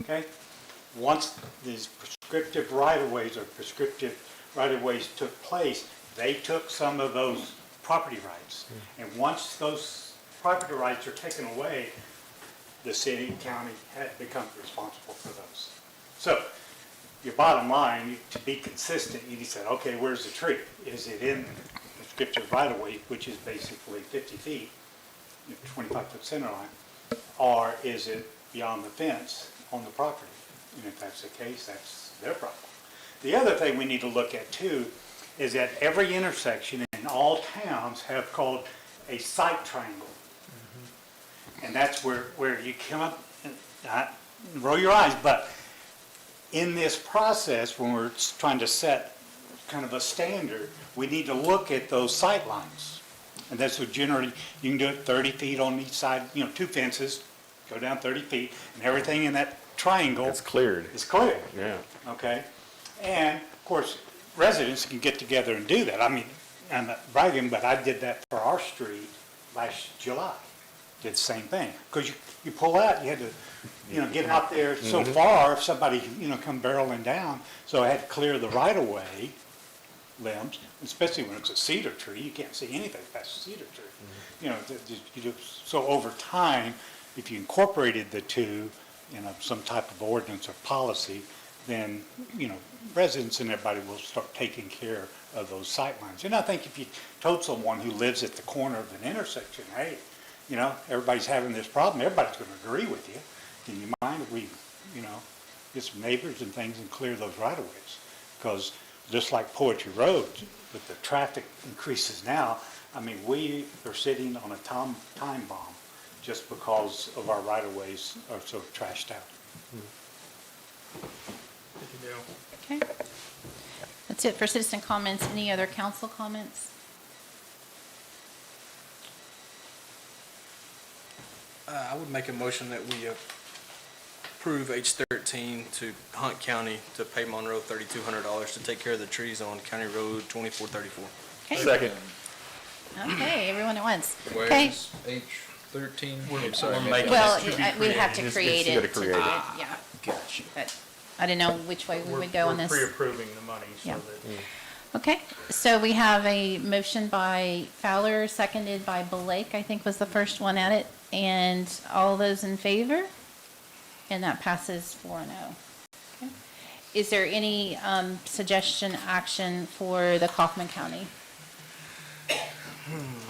J: okay? Once these prescriptive right-of-ways or prescriptive right-of-ways took place, they took some of those property rights. And once those property rights are taken away, the city and county had become responsible for those. So, your bottom line, to be consistent, you said, okay, where's the tree? Is it in the prescriptive right-of-way, which is basically 50 feet, 25-foot center line, or is it beyond the fence on the property. And if that's the case, that's their problem. The other thing we need to look at too is that every intersection in all towns have called a sight triangle. And that's where you come up, not roll your eyes, but in this process, when we're trying to set kind of a standard, we need to look at those sight lines. And that's what generally, you can do it 30 feet on each side, you know, 2 fences, go down 30 feet, and everything in that triangle
E: It's cleared.
J: is clear.
E: Yeah.
J: Okay? And, of course, residents can get together and do that. I mean, I'm not bragging, but I did that for our street last July. Did the same thing. Because you pull out, you had to, you know, get out there so far, if somebody, you know, come barreling down. So I had to clear the right-of-way limbs, especially when it's a cedar tree. You can't see anything past a cedar tree. You know, so over time, if you incorporated the two in some type of ordinance or policy, then, you know, residents and everybody will start taking care of those sight lines. And I think if you told someone who lives at the corner of an intersection, hey, you know, everybody's having this problem, everybody's going to agree with you. Can you mind if we, you know, get some neighbors and things and clear those right-of-ways? Because just like Poetry Road, with the traffic increases now, I mean, we are sitting on a time bomb just because of our right-of-ways are so trashed out.
A: Okay. That's it for citizen comments. Any other council comments?
M: I would make a motion that we approve H13 to Hunt County to pay Monroe $3,200 to take care of the trees on County Road 2434.
A: Okay.
E: Second.
A: Okay, everyone at once. Okay.
I: Where's H13?
M: I'm sorry.
A: Well, we have to create
E: you gotta
A: it.
E: create it.
A: Yeah. But I didn't know which way we would go on this.
C: We're pre-approving the money so
A: Yeah.
C: that.
A: Okay, so we have a motion by Fowler, seconded by Blake, I think was the first one at it. And all those in favor? And that passes 4-0. Okay. Is there any suggestion, action for the Kaufman County?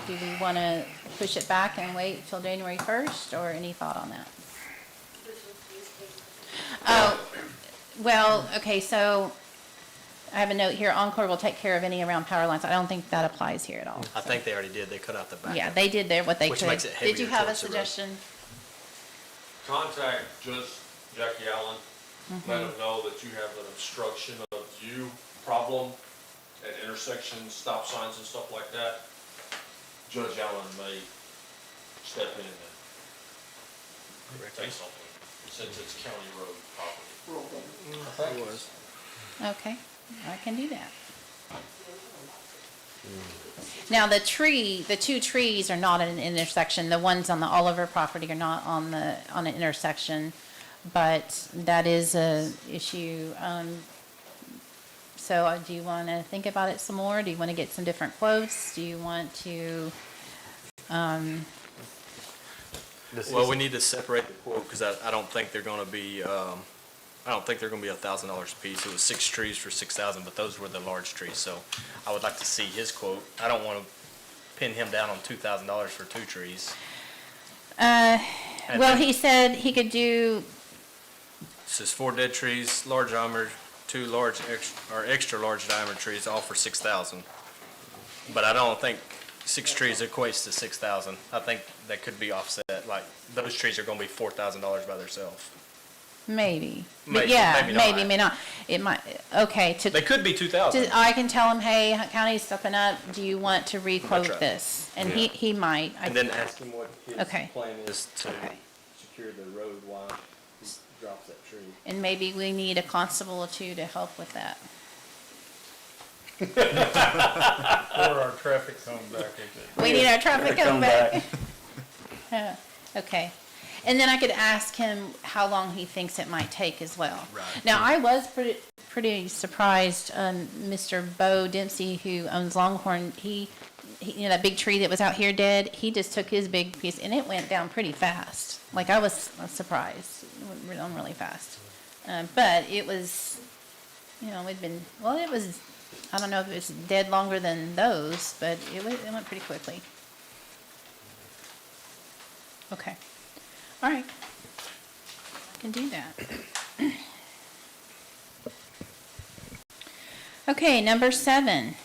A: Do we want to push it back and wait till January 1st, or any thought on that? Oh, well, okay, so I have a note here, Encore will take care of any around power lines. I don't think that applies here at all.
M: I think they already did. They cut out the back.
A: Yeah, they did what they could.
M: Which makes it
A: Did you
M: heavier
A: have a
M: towards the road.
A: suggestion?
F: Contact just Jackie Allen, let him know that you have an obstruction of view problem at intersections, stop signs and stuff like that. Judge Allen may step in and say something, since it's county road property.
M: It was.
A: Okay, I can do that. Now, the two trees are not at an intersection. The ones on the Oliver property are not on an intersection, but that is a issue. So do you want to think about it some more? Do you want to get some different quotes? Do you want to,
M: Well, we need to separate the quote because I don't think they're going to be, I don't think they're going to be $1,000 a piece. It was 6 trees for $6,000, but those were the large trees. So I would like to see his quote. I don't want to pin him down on $2,000 for 2 trees.
A: well, he said he could do,
M: It says 4 dead trees, large diameter, 2 large extra large diameter trees, all for $6,000. But I don't think 6 trees equates to $6,000. I think that could be offset. Like those trees are going to be $4,000 by themselves.
A: maybe. But
M: Maybe,
A: yeah,
M: maybe not.
A: maybe, may not. It might, okay,
M: They could be $2,000.
A: I can tell him, hey, Hunt County's stepping up, do you want to re-quote
M: try.
A: this? And
M: Yeah.
A: he might.
M: And then ask him what his
A: Okay.
M: plan is to
A: Okay.
M: secure the road while he drops that tree.
A: And maybe we need a constable or two to help with that.
C: Or our traffic cone back, is it?
A: We need our traffic come back. Yeah, okay. And then I could ask him how long he thinks it might take as well.
M: Right.
A: Now, I was pretty surprised, Mr. Bo Dempsey, who owns Longhorn, he, you know, that big tree that was out here dead, he just took his big piece and it went down pretty fast. Like, I was surprised. It went down really fast. But it was, you know, it was, I don't know if it was dead longer than those, but it went pretty quickly. Okay. All right. can do that. Okay, number 7.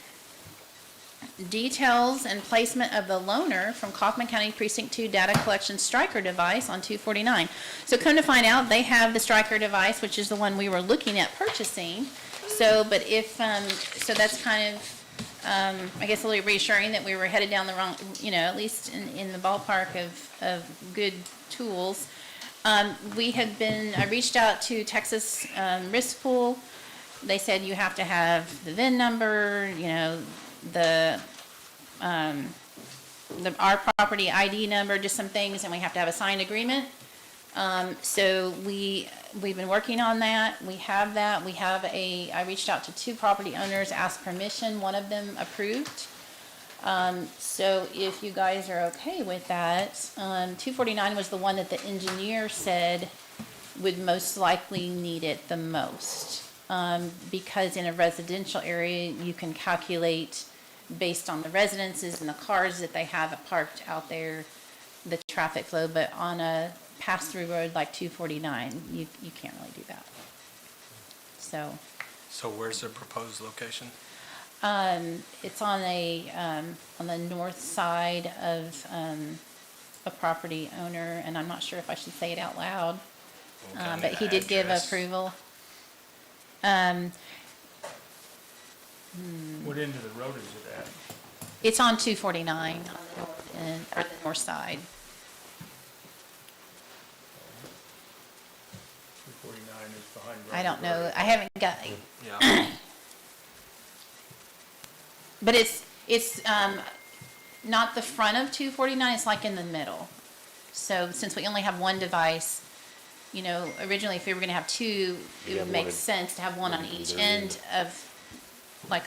A: Details and placement of the loaner from Kaufman County Precinct 2 data collection striker device on 249. So come to find out, they have the striker device, which is the one we were looking at purchasing. So, but if, so that's kind of, I guess a little reassuring that we were headed down the wrong, at least in the ballpark of good tools. I reached out to Texas Risk Pool. They said you have to have the VIN number, our property ID number, just some things, and we have to have a signed agreement. So we've been working on that. We have that. I reached out to 2 property owners, asked permission, one of them approved. So if you guys are okay with that, 249 was the one that the engineer said would most likely need it the most. Because in a residential area, you can calculate based on the residences and the cars that they have parked out there, the traffic flow, but on a pass-through road like 249, you can't really do that. So
M: where's the proposed location?
A: it's on the north side of a property owner, and I'm not sure if I should say it out loud, but he did give approval.
C: What end of the road is it at?
A: It's on 249, on the north end, or the north side.
C: 249 is behind.
A: I don't know, I haven't got,
M: Yeah.
A: but it's not the front of 249, it's like in the middle. So since we only have one device, you know, originally if we were gonna have two, it would make sense to have one on each end of, like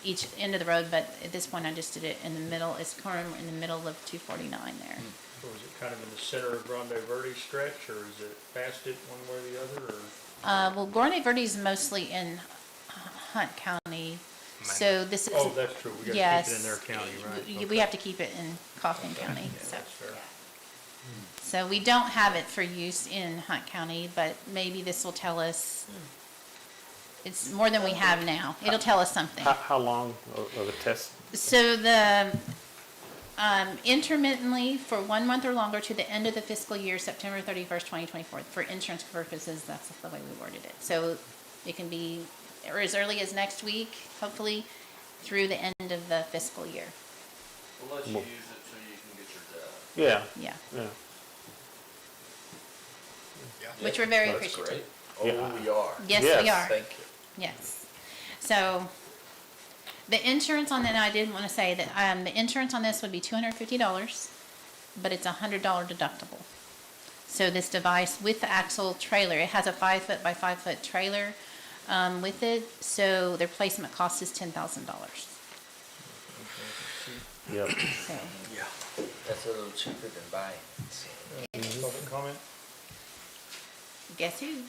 A: each end of the road, but at this point I just did it in the middle. It's kind of in the middle of 249 there.
C: So is it kind of in the center of Grande Verde stretch, or is it past it one way or the other, or?
A: Well, Grande Verde is mostly in Hunt County, so this is.
C: Oh, that's true, we gotta
A: yes,
C: keep it in their county, right?
A: We have to keep it in Kaufman County,
C: Yeah,
A: so.
C: that's fair.
A: So we don't have it for use in Hunt County, but maybe this will tell us, it's more than we have now. It'll tell us something.
E: How long of a test?
A: So the, intermittently for 1 month or longer to the end of the fiscal year, September 31st, 2024. For insurance purposes, that's the way we worded it. So it can be, or as early as next week, hopefully, through the end of the fiscal year.
F: We'll let you use it so you can get your data.
E: Yeah.
A: Yeah,
E: Yeah.
A: which we're very
F: That's
A: appreciative.
F: great.
E: Yeah.
F: Oh, we are.
A: Yes, we
E: Yes.
A: are.
F: Thank you.
A: Yes. So the insurance on that, I did want to say that the insurance on this would be $250, but it's a $100 deductible. So this device with the axle trailer, it has a 5 foot by 5 foot trailer with it. So their placement cost is $10,000.
E: Yep.
A: So
M: Yeah.
I: That's a little cheaper than buying.
C: Public comment?
A: guess who?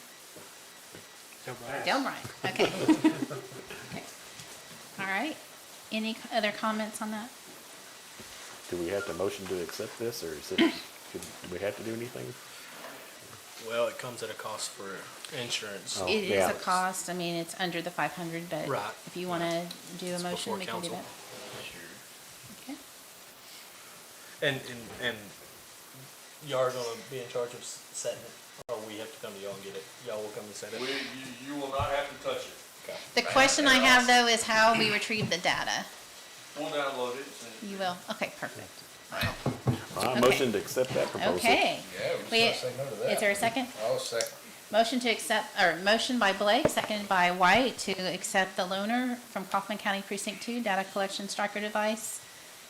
M: Go Brian.
A: Del Bryant. Okay. Okay. All right. Any other comments on that?
E: Do we have to motion to accept this, or do we have to do anything?
M: Well, it comes at a cost for insurance.
E: Oh,
A: It is
E: yeah.
A: a cost. I mean, it's under the 500, but
M: Right.
A: if you want to do a
M: It's
A: motion,
M: before
A: we can do
M: council.
A: that. Okay.
M: And y'all are gonna be in charge of setting it, or we have to come to y'all and get it? Y'all will come and set it?
F: You will not have to touch it.
M: Okay.
A: The question I have though is how we retrieve the data.
F: We'll download it. Send it to
A: You will? Okay, perfect.
E: All right,
A: Okay.
E: motion to accept that proposal.
A: Okay.
I: Yeah,
A: We- Is there a second?
I: I'll second.
A: Motion to accept, or motion by Blake, seconded by White to accept the loaner from Kaufman County Precinct 2 data collection striker device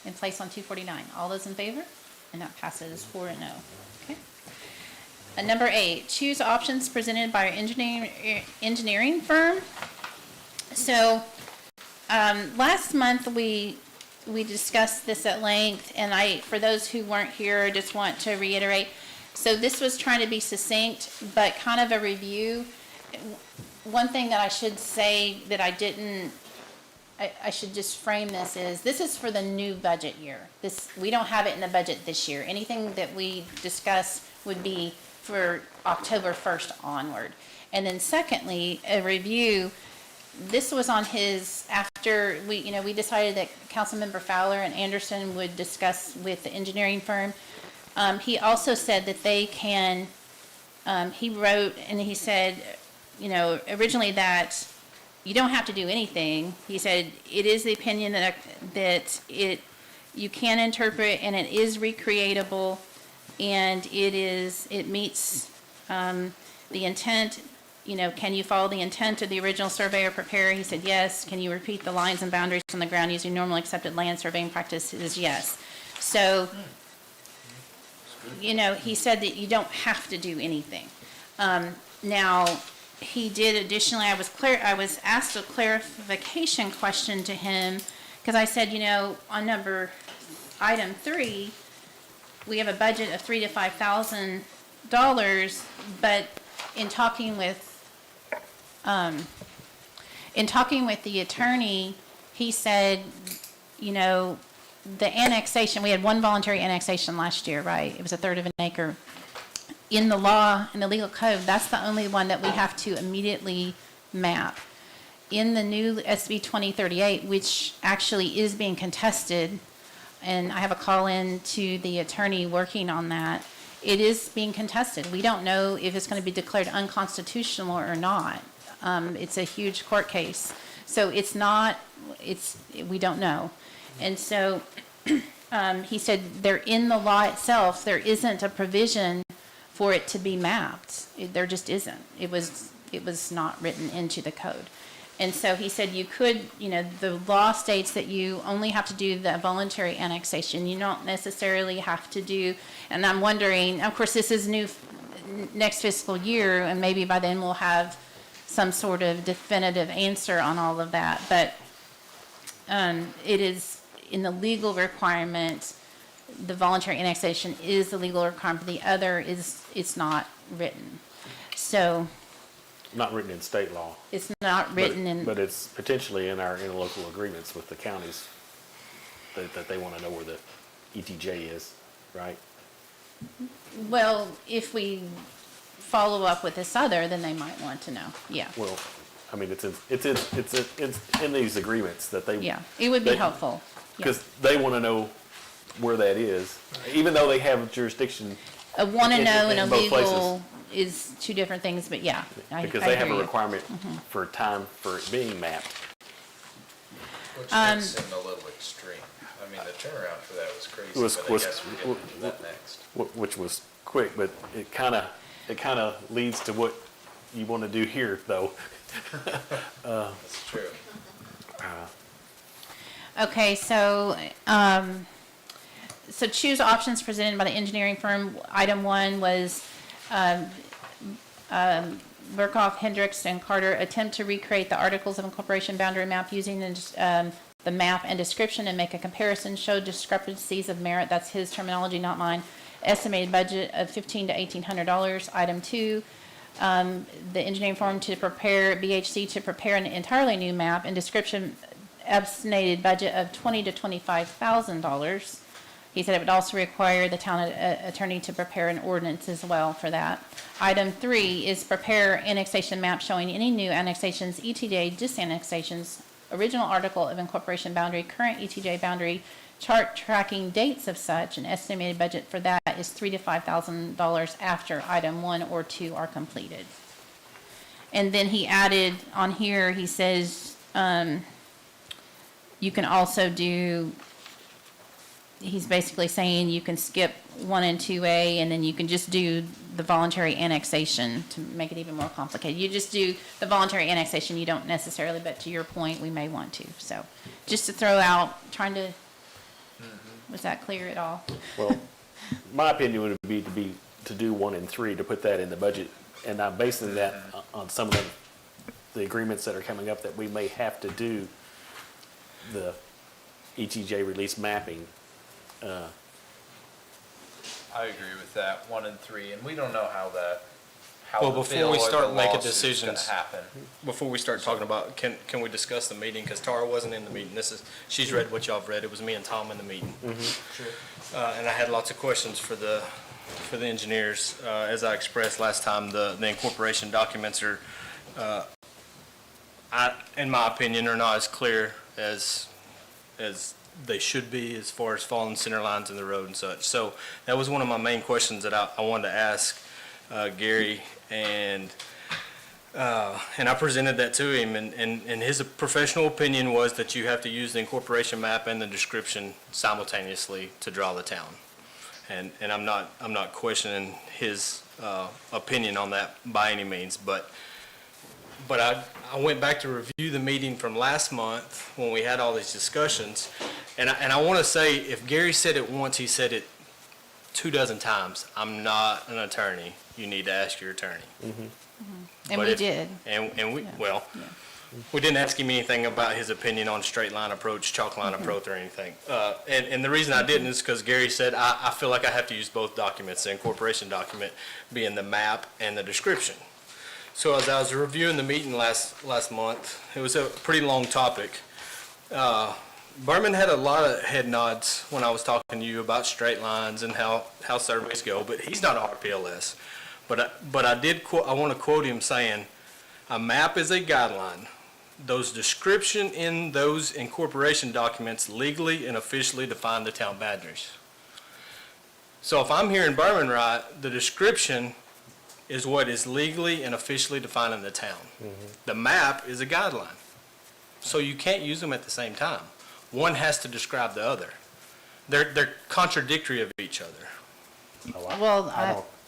A: in place on 249. All those in favor? And that passes 4-0. Okay. Number 8, choose options presented by our engineering firm. So, last month we discussed this at length, and for those who weren't here, I just want to reiterate. So this was trying to be succinct, but kind of a review. One thing that I should say that I didn't, I should just frame this is for the new budget year. We don't have it in the budget this year. Anything that we discuss would be for October 1st onward. And then secondly, a review, this was on his, after we decided that Councilmember Fowler and Anderson would discuss with the engineering firm. He also said that they can, he wrote and he said, originally that you don't have to do anything. He said, it is the opinion that you can interpret and it is recreatable and it meets the intent. Can you follow the intent of the original survey or prepare? He said, yes. Can you repeat the lines and boundaries on the ground using normally accepted land surveying practices? Yes. So, he said that you don't have to do anything. Now, he did additionally, I was asked a clarification question to him, because I said, on item 3, we have a budget of $3,000 to $5,000, but in talking with the attorney, he said, the annexation, we had one voluntary annexation last year, right? It was 1/3 of an acre. In the law, in the legal code, that's the only one that we have to immediately map. In the new SB 2038, which actually is being contested, and I have a call in to the attorney working on that, it is being contested. We don't know if it's going to be declared unconstitutional or not. It's a huge court case. So we don't know. And so he said in the law itself, there isn't a provision for it to be mapped. There just isn't. It was not written into the code. And so he said you could, the law states that you only have to do the voluntary annexation. You don't necessarily have to do, and I'm wondering, of course, this is new next fiscal year, and maybe by then we'll have some sort of definitive answer on all of that. But it is in the legal requirement, the voluntary annexation is the legal requirement. The other it's not written. So.
E: Not written in state law.
A: It's not written in.
E: But it's potentially in our interlocal agreements with the counties that they want to know where the ETJ is, right?
A: Well, if we follow up with this other, then they might want to know, yeah.
E: Well, I mean, it's in these agreements that they.
A: Yeah, it would be helpful.
E: Because they want to know where that is, even though they have jurisdiction.
A: A want to know and a
E: both
A: legal
E: places.
A: is two different things, but yeah.
E: Because
A: I
E: they have
A: hear
E: a
A: you.
E: requirement for time for it being mapped.
I: Which makes it a little extreme. I mean, the turnaround for that was crazy, but I guess we're getting to that next.
E: Which was quick, but it kind of leads to what you want to do here, though.
I: That's true.
A: Okay, so choose options presented by the engineering firm. Item 1 was Burkhoff, Hendricks, and Carter attempt to recreate the Articles of Incorporation boundary map using the map and description and make a comparison, show discrepancies of merit. That's his terminology, not mine. Estimated budget of $1,500 to $1,800. Item 2, the engineering firm to prepare, BHC to prepare an entirely new map and description, estimated budget of $20,000 to $25,000. He said it would also require the town attorney to prepare an ordinance as well for that. Item 3 is prepare annexation map showing any new annexations, ETJ disannexations, original article of incorporation boundary, current ETJ boundary, chart tracking dates of such. An estimated budget for that is $3,000 to $5,000 after item 1 or 2 are completed. And then he added on here, he says, you can also do, he's basically saying you can skip 1 and 2A, and then you can just do the voluntary annexation to make it even more complicated. You just do the voluntary annexation, you don't necessarily, but to your point, we may want to. So just to throw out, trying to, was that clear at all?
E: Well, my opinion would be to do 1 and 3, to put that in the budget. And I'm basing that on some of the agreements that are coming up that we may have to do the ETJ release mapping.
I: I agree with that, 1 and 3, and we don't know how
M: Well,
I: the
M: before
I: bill
M: we
I: or
M: start
I: the
M: making
I: lawsuit's
M: decisions-
I: gonna happen.
M: Before we start talking about, can we discuss the meeting? Because Tara wasn't in the meeting. She's read what y'all have read. It was me and Tom in the meeting. And I had lots of questions for the engineers. As I expressed last time, the incorporation documents are, in my opinion, are not as clear as they should be as far as following center lines in the road and such. So that was one of my main questions that I wanted to ask Gary, and I presented that to him, and his professional opinion was that you have to use the incorporation map and the description simultaneously to draw the town. And I'm not questioning his opinion on that by any means, but I went back to review the meeting from last month when we had all these discussions, and I want to say, if Gary said it once, he said it 24 times. I'm not an attorney. You need to ask your attorney.
A: And
M: But
A: we
M: if-
A: did.
M: And we,
A: Yeah.
M: well, we didn't ask him anything about his opinion on straight line approach, chalk line approach, or anything. And the reason I didn't is because Gary said, I feel like I have to use both documents, the incorporation document being the map and the description. So as I was reviewing the meeting last month, it was a pretty long topic. Berman had a lot of head nods when I was talking to you about straight lines and how surveys go, but he's not a RPLS. But I want to quote him saying, a map is a guideline. Those description in those incorporation documents legally and officially define the town boundaries. So if I'm hearing Berman right, the description is what is legally and officially defining the town. The map is a guideline. So you can't use them at the same time. One has to describe the other. They're contradictory of each other.
A: Well,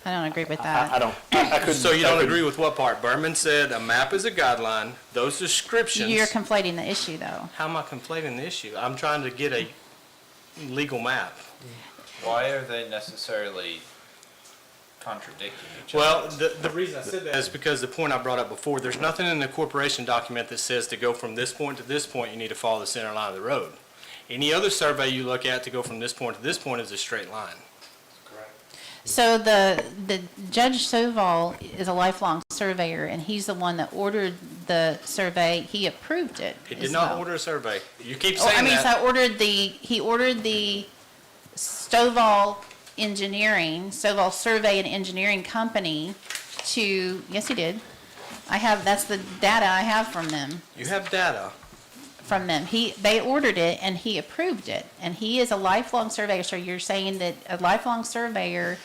A: I don't agree with that.
E: I couldn't.
M: So you
E: I
M: don't
E: couldn't-
M: agree with what part? Berman said a map is a guideline, those descriptions.
A: You're conflating the issue, though.
M: How am I conflating the issue? I'm trying to get a legal map.
I: Why are they necessarily contradicting each other?
M: Well, the reason I said that is because the point I brought up before, there's nothing in the corporation document that says to go from this point to this point, you need to follow the center line of the road. Any other survey you look at to go from this point to this point is a straight line.
A: So the Judge Soval is a lifelong surveyor, and he's the one that ordered the survey. He approved it.
M: He
A: as
M: did not
A: well.
M: order a survey. You keep
A: Oh, I
M: saying
A: mean,
M: that.
A: he ordered the Stovall Stovall Survey and Engineering Company to, yes, he did. That's the data I have from them.
M: You have data.
A: From them. They ordered it and he approved it. And he is a lifelong surveyor. So you're saying that a lifelong surveyor,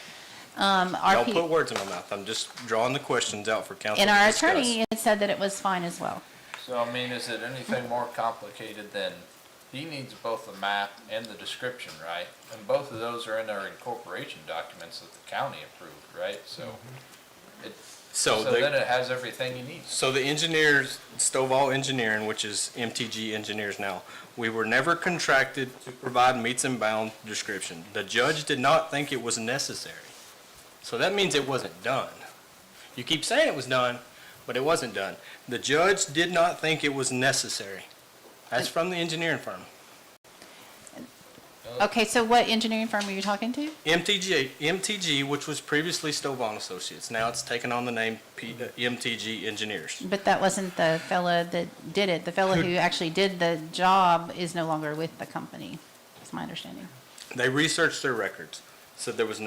M: Don't put words in my mouth. I'm just drawing the questions out for council
A: and
M: to
A: our
M: discuss.
A: attorney had said that it was fine as well.
I: So, I mean, is it anything more complicated than, he needs both the map and the description, right? And both of those are in our incorporation documents that the county approved, right? So,
M: So
I: so
M: the-
I: then it has everything he needs.
M: So the engineers, Stovall Engineering, which is MTG Engineers now, we were never contracted to provide meets and bounds description. The judge did not think it was necessary. So that means it wasn't done. You keep saying it was done, but it wasn't done. The judge did not think it was necessary. That's from the engineering firm.
A: Okay, so what engineering firm are you talking to?
M: MTG, which was previously Stovall and Associates. Now it's taken on the name MTG Engineers.
A: But that wasn't the fella that did it. The fella who actually did the job is no longer with the company. That's my understanding.
M: They researched their records, said it was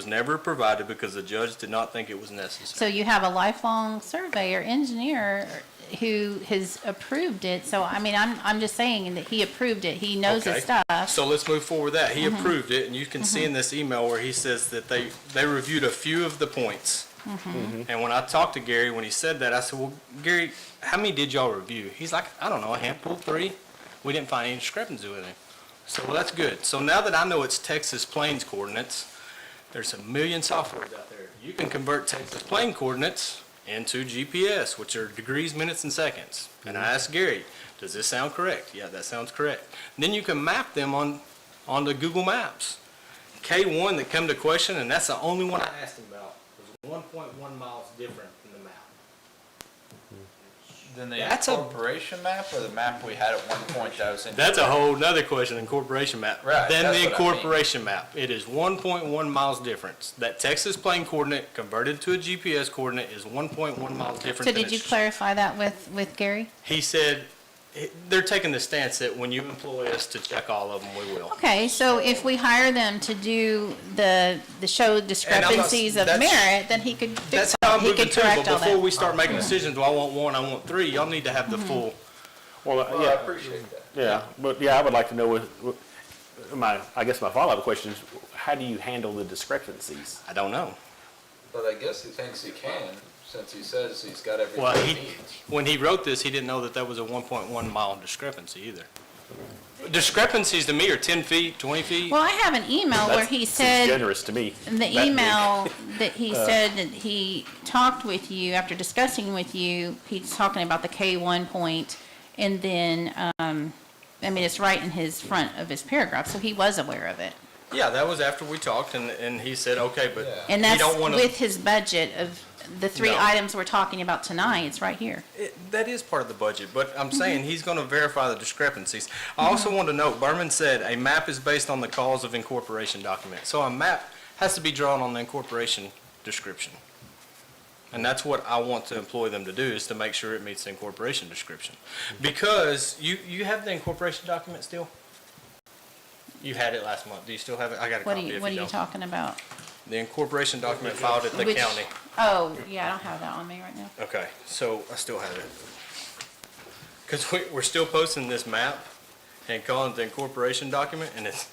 M: never provided because the judge did not think it was
A: So
M: necessary.
A: you have a lifelong surveyor, engineer, who has approved it. So, I mean, I'm just saying that he approved it. He knows his
M: Okay.
A: stuff.
M: So let's move forward with that. He
A: Mhm.
M: approved it, and you can see in this email where he says that they reviewed a few of the points. And when I talked to Gary, when he said that, I said, well, Gary, how many did y'all review? He's like, I don't know, a handful, 3. We didn't find any discrepancy with him. So, well, that's good. So now that I know it's Texas Plains coordinates, there's a million softwares out there. You can convert Texas Plain coordinates into GPS, which are degrees, minutes, and seconds. And I asked Gary, does this sound correct? Yeah, that sounds correct. And then you can map them on the Google Maps. K1 that come to question, and that's the only one I asked him about, was 1.1 miles different than the map.
I: Then the
M: That's a-
I: incorporation map or the map we had at one point that was in?
M: That's a whole nother question, incorporation map.
I: Right,
M: Then
I: that's
M: the
I: what I mean.
M: incorporation map, it is 1.1 miles difference. That Texas plane coordinate converted to a GPS coordinate is 1.1 miles different.
A: So
M: than
A: did you
M: its-
A: clarify that with Gary?
M: He said, they're taking the stance that when you employ us to check all of them, we will.
A: Okay, so if we hire them to do the show discrepancies of
M: that's-
A: merit, then he could fix
M: That's
A: all,
M: how I'm
A: he
M: moving
A: could
M: too,
A: correct
M: but
A: all
M: before we
A: that.
M: start making decisions, do I want one, I want three, y'all need to have the full.
E: Well,
I: Well, I
E: yeah,
I: appreciate that.
E: yeah, but yeah, I would like to know I guess my follow-up question is, how do you handle the discrepancies?
M: I don't know.
I: But I guess he thinks he can, since he says he's got everything
M: Well,
I: he needs.
M: when he wrote this, he didn't know that was a 1.1 mile discrepancy either. Discrepancies to me are 10 feet, 20 feet.
A: Well, I have an email where he
E: Seems
A: said,
E: generous to me.
A: in the
E: that big.
A: email that he said that he talked with you, after discussing with you, he's talking about the K1 point, and then, I mean, it's right in his front of his paragraph, so he was aware of it.
M: Yeah, that was after we talked, and he said, okay, but
A: And
M: we
A: that's
M: don't want
A: with
M: to.
A: his budget of the three
M: No.
A: items we're talking about tonight, it's right here.
M: That is part of the budget, but
A: Mm-hmm.
M: I'm saying he's going to verify the discrepancies. I also want to note, Berman said a map is based on the cause of incorporation document. So a map has to be drawn on the incorporation description. And that's what I want to employ them to do, is to make sure it meets the incorporation description. Because you have the incorporation document still? You had it last month. Do you still have it? I got a
A: What
M: copy if
A: are you
M: don't.
A: talking about?
M: The incorporation document filed at the
A: Which-
M: county.
A: Oh, yeah, I don't have that on me right now.
M: Okay, so I still have it. Because we're still posting this map and calling it the incorporation document, and it's,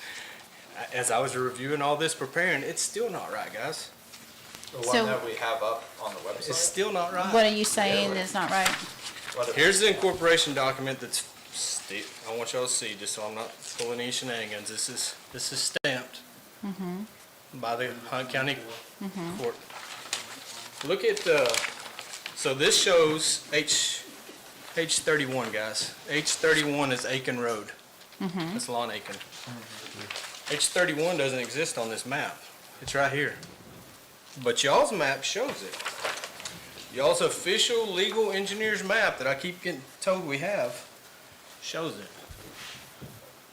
M: as I was reviewing all this, preparing, it's still not right, guys.
I: The
A: So-
I: one that we have up on the
M: It's
I: website?
M: still not right.
A: What are you saying is not right?
M: Here's the incorporation document that's, I want y'all to see, just so I'm not pulling any shenanigans. This is stamped by the Hunt County Court. Look at, so this shows H31, guys. H31 is Aiken Road. That's Lon Aiken. H31 doesn't exist on this map. It's right here. But y'all's map shows it. Y'all's official legal engineer's map that I keep getting told we have shows it.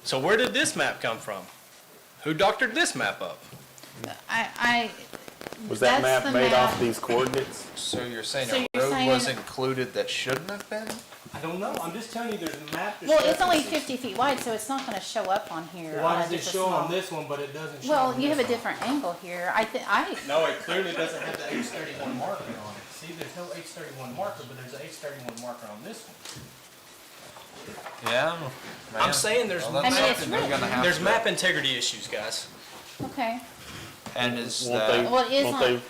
M: So where did this map come from? Who doctored this map up?
E: Was that
A: That's
E: map
A: the
E: made
A: map.
E: off these coordinates?
I: So you're saying
A: So
I: a
A: you're
I: road
A: saying-
I: was included that shouldn't have been?
M: I don't know. I'm just telling you there's a map.
A: Well, it's only 50 feet wide, so it's not gonna show up on here.
M: Why
A: on
M: does it
A: just a
M: show on
A: small-
M: this one, but it doesn't show
A: Well,
M: on
A: you have a
M: this one?
A: different angle here. I,
M: No, it clearly doesn't have the H31 marker on it. See, there's no H31 marker, but there's an H31 marker on this one.
I: Yeah.
M: I'm saying there's,
I: Well, that's
A: I mean, it's
I: something they're
A: really-
I: gonna have
M: there's
I: to-
M: map integrity issues, guys.
A: okay.
I: And is
E: Won't they,
I: that?
A: Well, it is
E: won't
A: on-
E: they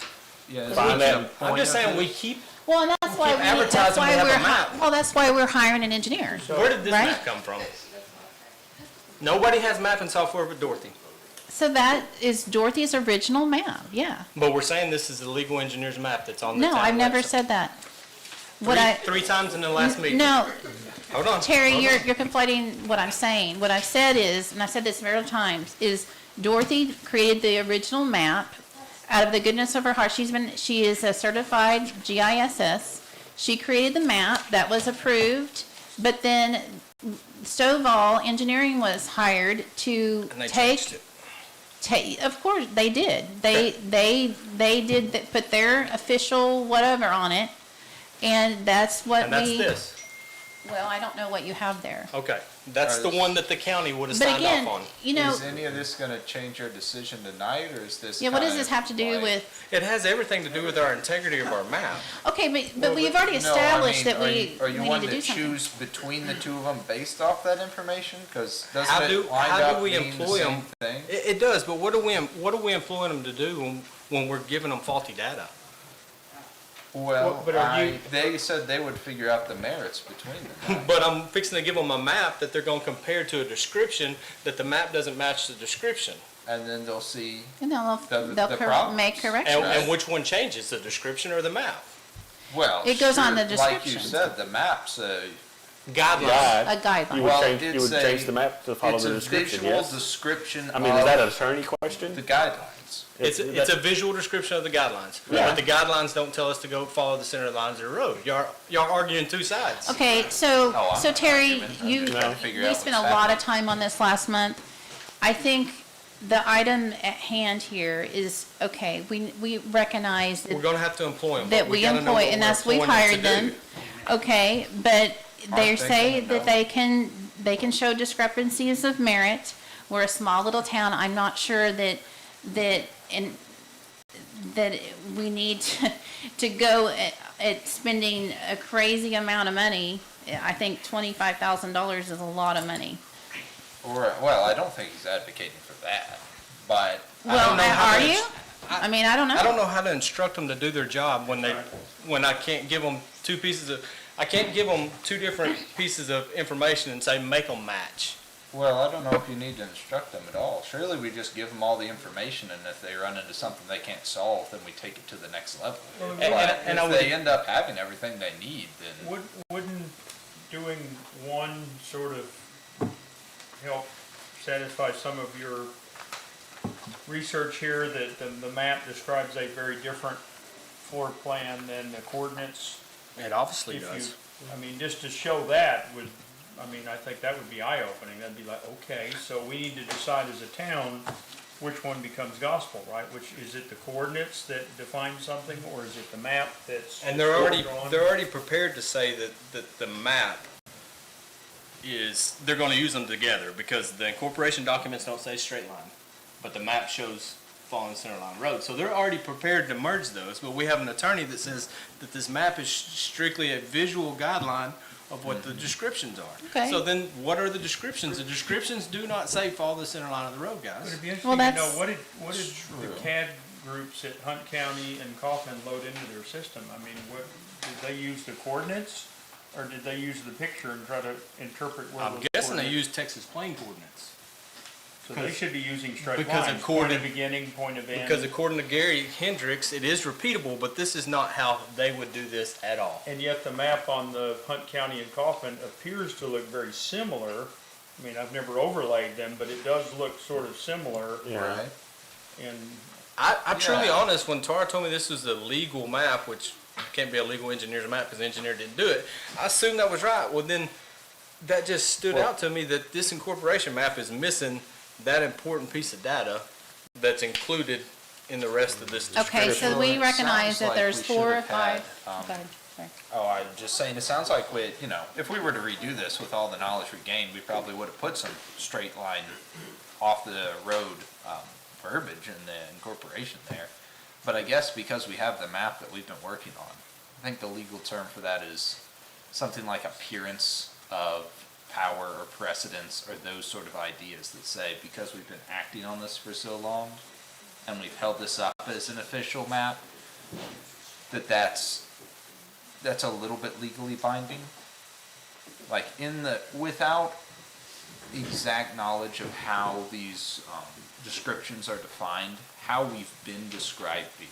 I: Yeah, is
E: find
I: that
E: that?
I: the
M: I'm
I: point
M: just
I: of
M: saying, we
I: this?
M: keep,
A: Well, and that's why
M: keep
A: that's
M: advertising
A: why
M: we have a
A: we're,
M: map.
A: well, that's why we're hiring an engineer.
M: where did this
A: Right?
M: map come from? Nobody has mapping software but Dorothy.
A: So that is Dorothy's original map, yeah.
M: But we're saying this is the legal engineer's map that's on the
A: No,
M: town
A: I've never
M: website.
A: said that. What I,
M: Three times in the last meeting.
A: no,
M: Hold on.
A: Terry,
M: hold
A: you're
M: on.
A: conflating what I'm saying. What I've said is, and I've said this several times, is Dorothy created the original map out of the goodness of her heart. She is a certified GISS. She created the map that was approved, but then Stovall Engineering was hired to
M: And they changed it.
A: of course, they did. They did, put their official whatever on it, and that's what
M: And that's
A: we.
M: this.
A: Well, I don't know what you have there.
M: Okay, that's the one that the county would have
A: But
M: signed
A: again,
M: off on.
A: you know,
I: Is any of this gonna change your decision tonight, or is this?
A: yeah, what does
I: kind
A: this
I: of
A: have to do
I: like-
A: with,
M: It has everything to do with our integrity of our map.
A: okay, but
I: Well,
A: we've already
I: no, I
A: established
I: mean,
A: that we
I: Are you
A: need
I: wanting
A: to do
I: to
A: something.
I: choose between the two of them based off that information? Cause
M: How
I: doesn't
M: do-
I: it wind
M: how do
I: up
M: we
I: being the
M: employ
I: same
M: 'em?
I: thing?
M: It does, but what are we employing them to do when we're giving them faulty data?
I: Well,
M: but are you-
I: they said they would figure out the merits between them.
M: But I'm fixing to give them a map that they're gonna compare to a description, that the map doesn't match the description.
I: And then they'll see,
A: And they'll,
I: the
A: they'll
I: problems.
A: make corrections.
M: And which one changes, the description or the map?
I: well,
A: It goes on
I: sure,
A: the
I: like you
A: description.
I: said, the map's a
N: Guidelines.
E: guide.
A: A guideline.
E: You
I: Well,
E: would change,
I: it's
E: you would
I: a-
E: change the map to follow the description,
I: It's a visual
E: yes?
I: description
E: I mean, is that an
I: of
E: attorney question?
I: the guidelines.
N: It's a visual description of the guidelines.
E: Yeah.
N: But the guidelines don't tell us to go follow the center lines of the road. Y'all arguing two sides.
A: Okay, so,
I: Oh, I'm
A: so
I: not
A: Terry,
I: arguing. I'm
A: you,
I: just trying to figure
A: we
I: out
A: spent a
I: what's
A: lot of
I: happening.
A: time on this last month. I think the item at hand here is, okay, we recognize
N: We're
A: that
N: gonna have to employ them.
A: that we employ, and that's, we hired them. Okay, but they
I: Aren't they
A: say
I: gonna
A: that
I: know?
A: they can show discrepancies of merit. We're a small little town. I'm not sure that we need to go at spending a crazy amount of money. I think $25,000 is a lot of money.
I: Or, well, I don't think he's advocating for that, but
A: Well,
N: know how
A: are
N: to-
A: you? I mean, I don't know.
N: I don't know how to instruct them to do their job when I can't give them I can't give them two different pieces of information and say, make them match.
I: well, I don't know if you need to instruct them at all. Surely we just give them all the information, and if they run into something they can't solve, then we take it to the next level.
N: and I
I: But
N: would-
I: if they end up having everything they need, then
C: Wouldn't doing one sort of help satisfy some of your research here that the map describes a very different floor plan than the coordinates?
N: It obviously
C: If you,
N: does.
C: I mean, just to show that would, I mean, I think that would be eye-opening. That'd be like, okay, so we need to decide as a town which one becomes gospel, right? Which, is it the coordinates that define something, or is it the map that's?
N: And they're already
C: drawn?
N: prepared to say that the map is, they're gonna use them together, because the incorporation documents don't say straight line, but the map shows following center line road. So they're already prepared to merge those, but we have an attorney that says that this map is strictly a visual guideline of what the descriptions are.
A: Okay.
N: So then, what are the descriptions? The descriptions do not say follow the center line of the road,
C: But
N: guys.
C: it'd be
A: Well,
C: interesting to know,
A: that's-
C: what did the CAD groups at Hunt County and Kaufman load into their system? I mean, what, did they use the coordinates, or did they use the picture and try to interpret where those
N: I'm guessing they
C: coordinates-
N: use Texas plain coordinates.
C: So they should be using straight
N: because
C: lines, point
N: according-
C: of beginning, point of end.
N: Because according to Gary Hendricks, it is repeatable, but this is not how they would do this at all.
C: And yet the map on the Hunt County and Kaufman appears to look very similar. I mean, I've never overlaid them, but it does look sort of similar.
E: Yeah.
I: right?
C: And
N: I'm truly
I: Yeah.
N: honest, when Tara told me this was a legal map, which can't be a legal engineer's map because the engineer didn't do it, I assumed that was right. Well, then, that just stood out to me that this incorporation map is missing that important piece of data that's included in the rest of this description.
A: Okay, so we
I: It
A: recognize
I: sounds
A: that
I: like
A: there's
I: we
A: 4 or
I: should have
A: 5.
I: had,
A: Go ahead, sorry.
I: Oh, I'm just saying, it sounds like we, you know, if we were to redo this with all the knowledge we gained, we probably would have put some straight line off the road verbiage in the incorporation there. But I guess because we have the map that we've been working on, I think the legal term for that is something like appearance of power or precedence, or those sort of ideas that say, because we've been acting on this for so long, and we've held this up as an official map, that's a little bit legally binding. Like without exact knowledge of how these descriptions are defined, how we've been describing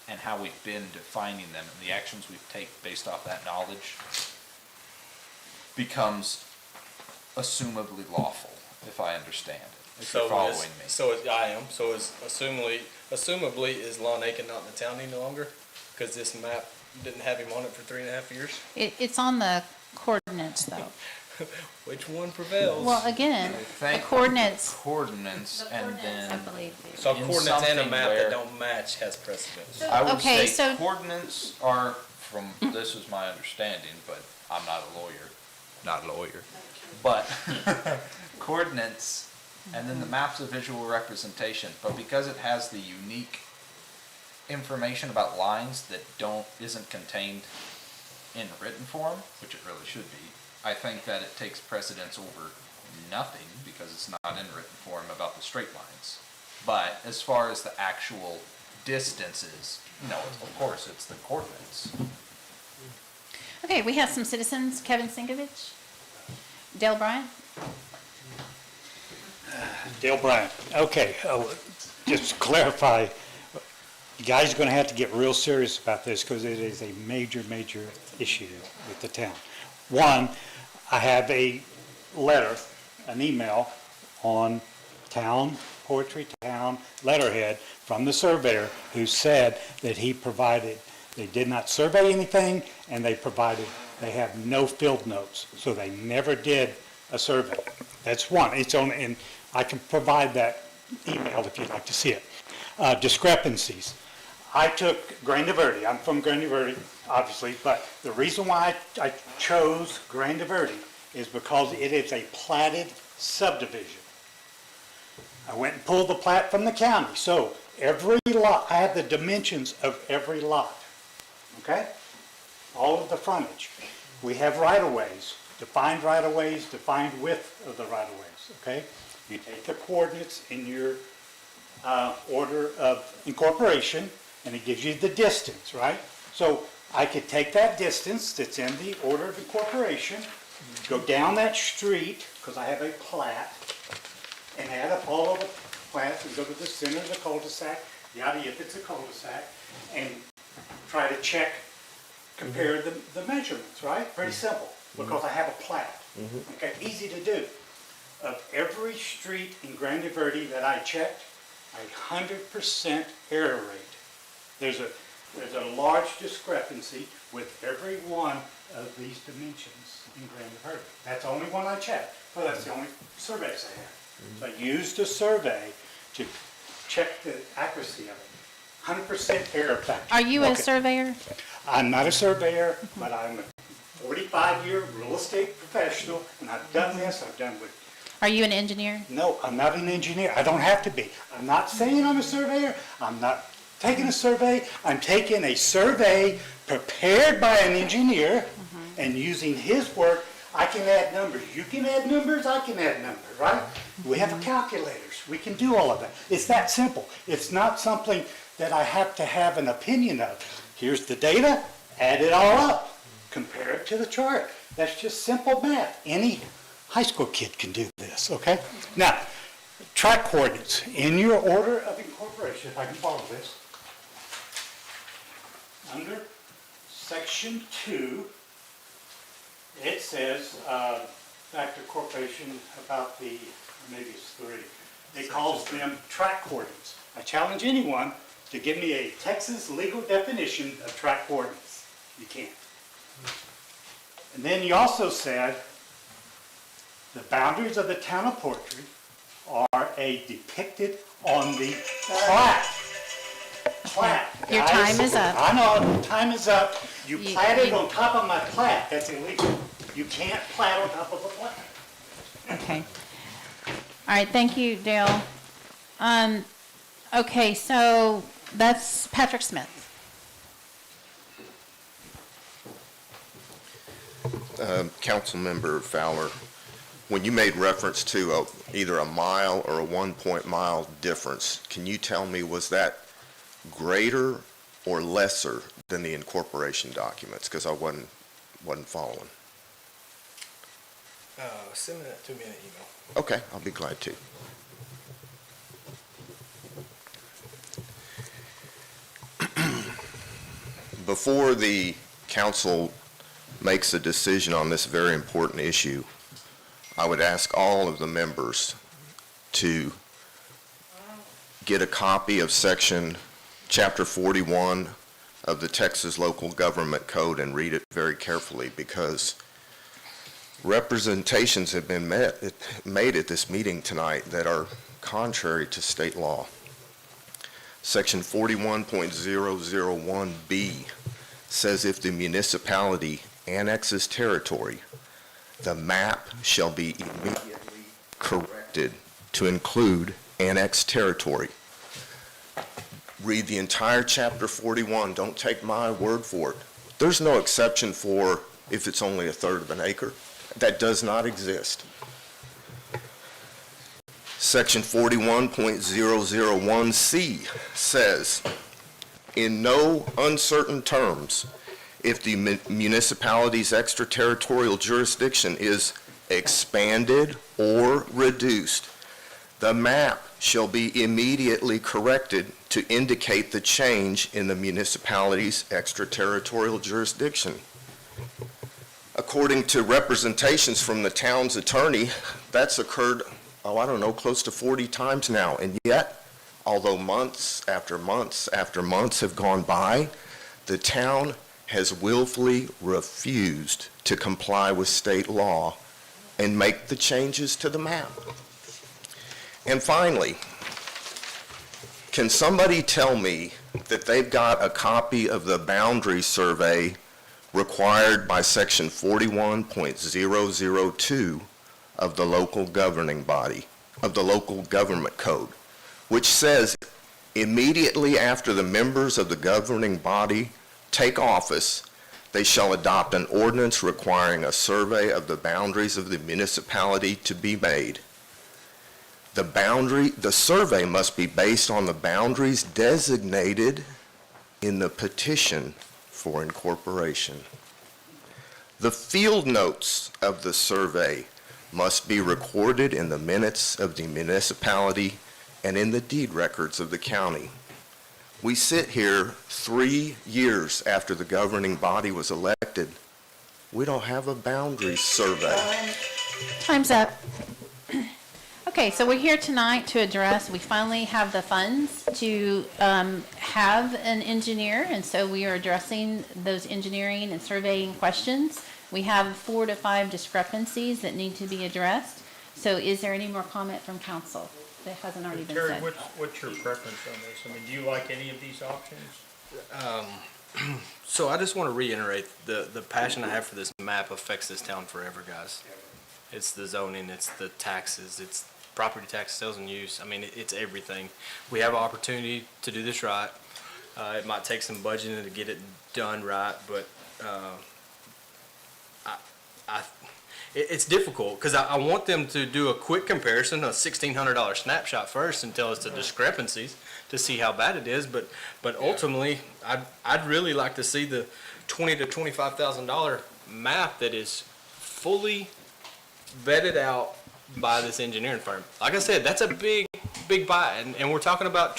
I: and how we've been defining them, and the actions we've taken based off that knowledge becomes assumably lawful, if I understand it, if you're following me.
N: I am. So is assumably is Lon Aiken not in the town any longer? Because this map didn't have him on it for 3.5 years?
A: It's on the coordinates, though.
N: Which one prevails?
A: Well, again,
I: I
A: the
I: think
A: coordinates,
I: Coordinates and
A: I
I: then
A: believe.
N: So
I: in
N: coordinates and a
I: something
N: map
I: where-
N: that don't match has precedence.
I: I would
A: Okay,
I: say
A: so-
I: coordinates are from, this is my understanding, but I'm not a lawyer, but coordinates, and then the map's a visual representation, but because it has the unique information about lines that isn't contained in written form, which it really should be, I think that it takes precedence over nothing, because it's not in written form about the straight lines. But as far as the actual distances, no, of course, it's the coordinates.
A: Okay, we have some citizens. Kevin Sinkovich, Dale Bryant.
J: Dale Bryant. Okay, just to clarify, you guys are going to have to get real serious about this because it is a major, major issue with the town. One, I have a letter, an email on Poetry Town letterhead from the surveyor who said that they did not survey anything, and they have no field notes, so they never did a survey. That's one. And I can provide that email if you'd like to see it. Discrepancies. I took Grande Verde. I'm from Grande Verde, obviously, but the reason why I chose Grande Verde is because it is a platted subdivision. I went and pulled the plat from the county, so every lot, I have the dimensions of every lot, okay? All of the frontage. We have right-of-ways, defined right-of-ways, defined width of the right-of-ways, okay? You take the coordinates in your order of incorporation, and it gives you the distance, right? So I could take that distance that's in the order of incorporation, go down that street, because I have a plat, and add up all of the plats and go to the center of the cul-de-sac, yada, if it's a cul-de-sac, and try to compare the measurements, right? Pretty simple, because I have a plat. Okay, easy to do. Of every street in Grande Verde that I checked, 100% error rate. There's a large discrepancy with every one of these dimensions in Grande Verde. That's the only one I checked, but that's the only surveys I have. So I used a survey to check the accuracy of it. 100% error factor.
A: Are you a
J: Okay.
A: surveyor?
J: I'm not a surveyor, but I'm a 45-year real estate professional, and I've done this, I've done with.
A: Are you an engineer?
J: No, I'm not an engineer. I don't have to be. I'm not saying I'm a surveyor. I'm not taking a survey. I'm taking a survey prepared by an engineer and using his work. I can add numbers. You can add numbers. I can add numbers, right? We have calculators. We can do all of that. It's that simple. It's not something that I have to have an opinion of. Here's the data. Add it all up. Compare it to the chart. That's just simple math. Any high school kid can do this, okay? Now, track coordinates. In your order of incorporation, if I can follow this, under section 2, it says, back to corporation about maybe it's 3. It calls them track coordinates. I challenge anyone to give me a Texas legal definition of track coordinates. You can't. And then you also said the boundaries of the town of Poetry are depicted on the plat.
A: Your
J: guys.
A: time is up.
J: I know, time is up. You
A: You-
J: platted
A: you-
J: on top of my plat. That's illegal. You can't plat on top of a plat.
A: Okay. All right, thank you, Dale. Okay, so that's Patrick Smith.
L: Councilmember Fowler, when you made reference to either a mile or a 1 mile difference, can you tell me, was that greater or lesser than the incorporation documents? Because I wasn't following.
M: Send that to me in an email.
L: Okay, I'll be glad to. Before the council makes a decision on this very important issue, I would ask all of the members to get a copy of Chapter 41 of the Texas Local Government Code and read it very carefully, because representations have been made at this meeting tonight that are contrary to state law. Section 41.001B says if the municipality annexes territory, the map shall be immediately corrected to include annexed territory. Read the entire Chapter 41. Don't take my word for it. There's no exception for if it's only a third of an acre. That does not exist. Section 41.001C says, in no uncertain terms, if the municipality's extraterritorial jurisdiction is expanded or reduced, the map shall be immediately corrected to indicate the change in the municipality's extraterritorial jurisdiction. according to representations from the town's attorney, that's occurred, I don't know, close to 40 times now. And yet, although months after months after months have gone by, the town has willfully refused to comply with state law and make the changes to the map. And finally, can somebody tell me that they've got a copy of the boundary survey required by section 41.002 of the local governing body, of the local government code, which says immediately after the members of the governing body take office, they shall adopt an ordinance requiring a survey of the boundaries of the municipality to be made. The survey must be based on the boundaries designated in the petition for incorporation. The field notes of the survey must be recorded in the minutes of the municipality and in the deed records of the county. We sit here 3 years after the governing body was elected. We don't have a boundary survey.
A: Time's up. Okay, so we're here tonight to address, we finally have the funds to have an engineer, and so we are addressing those engineering and surveying questions. We have 4 to 5 discrepancies that need to be addressed. So is there any more comment from council that hasn't already been
C: Terry,
A: said?
C: what's your preference on this? I mean, do you like any of these options?
M: So I just want to reiterate, the passion I have for this map affects this town forever, guys. It's the zoning, it's the taxes, it's property tax, sales and use. I mean, it's everything. We have an opportunity to do this right. It might take some budgeting to get it done right, but it's difficult because I want them to do a quick comparison, a $1,600 snapshot first, and tell us the discrepancies to see how bad it is. But ultimately, I'd really like to see the $20,000 to $25,000 map that is fully vetted out by this engineering firm. Like I said, that's a big buy, and we're talking about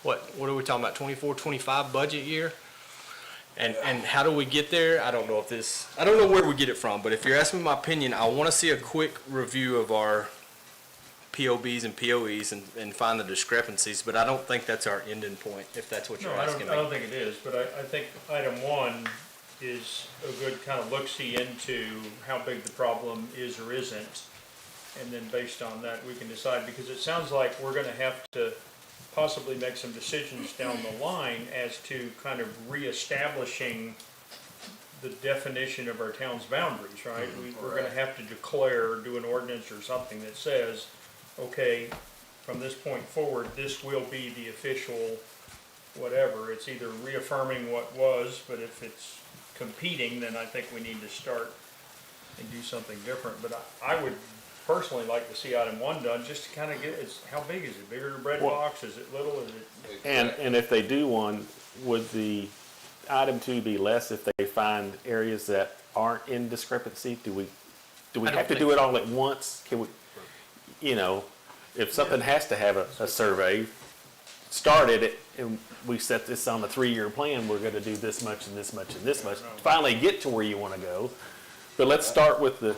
M: what are we talking about? 24, 25 budget year. And how do we get there? I don't know where we get it from, but if you're asking my opinion, I want to see a quick review of our POBs and POEs and find the discrepancies, but I don't think that's our ending point, if that's what you're asking me.
C: I don't think it is, but I think item 1 is a good kind of look-see into how big the problem is or isn't. And then based on that, we can decide, because it sounds like we're gonna have to possibly make some decisions down the line as to kind of reestablishing the definition of our town's boundaries, right? We're gonna have to declare, do an ordinance or something that says, okay, from this point forward, this will be the official whatever. It's either reaffirming what was, but if it's competing, then I think we need to start and do something different. But I would personally like to see item 1 done, just to kind of get, how big is it? Bigger than a bread box? Is it little? Is it?
E: And if they do one, would the item 2 be less if they find areas that aren't in discrepancy? Do we have to do it all at once? Can we, if something has to have a survey, started it, and we set this on a 3-year plan, we're gonna do this much and this much and this much, to finally get to where you wanna go. But let's start with the,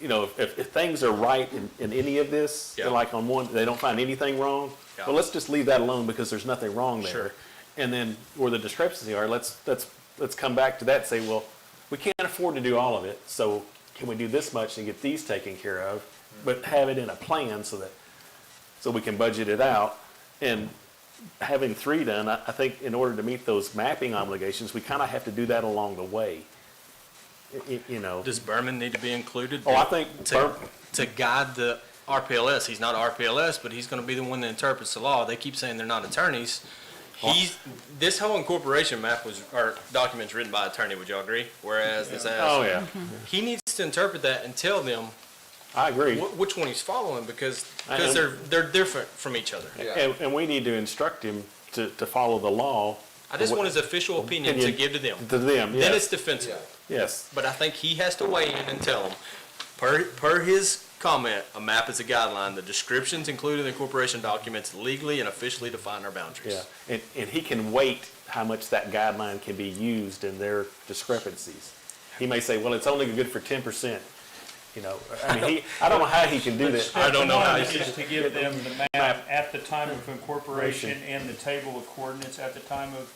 E: if things are right in any of this, like on one, they don't find anything wrong, well, let's just leave that alone because there's nothing wrong there.
M: Sure.
E: And then where the discrepancies are, let's come back to that and say, well, we can't afford to do all of it, so can we do this much and get these taken care of, but have it in a plan so we can budget it out. And having 3 done, I think in order to meet those mapping obligations, we kind of have to do that along the way.
M: Does Berman need to be included?
E: Oh, I think
M: to guide the RPLS. He's not RPLS, but he's going to be the one that interprets the law. They keep saying they're not attorneys. This whole incorporation map or documents written by an attorney. Would y'all agree? Whereas this has, he needs to interpret that and tell them.
E: I agree.
M: Which one he's following because they're different from each other.
E: And we need to instruct him to follow the law.
M: I just want his official opinion to give to them.
E: Yes.
M: Then it's defensible.
E: Yes.
M: But I think he has to weigh in and tell them, per his comment, a map is a guideline. The descriptions included in the incorporation documents legally and officially define our boundaries.
E: Yeah. And he can weight how much that guideline can be used in their discrepancies. he may say, well, it's only good for 10%. You know, I mean, I don't know how he can do that.
C: I don't know how he is to give them the map at the time of incorporation and the table of coordinates at the time of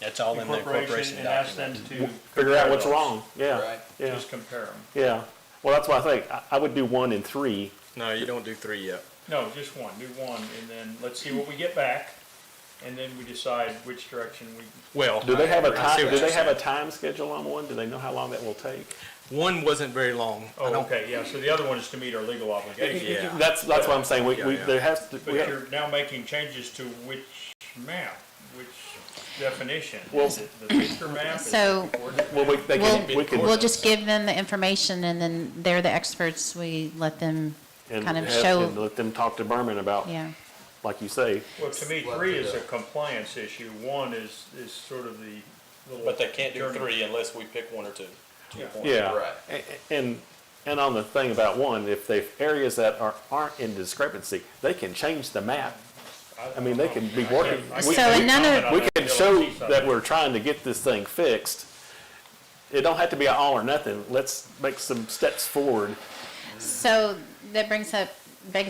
M: That's all in the
C: incorporation,
M: incorporation
C: and ask them
M: document.
C: to
E: Figure out what's
C: compare
E: wrong, yeah,
I: Right.
E: yeah,
C: those. Just compare them.
E: yeah. Well, that's why I think, I would do 1 and 3.
M: No, you don't do 3 yet.
C: No, just one, do one, and then let's see what we get back, and then we decide which direction we.
M: Well,
E: Do they have a
M: I see
E: time,
M: what
E: do
M: you're
E: they have a
M: saying.
E: time schedule on 1? Do they know how long that will take?
M: One wasn't very long. I
C: Oh,
M: don't-
C: okay, yeah, so the other one is to meet our legal obligation.
M: Yeah.
E: That's what I'm saying,
M: Yeah, yeah.
E: there has to,
C: But you're now making changes to which map, which definition?
E: Well-
C: Is it the picture map? Is it
A: So-
C: the coordinate
E: well,
C: map?
E: we can.
A: We'll just give them the information, and then they're the experts. We let them
E: and
A: kind of
E: have-
A: show,
E: and let them talk to Berman about,
A: yeah.
E: like you say,
C: Well, to me, 3 is a compliance issue, 1 is sort of the little.
M: But they can't do
C: journey.
M: 3 unless we pick 1 or 2.
C: Yeah.
E: yeah.
I: Right.
E: And on the thing about 1, if they areas that aren't in discrepancy, they can change the map. I mean, they can be working.
C: I
E: we-
A: So
C: can't
E: we-
A: none of-
C: comment on
E: We
C: that
E: can
C: until I
E: show
C: see something.
E: that we're trying to get this thing fixed. It don't have to be an all or nothing. Let's make some steps forward.
A: So that begs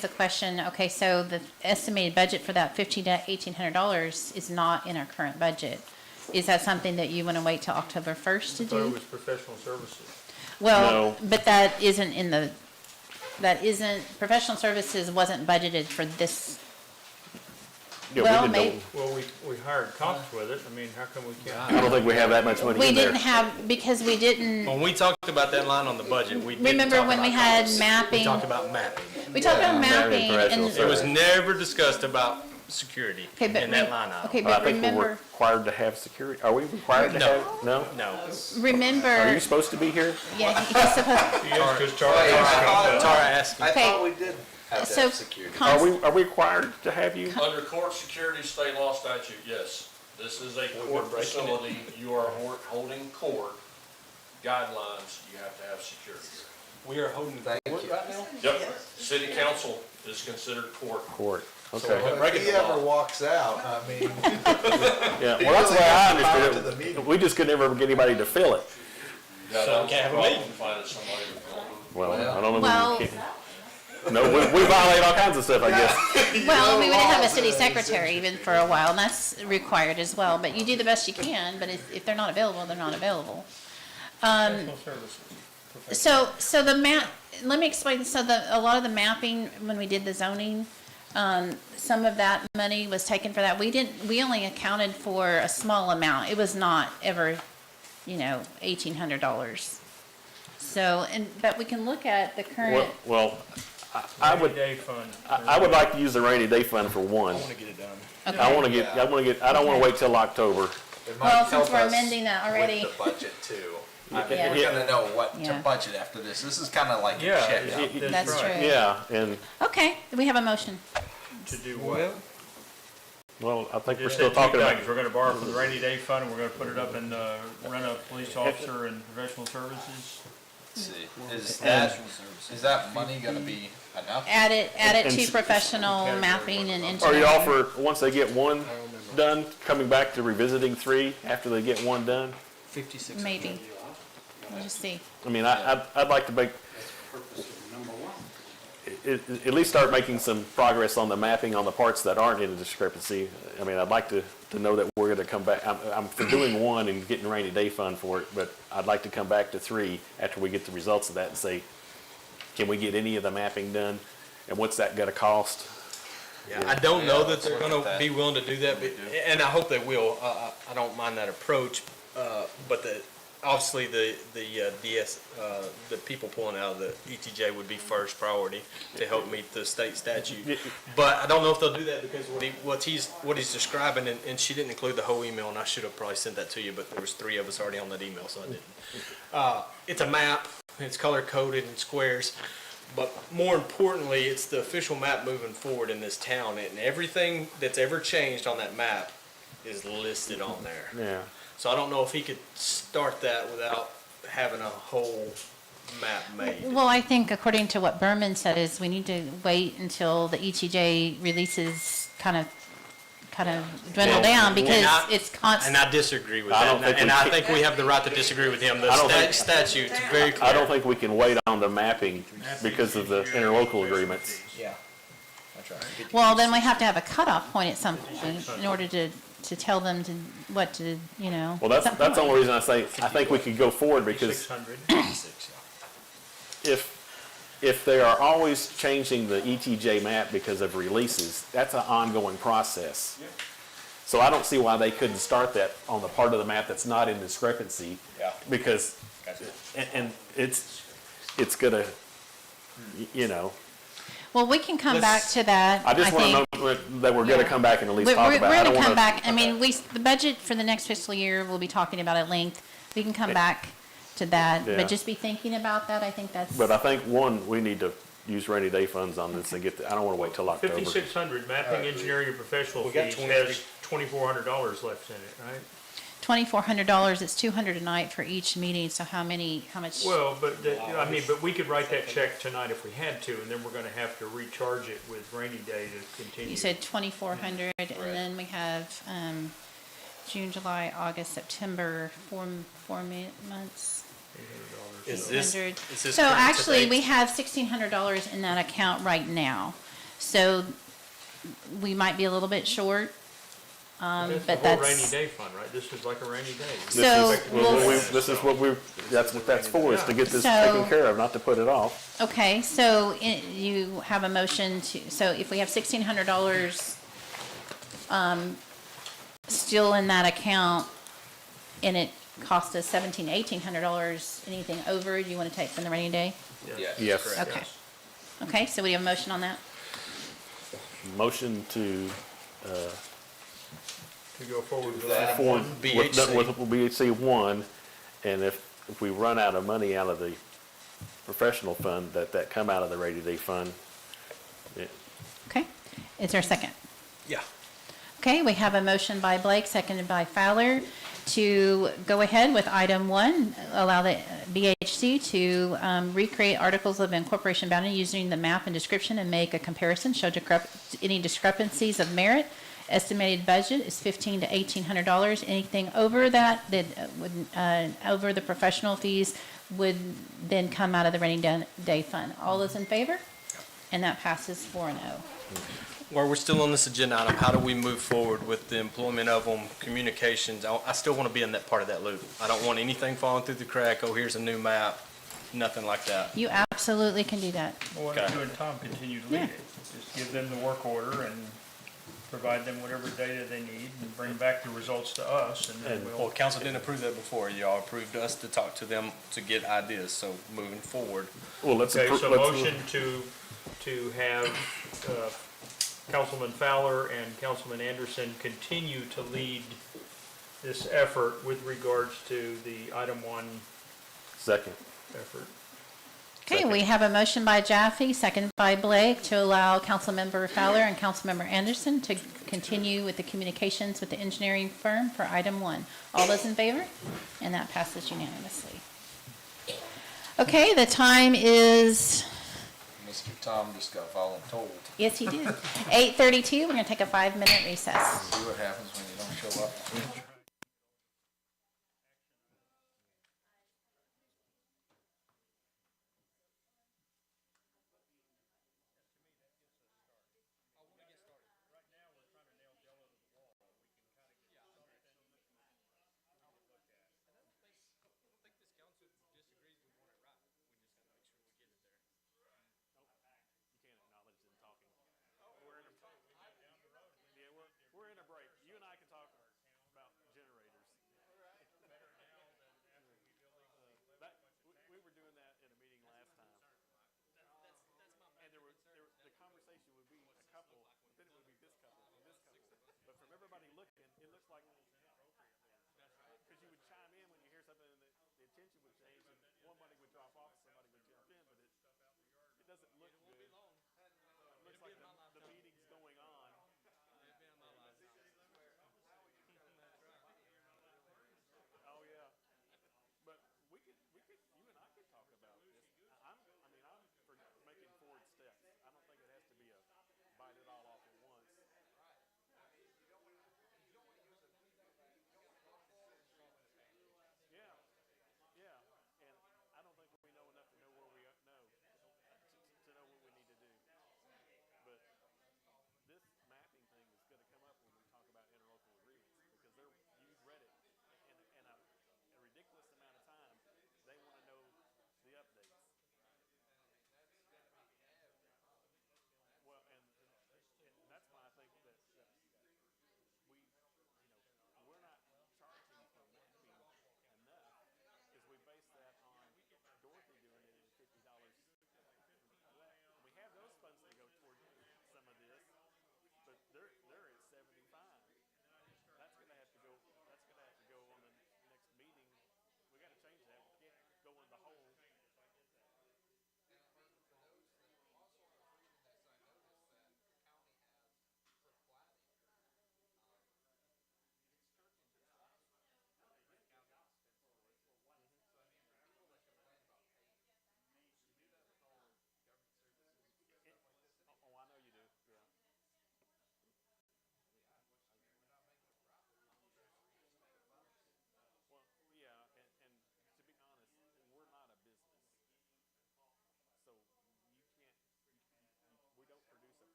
A: the question, okay, so the estimated budget for that $1,500 to $1,800 is not in our current budget. Is that something that you want to wait till October 1st to
C: I thought it
A: do?
C: was professional services.
A: Well,
E: No.
A: but professional services wasn't budgeted for this.
E: Yeah, we
A: Well,
E: didn't know-
A: maybe,
C: Well, we hired cops with it, I mean, how come we can't?
E: I don't think we have that much money
A: we
E: in there.
A: didn't have, because we didn't,
M: When we talked about that line on the budget, we didn't
A: remember
M: talk
A: when we
M: about
A: had
M: costs.
A: mapping?
M: We talked about mapping.
A: We talked about
E: Mapping
A: mapping,
E: professional
A: and,
M: It was never discussed about security
A: okay, but,
M: in that line item.
A: okay,
E: But I
A: but
E: think we're
A: remember,
E: required to have security. Are we required to
M: No.
E: have? No?
M: No.
E: Are
A: remember,
E: you supposed to be here?
A: yeah, he's supposed,
C: Yes, because
I: Wait, I thought-
M: Tara asked me.
I: I
A: Okay.
I: thought we did have to
A: so,
I: have security.
E: Are we required to have you?
F: Under court security state law statute, yes. This is a court
M: breaking it.
F: facility, you are holding court guidelines, you have to have security.
M: We are holding
I: Thank
M: court
I: you.
M: right now?
F: Yep, city council is considered court.
E: Court.
M: we're
E: Okay.
M: breaking
I: If he
M: the law.
I: ever walks out, I mean,
E: Yeah,
I: You
E: well, that's the way
I: really
E: I
I: have to bow to
E: understood
I: the
E: it.
I: meeting.
E: We just could never get anybody to fill it.
F: So
M: can't have a
F: problem
M: meeting.
F: finding somebody to fill it.
E: Well, I don't know.
A: Well-
E: if we can. No, we violate all kinds of stuff, I guess.
A: well, we didn't have a city secretary even for a while, and that's required as well, but you do the best you can, but if they're not available, they're not available.
C: professional services.
A: So the map, let me explain, so a lot of the mapping, when we did the zoning, some of that money was taken for that. We only accounted for a small amount. It was not ever, $1,800. So, but we can look at the current,
E: Well, I would,
C: Rainy day fund.
E: I would like to use the rainy day fund for 1.
M: I want to get it done.
E: I
A: okay.
E: want to get, I don't want to wait till October.
I: it might
A: Well,
I: help
A: since we're
I: us
A: amending that already.
I: with the budget too. I mean,
A: Yeah.
I: we're gonna know what to
A: Yeah.
I: budget after this. This is kinda like a
C: Yeah,
I: checkup.
A: That's
C: right.
A: true.
E: Yeah, and,
A: Okay, we have a motion.
C: To do what?
E: well, I think we're
C: Just
E: still
C: said two
E: talking about,
C: things. We're gonna borrow from the rainy day fund, and we're gonna put it up in, rent a police officer and professional services.
I: Let's see, is that money gonna be enough?
A: Add it
E: And
A: to
E: s-
A: professional mapping and
E: or
A: engineering.
E: you offer, once they get 1 done, coming back to revisiting 3 after they get 1 done?
M: 56.
A: Maybe. We'll just see.
E: I mean, I'd like to make, at least start making some progress on the mapping on the parts that aren't in a discrepancy. I mean, I'd like to know that we're gonna come back, I'm for doing 1 and getting rainy day fund for it, but I'd like to come back to 3 after we get the results of that and say, can we get any of the mapping done? And what's that gonna cost?
M: Yeah, I don't know that
I: let's
M: they're
I: look at
M: gonna
I: that.
M: be willing to do that, but, and I hope they will. I don't mind that approach, but obviously the people pulling out of the ETJ would be first priority to help meet the state statute. But I don't know if they'll do that because what he's describing, and she didn't include the whole email, and I should have probably sent that to you, but there was 3 of us already on that email, so I didn't. It's a map, it's color coded in squares. But more importantly, it's the official map moving forward in this town, and everything that's ever changed on that map is listed on there.
E: Yeah.
M: So I don't know if he could start that without having a whole map made.
A: Well, I think according to what Berman said is we need to wait until the ETJ releases kind of kind of dwindle down because it's constant.
M: And I disagree with
E: I
M: that,
E: don't think
M: and
E: we
M: I
E: can-
M: think we have the right to disagree with him.
E: I don't
M: The
E: think-
M: statute's very clear.
E: I don't think we can wait on the mapping because of the interlocal agreements.
M: Yeah, that's right.
A: Well, then we have to have a cutoff point at some point in order to tell them what to,
E: Well, that's
A: some
E: the
A: point.
E: only reason I say, I think we could go forward because
C: 600.
E: if they are always changing the ETJ map because of releases, that's an ongoing process. So I don't see why they couldn't start that on the part of the map that's not in discrepancy.
M: Yeah.
E: Because, and it's gonna,
A: Well, we can come back to that,
E: I just
A: I
E: wanna
A: think.
E: know that we're gonna come back and at least
A: We're
E: talk about it. I don't
A: gonna come
E: wanna-
A: back, I mean, the budget for the next fiscal year, we'll be talking about at length. We can come back to that,
E: Yeah.
A: but just be thinking about that, I think that's.
E: But I think, one, we need to use rainy day funds on this and I don't wanna wait till October.
C: 5,600, mapping, engineering, and professional
M: We got
C: fees
M: 20.
C: has $2,400 left in it, right?
A: $2,400, it's $200 a night for each meeting, so how much?
C: Well, but, but we could write that check tonight if we had to, and then we're gonna have to recharge it with rainy day to continue.
A: You said 2,400, and then we have, June, July, August, September, four months.
M: Is this
A: 800.
M: current
A: So
M: to
A: actually,
M: date?
A: we have $1,600 in that account right now. So we might be a little bit short, but
C: That's the whole rainy
A: that's,
C: day fund, right? This is like a rainy day.
A: So,
E: This is that's what that's for, is to get this
A: So-
E: taken care of, not to put it off.
A: okay, so you have a motion so if we have $1,600 still in that account, and it cost us $1,700, $1,800, anything over, do you want to take from the rainy day?
E: Yes.
M: correct.
A: Okay. Okay, so we have a motion on that?
E: Motion to,
C: To go forward with
M: That
C: that.
E: form
M: BHC.
E: with BHC 1, and if we run out of money out of the professional fund, that come out of the rainy day fund.
A: Okay, is there a second?
M: Yeah.
A: Okay, we have a motion by Blake, seconded by Fowler, to go ahead with item 1, allow the BHC to recreate articles of incorporation boundary using the map and description and make a comparison, show any discrepancies of merit. Estimated budget is $1,500 to $1,800. Anything over that would, over the professional fees would then come out of the rainy day fund. All those in favor? And that passes 4-0.
M: While we're still on this agenda item, how do we move forward with the employment of them, communications? I still want to be in that part of that loop. I don't want anything falling through the crack, oh, here's a new map, nothing like that.
A: You absolutely can do that.
C: Well, why don't you and Tom continue to lead
A: Yeah.
C: it? Just give them the work order and provide them whatever data they need and bring back the results to us, and then
M: Well,
C: we'll.
M: council didn't approve that before. Y'all approved us to talk to them to get ideas, so moving forward.
E: Well, let's
C: Okay, so
E: let's-
C: motion to have Councilman Fowler and Councilman Anderson continue to lead this effort with regards to the item 1
E: Second.
C: effort.
A: Okay, we have a motion by Jaffe, seconded by Blake, to allow Councilmember Fowler and Councilmember Anderson to continue with the communications with the engineering firm for item 1. All those in favor? And that passes unanimously. Okay, the time is,
I: Mr. Tom just got voluntold.
A: yes, he did, 8:32. We're going to take a 5-minute recess.
I: See what happens when you don't show up.
E: We're in a break. You and I can talk about generators. We were doing that in a meeting last time. And the conversation would be a couple, but then it would be this couple and this couple. But from everybody looking, it looks like, because you would chime in when you hear something and the attention would change and one buddy would drop off, somebody would jump in, but it doesn't look good. It looks like the meeting's going on. Oh, yeah. But you and I could talk about this. I'm for making forward steps. I don't think it has to be a bite it all off at once.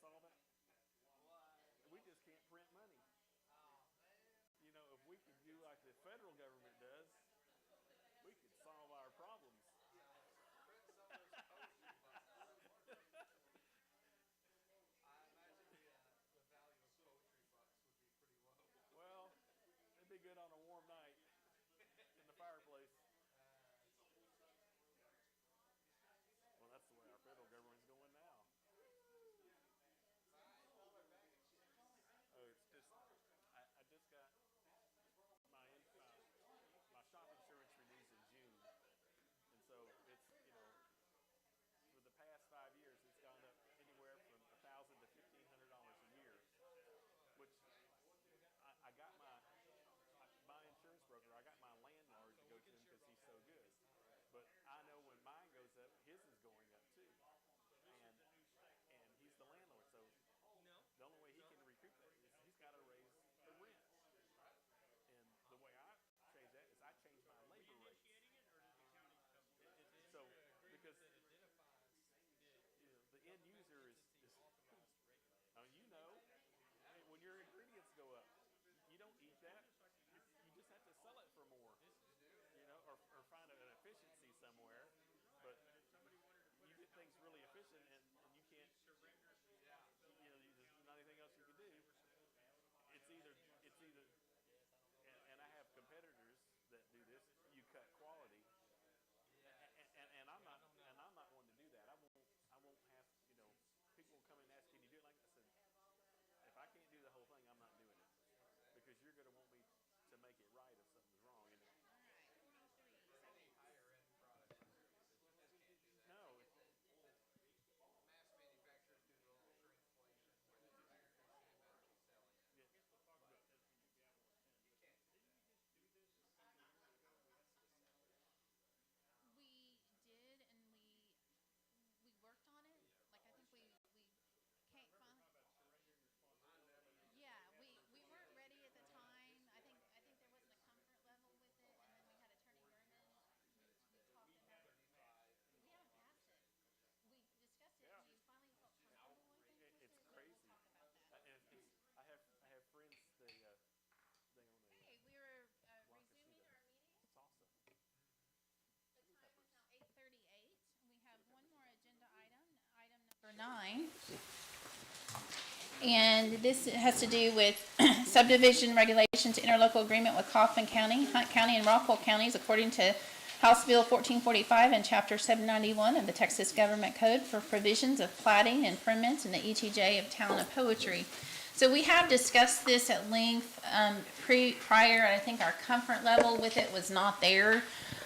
E: solve it? We just can't print money. You know, if we could do like the federal government does, we could solve our problems. Well, it'd be good on a warm night in the fireplace. Well, that's the way our federal government's going now. Oh, it's just, I just got my, my shop insurance renews in June. And so it's, you know, for the past 5 years, it's gone up anywhere from $1,000 to $1,500 a year, which I got my insurance broker, I got my landlord to go to him because he's so good. But I know when mine goes up, his is going up too. And he's the landlord, so the only way he can recoup that is he's got to raise the rent. And the way I change that is I change my labor rates. So, because you know, the end user is you know, when your ingredients go up, you don't eat that. You just have to sell it for more, you know, or find an efficiency somewhere. But you get things really efficient, and you can't, you know, there's not anything else you can do. It's either, and I have competitors that do this. You cut quality, and I'm not one to do that. I won't have, you know, people will come and ask, can you do it like I said? If I can't do the whole thing, I'm not doing it, because you're going to want me to make it right if something's wrong. And no,
I: Mass manufacturers do the little shrinkflation where they do selling it.
A: We did, and we worked on it. Like, I think we can't finally. Yeah, we weren't ready at the time. I think there wasn't a comfort level with it, and then we had Attorney Berman. We talked about it. We haven't passed it. We discussed it, and you finally felt comfortable, I think, with
E: it's
A: it.
E: crazy.
A: We'll talk about that.
E: I have friends they own a
A: Hey, we were resuming our meeting.
E: salsa.
A: The time is now 8:38. We have one more agenda item, item number 9. And this has to do with subdivision regulations, interlocal agreement with Kaufman County, Hunt County, and Rockwell counties according to House Bill 1445 and Chapter 791 of the Texas Government Code for provisions of plating and permits in the ETJ of Town of Poetry. So we have discussed this at length prior. I think our comfort level with it was not there.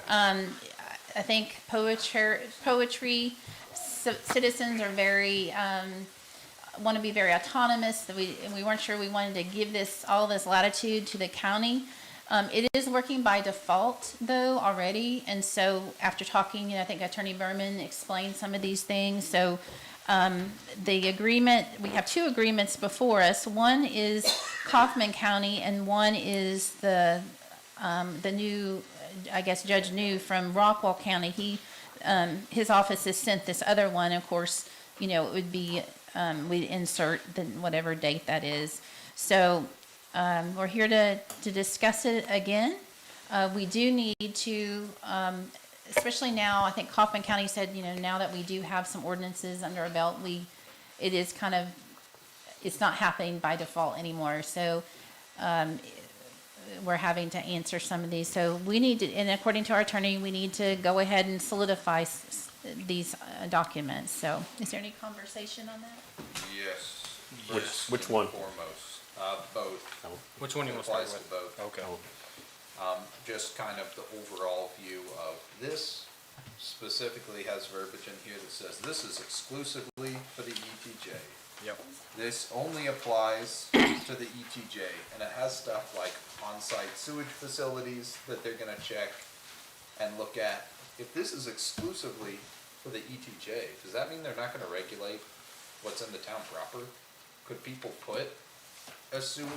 A: I think poetry citizens are very want to be very autonomous. We weren't sure we wanted to give all this latitude to the county. It is working by default though already, and so after talking, I think Attorney Berman explained some of these things. So the agreement, we have 2 agreements before us. One is Kaufman County, and one is the new, I guess, Judge New from Rockwell County. His office has sent this other one. Of course, it would be, we'd insert whatever date that is. So we're here to discuss it again. We do need to, especially now, I think Kaufman County said, now that we do have some ordinances under our belt, it is kind of, it's not happening by default anymore. So we're having to answer some of these. So we need to, and according to our attorney, we need to go ahead and solidify these documents. So is there any conversation on that?
I: Yes.
E: Which one?
I: Foremost, both.
M: Which one you want to start
I: Applies
M: with?
I: to both.
M: Okay.
I: Just kind of the overall view of this specifically has verbiage in here that says this is exclusively for the ETJ.
M: Yep.
I: This only applies to the ETJ, and it has stuff like on-site sewage facilities that they're gonna check and look at. If this is exclusively for the ETJ, does that mean they're not gonna regulate what's in the town proper? Could people put a sewage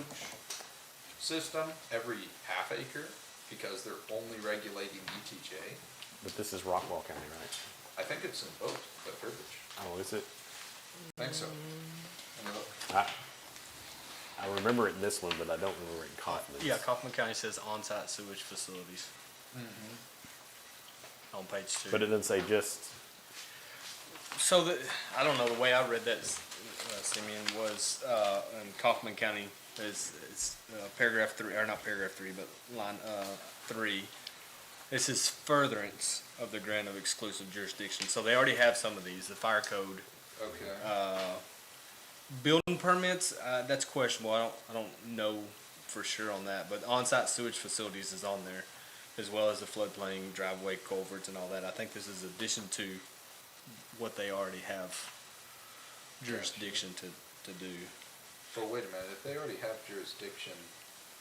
I: system every half acre because they're only regulating ETJ?
E: But this is Rockwell County, right?
I: I think it's in both, the verbiage.
E: Oh, is it?
I: I think so.
E: I remember it in this one, but I don't remember it in Kaufman's.
M: Yeah, Kaufman County says on-site sewage facilities. On page 2.
E: But it doesn't say just,
M: So I don't know, the way I read that, Simeon, was, in Kaufman County, is paragraph 3, or not paragraph 3, but line 3. This is furtherance of the grant of exclusive jurisdiction. So they already have some of these, the fire code.
I: Okay.
M: Building permits, that's questionable. I don't know for sure on that, but on-site sewage facilities is on there, as well as the floodplain, driveway, culverts, and all that. I think this is addition to what they already have jurisdiction to do.
I: Well, wait a minute, if they already have jurisdiction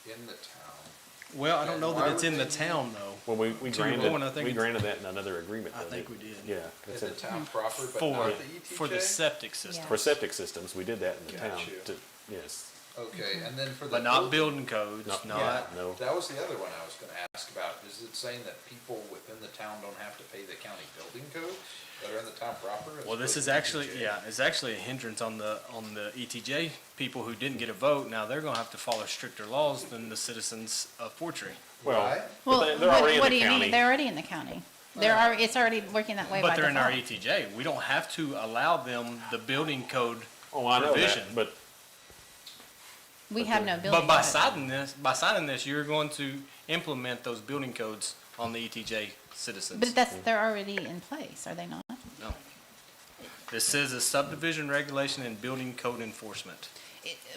I: in the town.
M: Well, I don't know that it's in the town, though.
E: well, we
M: To your point, I think
E: granted that in another agreement.
M: I
E: though,
M: think
E: didn't
M: we did.
E: Yeah.
I: Is
E: it's
I: the
E: in-
I: town proper, but
M: For,
I: not the ETJ?
M: for the septic system,
E: For septic systems, we did that in the town.
I: Gotcha.
E: Yes.
I: Okay, and then for the.
M: but not building codes,
E: No,
M: not,
E: No.
I: That was the other one I was gonna ask about. Is it saying that people within the town don't have to pay the county building codes that are in the town proper? as
M: well, this
I: opposed
M: is
I: to
M: actually,
I: ETJ?
M: yeah, it's actually a hindrance on the ETJ people who didn't get a vote. Now they're gonna have to follow stricter laws than the citizens of Fortree.
E: Well,
I: Right?
A: Well,
E: they're already in
A: what
E: the
A: do you
E: county.
A: mean? They're already in the county. It's already working that way by
M: But they're in our
A: default.
M: ETJ. We don't have to allow them the building code
E: Oh, I know
M: provision.
E: that, but
A: We have no building.
M: But by
A: code.
M: signing this, you're going to implement those building codes on the ETJ citizens.
A: But they're already in place, are they not?
M: No. This says a subdivision regulation and building code enforcement.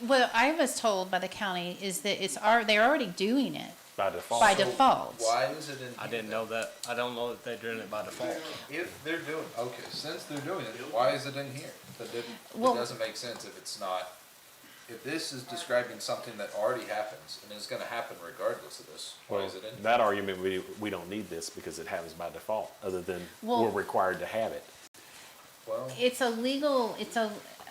A: What I was told by the county is that they're already doing it
E: by default.
A: by default.
I: Why is it in?
M: I didn't know that. I don't know that they're doing it by default.
I: If they're doing, okay, since they're doing it, why is it in here? It
A: Well-
I: doesn't make sense if it's not, if this is describing something that already happens and is gonna happen regardless of this, why
E: Well,
I: is it in? here?
E: that argument, we don't need this because it happens by default, other than
A: Well-
E: we're required to have it.
I: Well,
A: It's a legal,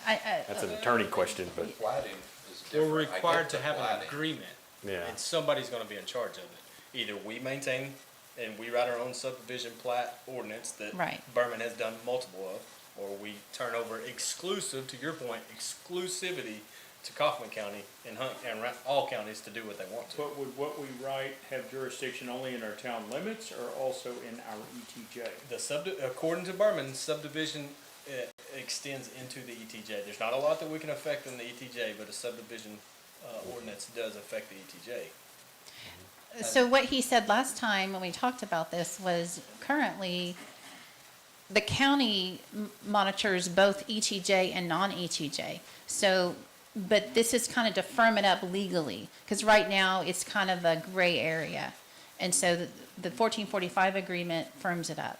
E: That's an attorney question, but
I: platting is
M: We're
I: different. I get
M: required
I: the
M: to have an
I: platting.
M: agreement,
E: yeah.
M: and somebody's gonna be in charge of it. Either we maintain and we write our own subdivision plat ordinance that
A: Right.
M: Berman has done multiple of, or we turn over exclusive, to your point, exclusivity to Kaufman County and Hunt, and all counties to do what they want to.
C: But would what we write have jurisdiction only in our town limits or also in our ETJ?
M: According to Berman, subdivision extends into the ETJ. There's not a lot that we can affect in the ETJ, but a subdivision ordinance does affect the ETJ.
A: So what he said last time when we talked about this was currently the county monitors both ETJ and non-ETJ. So, but this is kind of to firm it up legally, because right now it's kind of a gray area. And so the 1445 agreement firms it up.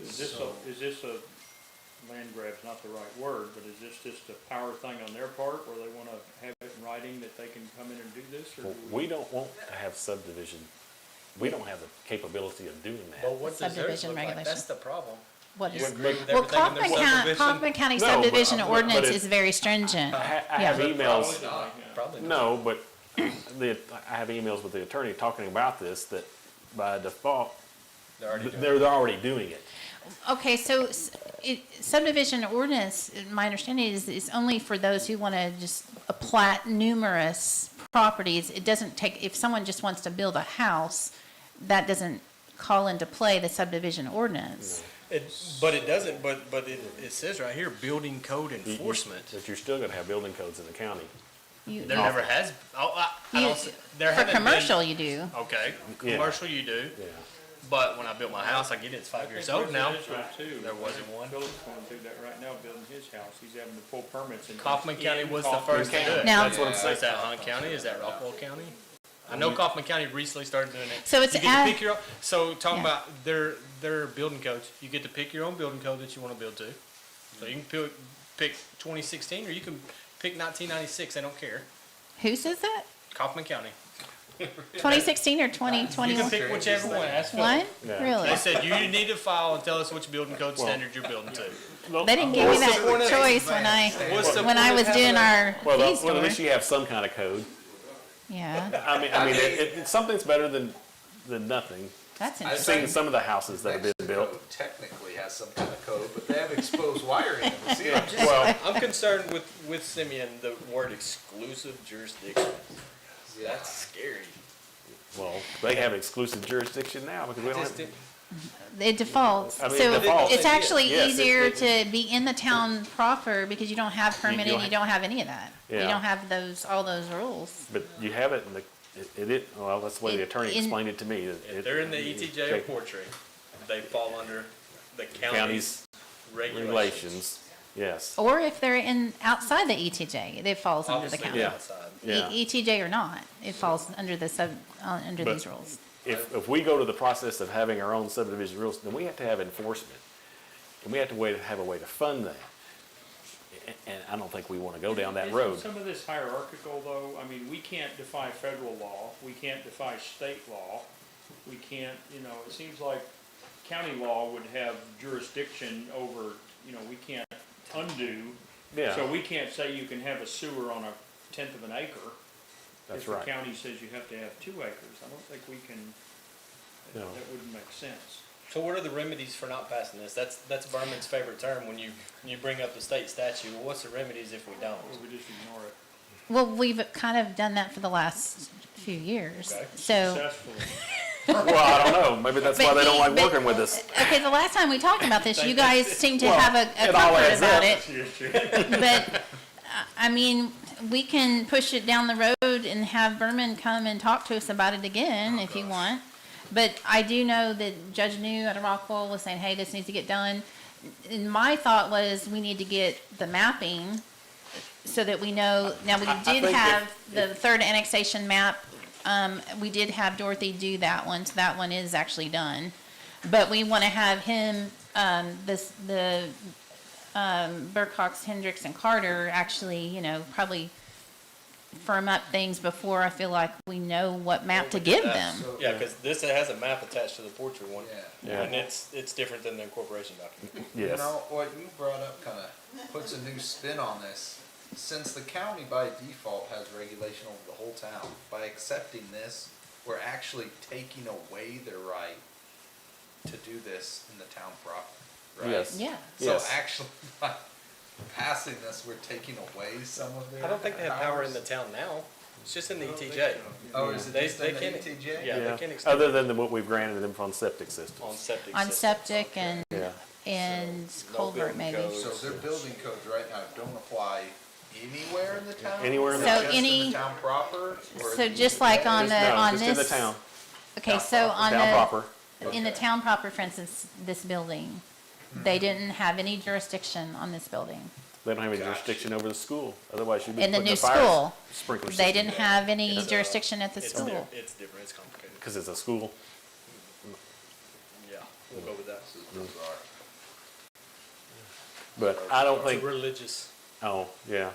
C: Is this a, land grab's not the right word, but is this just a power thing on their part where they want to have it in writing that they can come in and do this? Or
E: Well,
C: do
E: we don't want to have subdivision. We don't have the capability of doing that.
M: But what does theirs
A: Subdivision
M: look like?
A: regulation.
M: That's the problem.
A: What
M: You
A: is?
M: agree with
A: Well,
M: everything in their subdivision?
A: Kaufman County
E: No, but-
A: subdivision
E: but
A: ordinance
E: it-
A: is very stringent.
E: I have
A: Yeah.
E: emails.
M: Probably not.
E: No, but I have emails with the attorney talking about this, that by default,
M: They're already doing
E: they're already doing it.
A: Okay, so subdivision ordinance, my understanding is only for those who want to just plat numerous properties. It doesn't take, if someone just wants to build a house, that doesn't call into play the subdivision ordinance.
M: But it doesn't, but it says right here, building code enforcement.
E: But you're still gonna have building codes in the county.
M: There never has, I don't, s- there
A: For
M: haven't been.
A: commercial, you do.
M: Okay,
E: Yeah.
M: commercial you do,
E: Yeah.
M: but when I built my house, I get it, it's 5 years old now. There wasn't one.
C: Philip's going through that right now, building his house. He's having to pull permits in.
M: Kaufman County was the
C: Kaufman
M: first to do
C: County.
M: it.
A: Now-
E: That's what I'm saying.
M: Is that Hunt County, is that Rockwell County? I know Kaufman County recently started doing it.
A: So it's
M: You get to
A: at-
M: pick your own, so talking
A: Yeah.
M: about their building codes, you get to pick your own building code that you wanna build to. So you can pick 2016, or you can pick 1996, they don't care.
A: Who says that?
M: Kaufman County.
A: 2016 or
M: You
A: 2021?
M: can pick whichever one, ask Phil.
A: One?
E: Yeah.
A: Really?
M: They said, you need to file and tell us which building code standard you're building to.
A: They didn't give me
M: What's the point
A: that
M: of-
A: choice when
M: What's the
A: I
M: point
A: was
M: of
A: doing
M: having
A: our
E: Well,
A: fee
E: well,
A: store.
E: at least you have some kind of code.
A: Yeah.
E: I mean, something's better than nothing.
A: That's
E: I've
A: interesting.
E: seen some of the houses that have been built.
I: Mexico technically has some kind of code, but they have exposed wiring in the ceiling.
E: Well,
M: I'm concerned with Simeon, the word exclusive jurisdiction. That's scary.
E: well, they have exclusive jurisdiction now because we don't have.
A: It defaults.
E: I mean,
A: So
E: it defaults.
A: it's actually
E: Yes,
A: easier to be in the town proper because you don't have permitting,
E: don't
A: you don't have any of that. You
E: Yeah.
A: don't have all those rules.
E: But you have it in the, well, that's the way the attorney
A: In-
E: explained it to me.
M: If they're in the ETJ or Portree, they fall under the county's
E: County's
M: regulations.
E: regulations, yes.
A: Or if they're in outside the ETJ, it falls under the
M: Obviously,
A: county.
E: Yeah.
M: outside.
E: Yeah.
A: ETJ or not, it falls under under
E: But-
A: these rules.
E: If we go to the process of having our own subdivision rules, then we have to have enforcement. And we have to have a way to fund that. And I don't think we want to go down that
C: Isn't
E: road.
C: some of this hierarchical, though? I mean, we can't defy federal law, we can't defy state law, we can't, it seems like county law would have jurisdiction over, we can't undo.
E: Yeah.
C: So we can't say you can have a sewer on a tenth of an acre.
E: That's right.
C: If the county says you have to have 2 acres, I don't think we can,
E: No.
C: that wouldn't make sense.
M: So what are the remedies for not passing this? That's Berman's favorite term when you bring up the state statute. Well, what's the remedies if we don't?
C: Or we just ignore it
A: Well, we've kind of done that for the last few years.
M: Okay.
A: So,
C: successfully.
E: Well, I don't know, maybe that's why
A: But
E: they don't like
A: but-
E: working with us.
A: okay, the last time we talked about this, you guys seemed to
E: Well,
A: have a
E: it all
A: comfort
E: adds
A: about
E: up.
A: it. But, I mean, we can push it down the road and have Berman come and talk to us about it again if you want. But I do know that Judge New out of Rockwell was saying, hey, this needs to get done. And my thought was, we need to get the mapping so that we know, now we did
E: think
A: have the third annexation map. We did have Dorothy do that one, so that one is actually done. But we want to have him, Burcox, Hendricks, and Carter actually, probably firm up things before I feel like we know what map to give them.
M: Yeah, because this has a map attached to the Portrait one.
E: Yeah.
M: And it's different than the incorporation document.
I: You
E: Yes.
I: know, what you brought up kind of puts a new spin on this. Since the county by default has regulation over the whole town, by accepting this, we're actually taking away their right to do this in the town proper, right?
E: Yes.
A: Yeah.
I: So
E: Yes.
I: actually, by passing this, we're taking away some of their
M: I don't think they have power in the
I: powers.
M: town now. It's just in the ETJ.
I: Oh, is it
M: They-
I: just
M: they
I: in the
M: can-
I: ETJ?
M: Yeah, they
E: Yeah,
M: can extend
E: other
M: it
E: than what we've granted them on septic
M: on
E: systems.
M: septic.
A: On
M: systems.
A: septic and
E: Yeah.
M: No
A: culvert
M: building
A: maybe.
M: codes.
I: So their building codes right now don't apply anywhere in the town?
E: Anywhere in the-
A: So
I: Just
A: any-
I: in the town proper? or
A: So just like on
E: Just-
A: the,
E: no,
A: on
E: just in the
A: this.
E: town,
A: Okay, so on
E: town proper.
A: in the town proper, for instance, this building, they didn't have any jurisdiction on this building.
E: They don't have any jurisdiction over the school, otherwise you'd be
A: In the
E: putting
A: new
E: a fire
A: school,
E: sprinkler
A: they
E: system
A: didn't have any jurisdiction at the
M: It's
A: school.
M: different, it's different, it's complicated.
E: because it's a school.
M: Yeah, we'll go with that.
E: But I don't
M: It's a
E: think,
M: religious.
E: oh, yeah.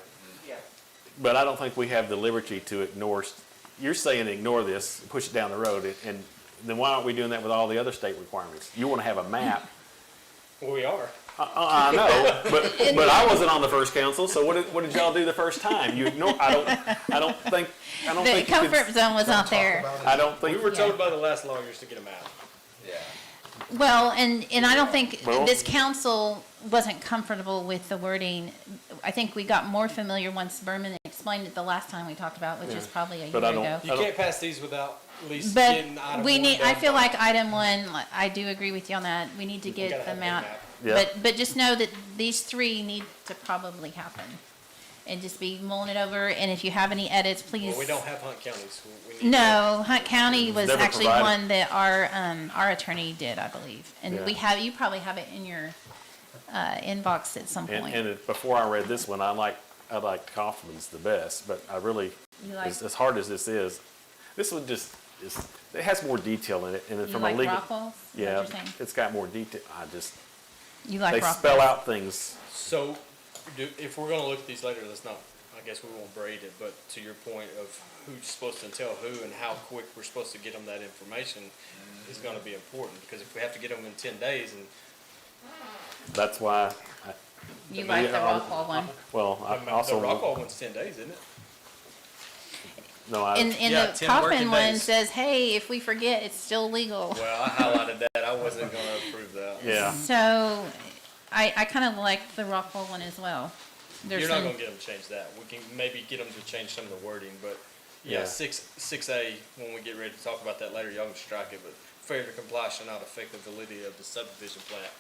E: But I don't think we have the liberty to ignore, you're saying ignore this, push it down the road, and then why aren't we doing that with all the other state requirements? You want to have a map.
M: Well, we are.
E: I know, but I wasn't on the first council, so what did y'all do the first time? You ignore, I don't think
A: The
E: you could.
A: comfort zone was not there.
E: I don't
M: We
E: think,
M: were told by the last lawyers to get a map.
I: Yeah.
A: Well, and I don't think
E: Well-
A: this council wasn't comfortable with the wording. I think we got more familiar once Berman explained it the last time we talked about, which is probably a year
E: But I don't-
A: ago.
M: You can't pass these without at least
A: But
M: getting item
A: we
M: one
A: need, I
M: done
A: feel
M: by-
A: like item one, I do agree with you on that. We need to
M: gotta
A: get the
M: have the
A: map.
M: map.
E: Yeah.
A: But just know that these three need to probably happen. And just be mulling it over, and if you have any edits, please.
M: Well, we don't have Hunt counties. We need
A: No, Hunt County was
E: Never
A: actually
E: provided.
A: one that our attorney did, I believe. And we
E: Yeah.
A: have, you probably have it in your, inbox at some
E: and,
A: point.
E: before I read this one, I liked Kaufman's the best, but I really,
A: You like-
E: as hard as this is, this one just is, it has more detail in it, and
A: You
E: from a
A: like
E: legal.
A: Rockwell's? Is that what
E: Yeah,
A: you're saying?
E: it's got more detail,
A: You like
E: they
A: Rockwell's?
E: spell out things.
M: So, if we're gonna look at these later, let's not, I guess we won't braid it, but to your point of who's supposed to tell who and how quick we're supposed to get them that information is gonna be important, because if we have to get them in 10 days and
E: That's why,
A: You like the Rockwell one?
E: well, I
M: the
E: also.
M: Rockwall one's 10 days, isn't it?
E: No, I,
A: And
M: Yeah,
A: the
M: 10
A: Kaufman
M: working
A: one
M: days.
A: says, hey, if we forget, it's still legal.
M: Well, I highlighted that. I wasn't gonna approve that.
E: yeah.
A: So I kind of like the Rockwell one as well. There's
M: You're not
A: some-
M: gonna get them to change that. We can maybe get them to change some of the wording, but yeah,
E: Yeah.
M: 6A, when we get ready to talk about that later, y'all can strike it, but failure to comply shall not affect the validity of the subdivision plat.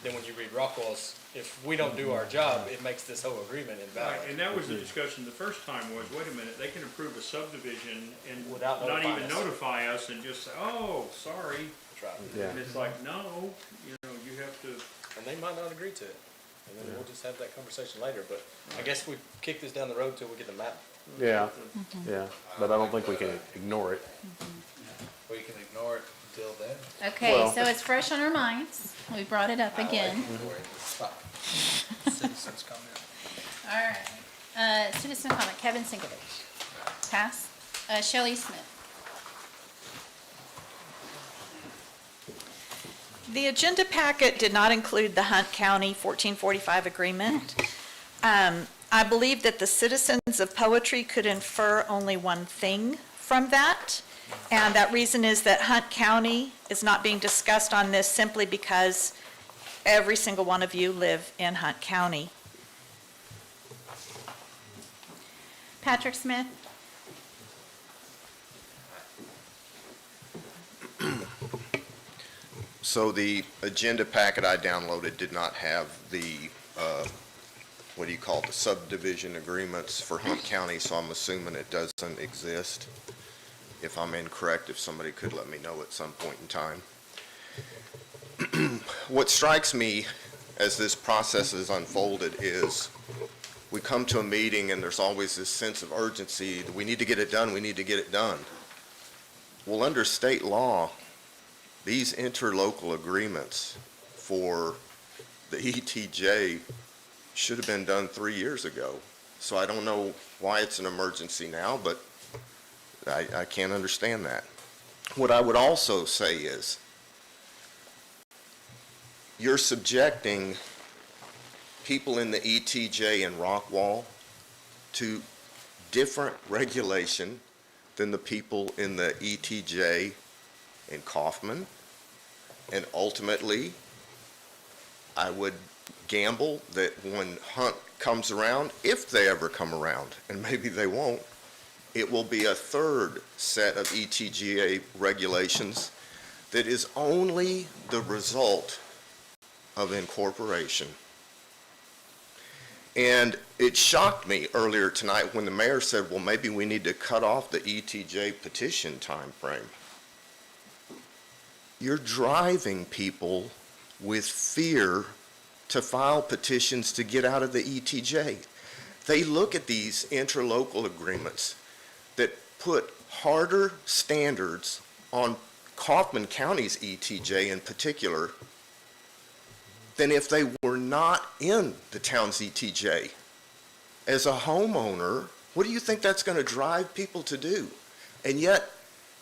M: Then when you read Rockwell's, if we don't do our job, it makes this whole agreement invalid.
C: Right, and that was the discussion the first time was, wait a minute, they can approve a subdivision and
M: Without
C: not
M: notifying
C: even
M: us.
C: notify us and just say, oh, sorry.
M: That's right.
E: Yeah.
C: And it's like, no, you know, you have to,
M: And they might not agree to it. And then we'll just have that conversation later, but I guess we kick this down the road till we get the map.
E: Yeah, yeah, but I don't think we can ignore it.
I: We can ignore it until then.
A: Okay,
E: Well-
A: so it's fresh on our minds. We brought it up again.
I: Citizens comment.
A: All right. Citizen comment, Kevin Sinkovich. Pass. Shelley Smith.
K: The agenda packet did not include the Hunt County 1445 agreement. I believe that the citizens of Poetry could infer only one thing from that, and that reason is that Hunt County is not being discussed on this simply because every single one of you live in Hunt County.
A: Patrick Smith.
L: So the agenda packet I downloaded did not have the, what do you call it, the subdivision agreements for Hunt County, so I'm assuming it doesn't exist. If I'm incorrect, if somebody could let me know at some point in time. What strikes me as this process is unfolded is we come to a meeting and there's always this sense of urgency that we need to get it done, we need to get it done. Well, under state law, these interlocal agreements for the ETJ should have been done 3 years ago. So I don't know why it's an emergency now, but I can't understand that. What I would also say is, you're subjecting people in the ETJ and Rockwall to different regulation than the people in the ETJ in Kaufman. And ultimately, I would gamble that when Hunt comes around, if they ever come around, and maybe they won't, it will be a third set of ETGA regulations that is only the result of incorporation. And it shocked me earlier tonight when the mayor said, well, maybe we need to cut off the ETJ petition timeframe. You're driving people with fear to file petitions to get out of the ETJ. They look at these interlocal agreements that put harder standards on Kaufman County's ETJ in particular than if they were not in the town's ETJ. As a homeowner, what do you think that's going to drive people to do? And yet,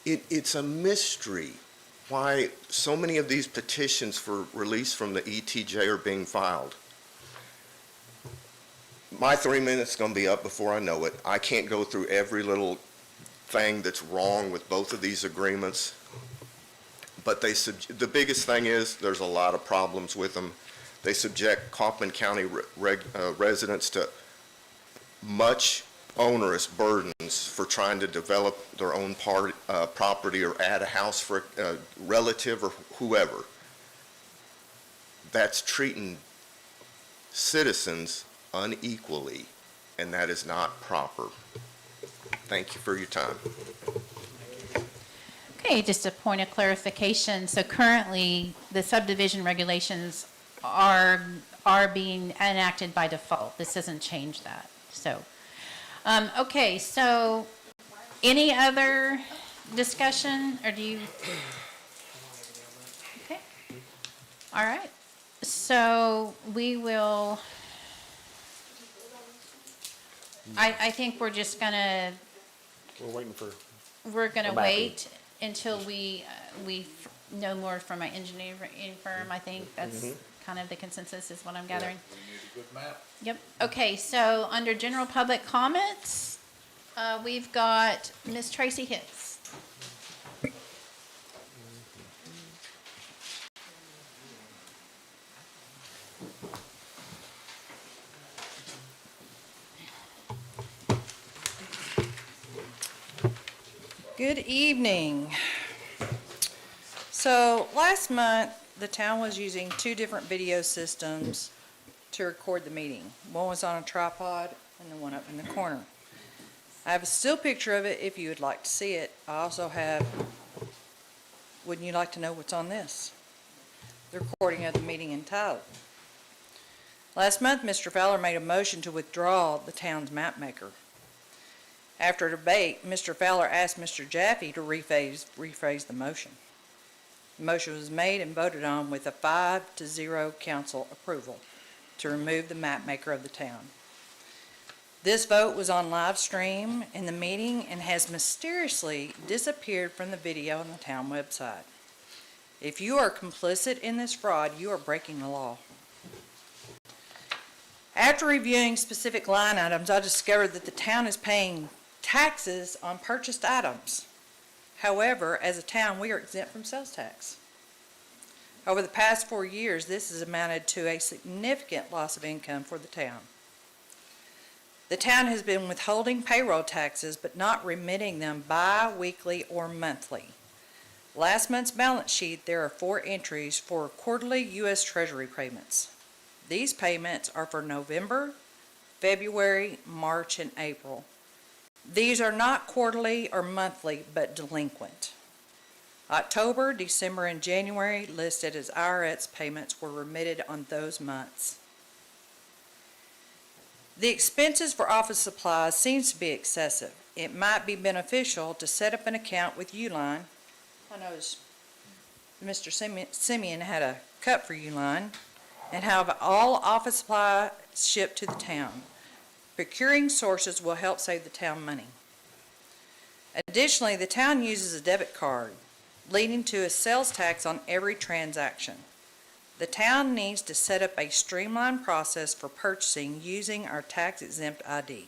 L: it's a mystery why so many of these petitions for release from the ETJ are being filed. My 3 minutes is going to be up before I know it. I can't go through every little thing that's wrong with both of these agreements. But the biggest thing is there's a lot of problems with them. They subject Kaufman County residents to much onerous burdens for trying to develop their own property or add a house for a relative or whoever. That's treating citizens unequally, and that is not proper. Thank you for your time.
A: Okay, just a point of clarification. So currently, the subdivision regulations are being enacted by default. This doesn't change that. So, okay, so any other discussion, or do you? Okay, all right. So we will, I think we're just gonna,
E: We're waiting for,
A: we're gonna
E: the mapping.
A: wait until we know more from our engineering firm. I think that's kind of the consensus is what I'm gathering.
I: We need a good map.
A: Yep. Okay, so under general public comments, We've got Ms. Tracy Hicks.
P: Good evening. So last month, the town was using two different video systems to record the meeting. One was on a tripod and the one up in the corner. I have a still picture of it if you would like to see it. I also have, wouldn't you like to know what's on this? The recording of the meeting in Tyler. Last month, Mr. Fowler made a motion to withdraw the town's map maker. After a debate, Mr. Fowler asked Mr. Jaffe to rephrase the motion. The motion was made and voted on with a 5-0 council approval to remove the map maker of the town. This vote was on live stream in the meeting and has mysteriously disappeared from the video on the town website. If you are complicit in this fraud, you are breaking the law. After reviewing specific line items, I discovered that the town is paying taxes on purchased items. However, as a town, we are exempt from sales tax. Over the past 4 years, this has amounted to a significant loss of income for the town. The town has been withholding payroll taxes but not remitting them bi-weekly or monthly. Last month's balance sheet, there are 4 entries for quarterly U.S. Treasury payments. These payments are for November, February, March, and April. These are not quarterly or monthly, but delinquent. October, December, and January listed as IRS payments were remitted on those months. The expenses for office supplies seems to be excessive. It might be beneficial to set up an account with Uline. I noticed Mr. Simeon had a cut for Uline, and have all office supplies shipped to the town. Procuring sources will help save the town money. Additionally, the town uses a debit card, leading to a sales tax on every transaction. The town needs to set up a streamlined process for purchasing using our tax-exempt ID.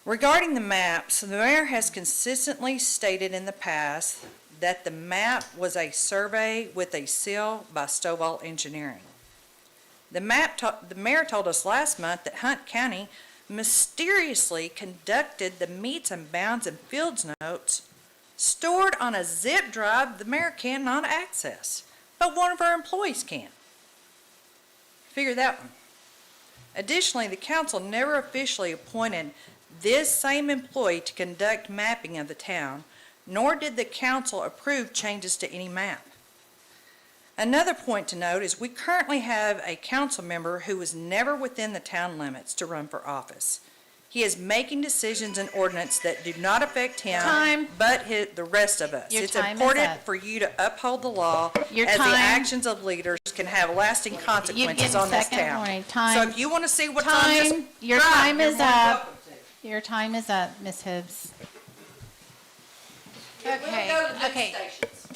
P: Regarding the maps, the mayor has consistently stated in the past that the map was a survey with a seal by Stovall Engineering. The mayor told us last month that Hunt County mysteriously conducted the meets and bounds and fields notes stored on a zip drive the mayor cannot access, but one of our employees can. Figure that one. Additionally, the council never officially appointed this same employee to conduct mapping of the town, nor did the council approve changes to any map. Another point to note is we currently have a council member who was never within the town limits to run for office. He is making decisions and ordinance that do not affect him,
A: Time.
P: but the rest of us.
A: Your
P: It's
A: time is
P: important
A: up.
P: for you to uphold the law,
A: Your
P: as the
A: time.
P: actions of leaders can have lasting consequences
A: getting
P: on this
A: second
P: town.
A: warning. Time.
P: So if you want to see what's on this
A: Time. Your
P: drive,
A: time
P: you're
A: is
P: more than
A: up.
P: welcome to.
A: Your time is up, Ms. Hibbs.
G: We'll
A: Okay,
G: go to the
A: okay.
G: news stations.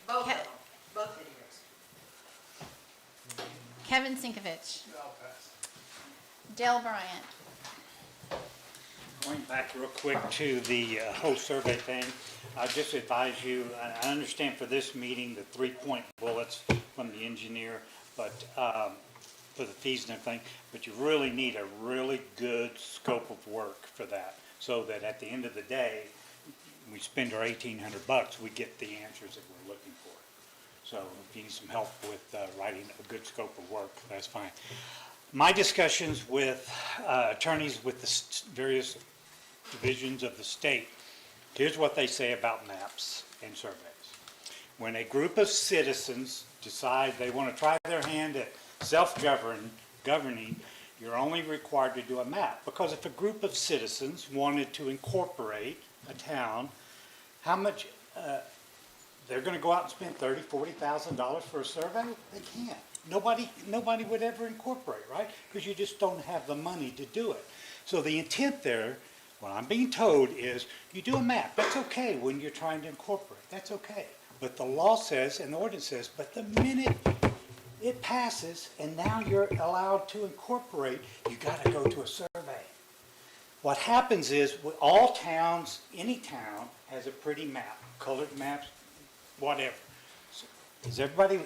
G: Both of them, both videos.
A: Kevin Sinkovich. Dale Bryant.
J: Going back real quick to the whole survey thing, I just advise you, I understand for this meeting, the 3-point bullets from the engineer, but for the fees and everything, but you really need a really good scope of work for that, so that at the end of the day, we spend our $1,800, we get the answers that we're looking for. So if you need some help with writing a good scope of work, that's fine. My discussions with attorneys with the various divisions of the state, here's what they say about maps and surveys. When a group of citizens decide they want to try their hand at self-governing, you're only required to do a map. Because if a group of citizens wanted to incorporate a town, how much, they're going to go out and spend $30,000, $40,000 for a survey? They can't. Nobody would ever incorporate, right? Because you just don't have the money to do it. So the intent there, what I'm being told, is you do a map. That's okay when you're trying to incorporate. That's okay. But the law says, and the ordinance says, but the minute it passes, and now you're allowed to incorporate, you gotta go to a survey. What happens is, with all towns, any town has a pretty map, colored maps, whatever. So, has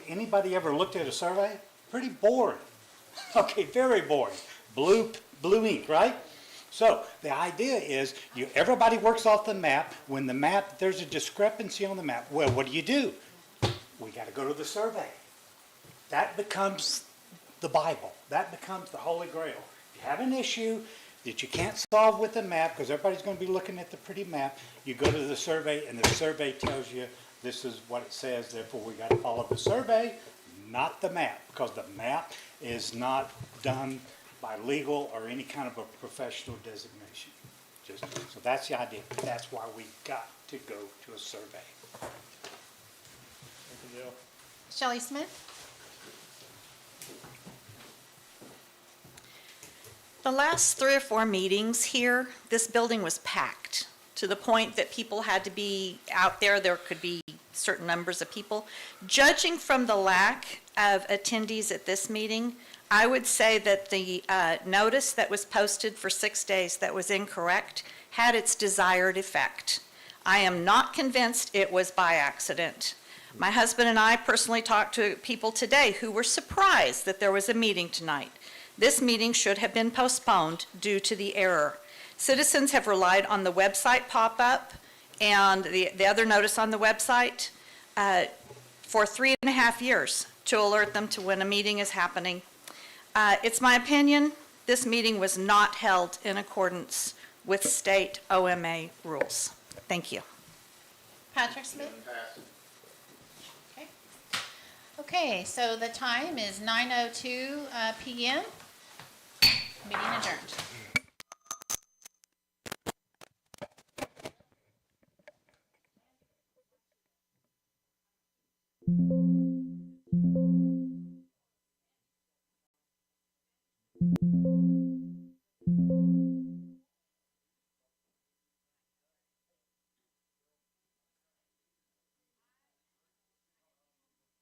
J: anybody ever looked at a survey? Pretty boring. Okay, very boring. Blue ink, right? So the idea is everybody works off the map. When there's a discrepancy on the map, well, what do? We got to go to the survey. That becomes the Bible. That becomes the Holy Grail. If you have an issue that you can't solve with the map, because everybody's going to be looking at the pretty map, you go to the survey, and the survey tells you this is what it says, therefore we got to follow the survey, not the map, because the map is not done by legal or any kind of a professional designation. So that's the idea. That's why we got to go to a survey.
A: Shelley Smith?
K: The last 3 or 4 meetings here, this building was packed to the point that people had to be out there. There could be certain numbers of people. Judging from the lack of attendees at this meeting, I would say that the notice that was posted for 6 days that was incorrect had its desired effect. I am not convinced it was by accident. My husband and I personally talked to people today who were surprised that there was a meeting tonight. This meeting should have been postponed due to the error. Citizens have relied on the website pop-up and the other notice on the website for 3.5 years to alert them to when a meeting is happening. It's my opinion, this meeting was not held in accordance with state OMA rules. Thank you.
A: Patrick Smith? Okay. Okay, so the time is 9:02 PM. Meeting adjourned.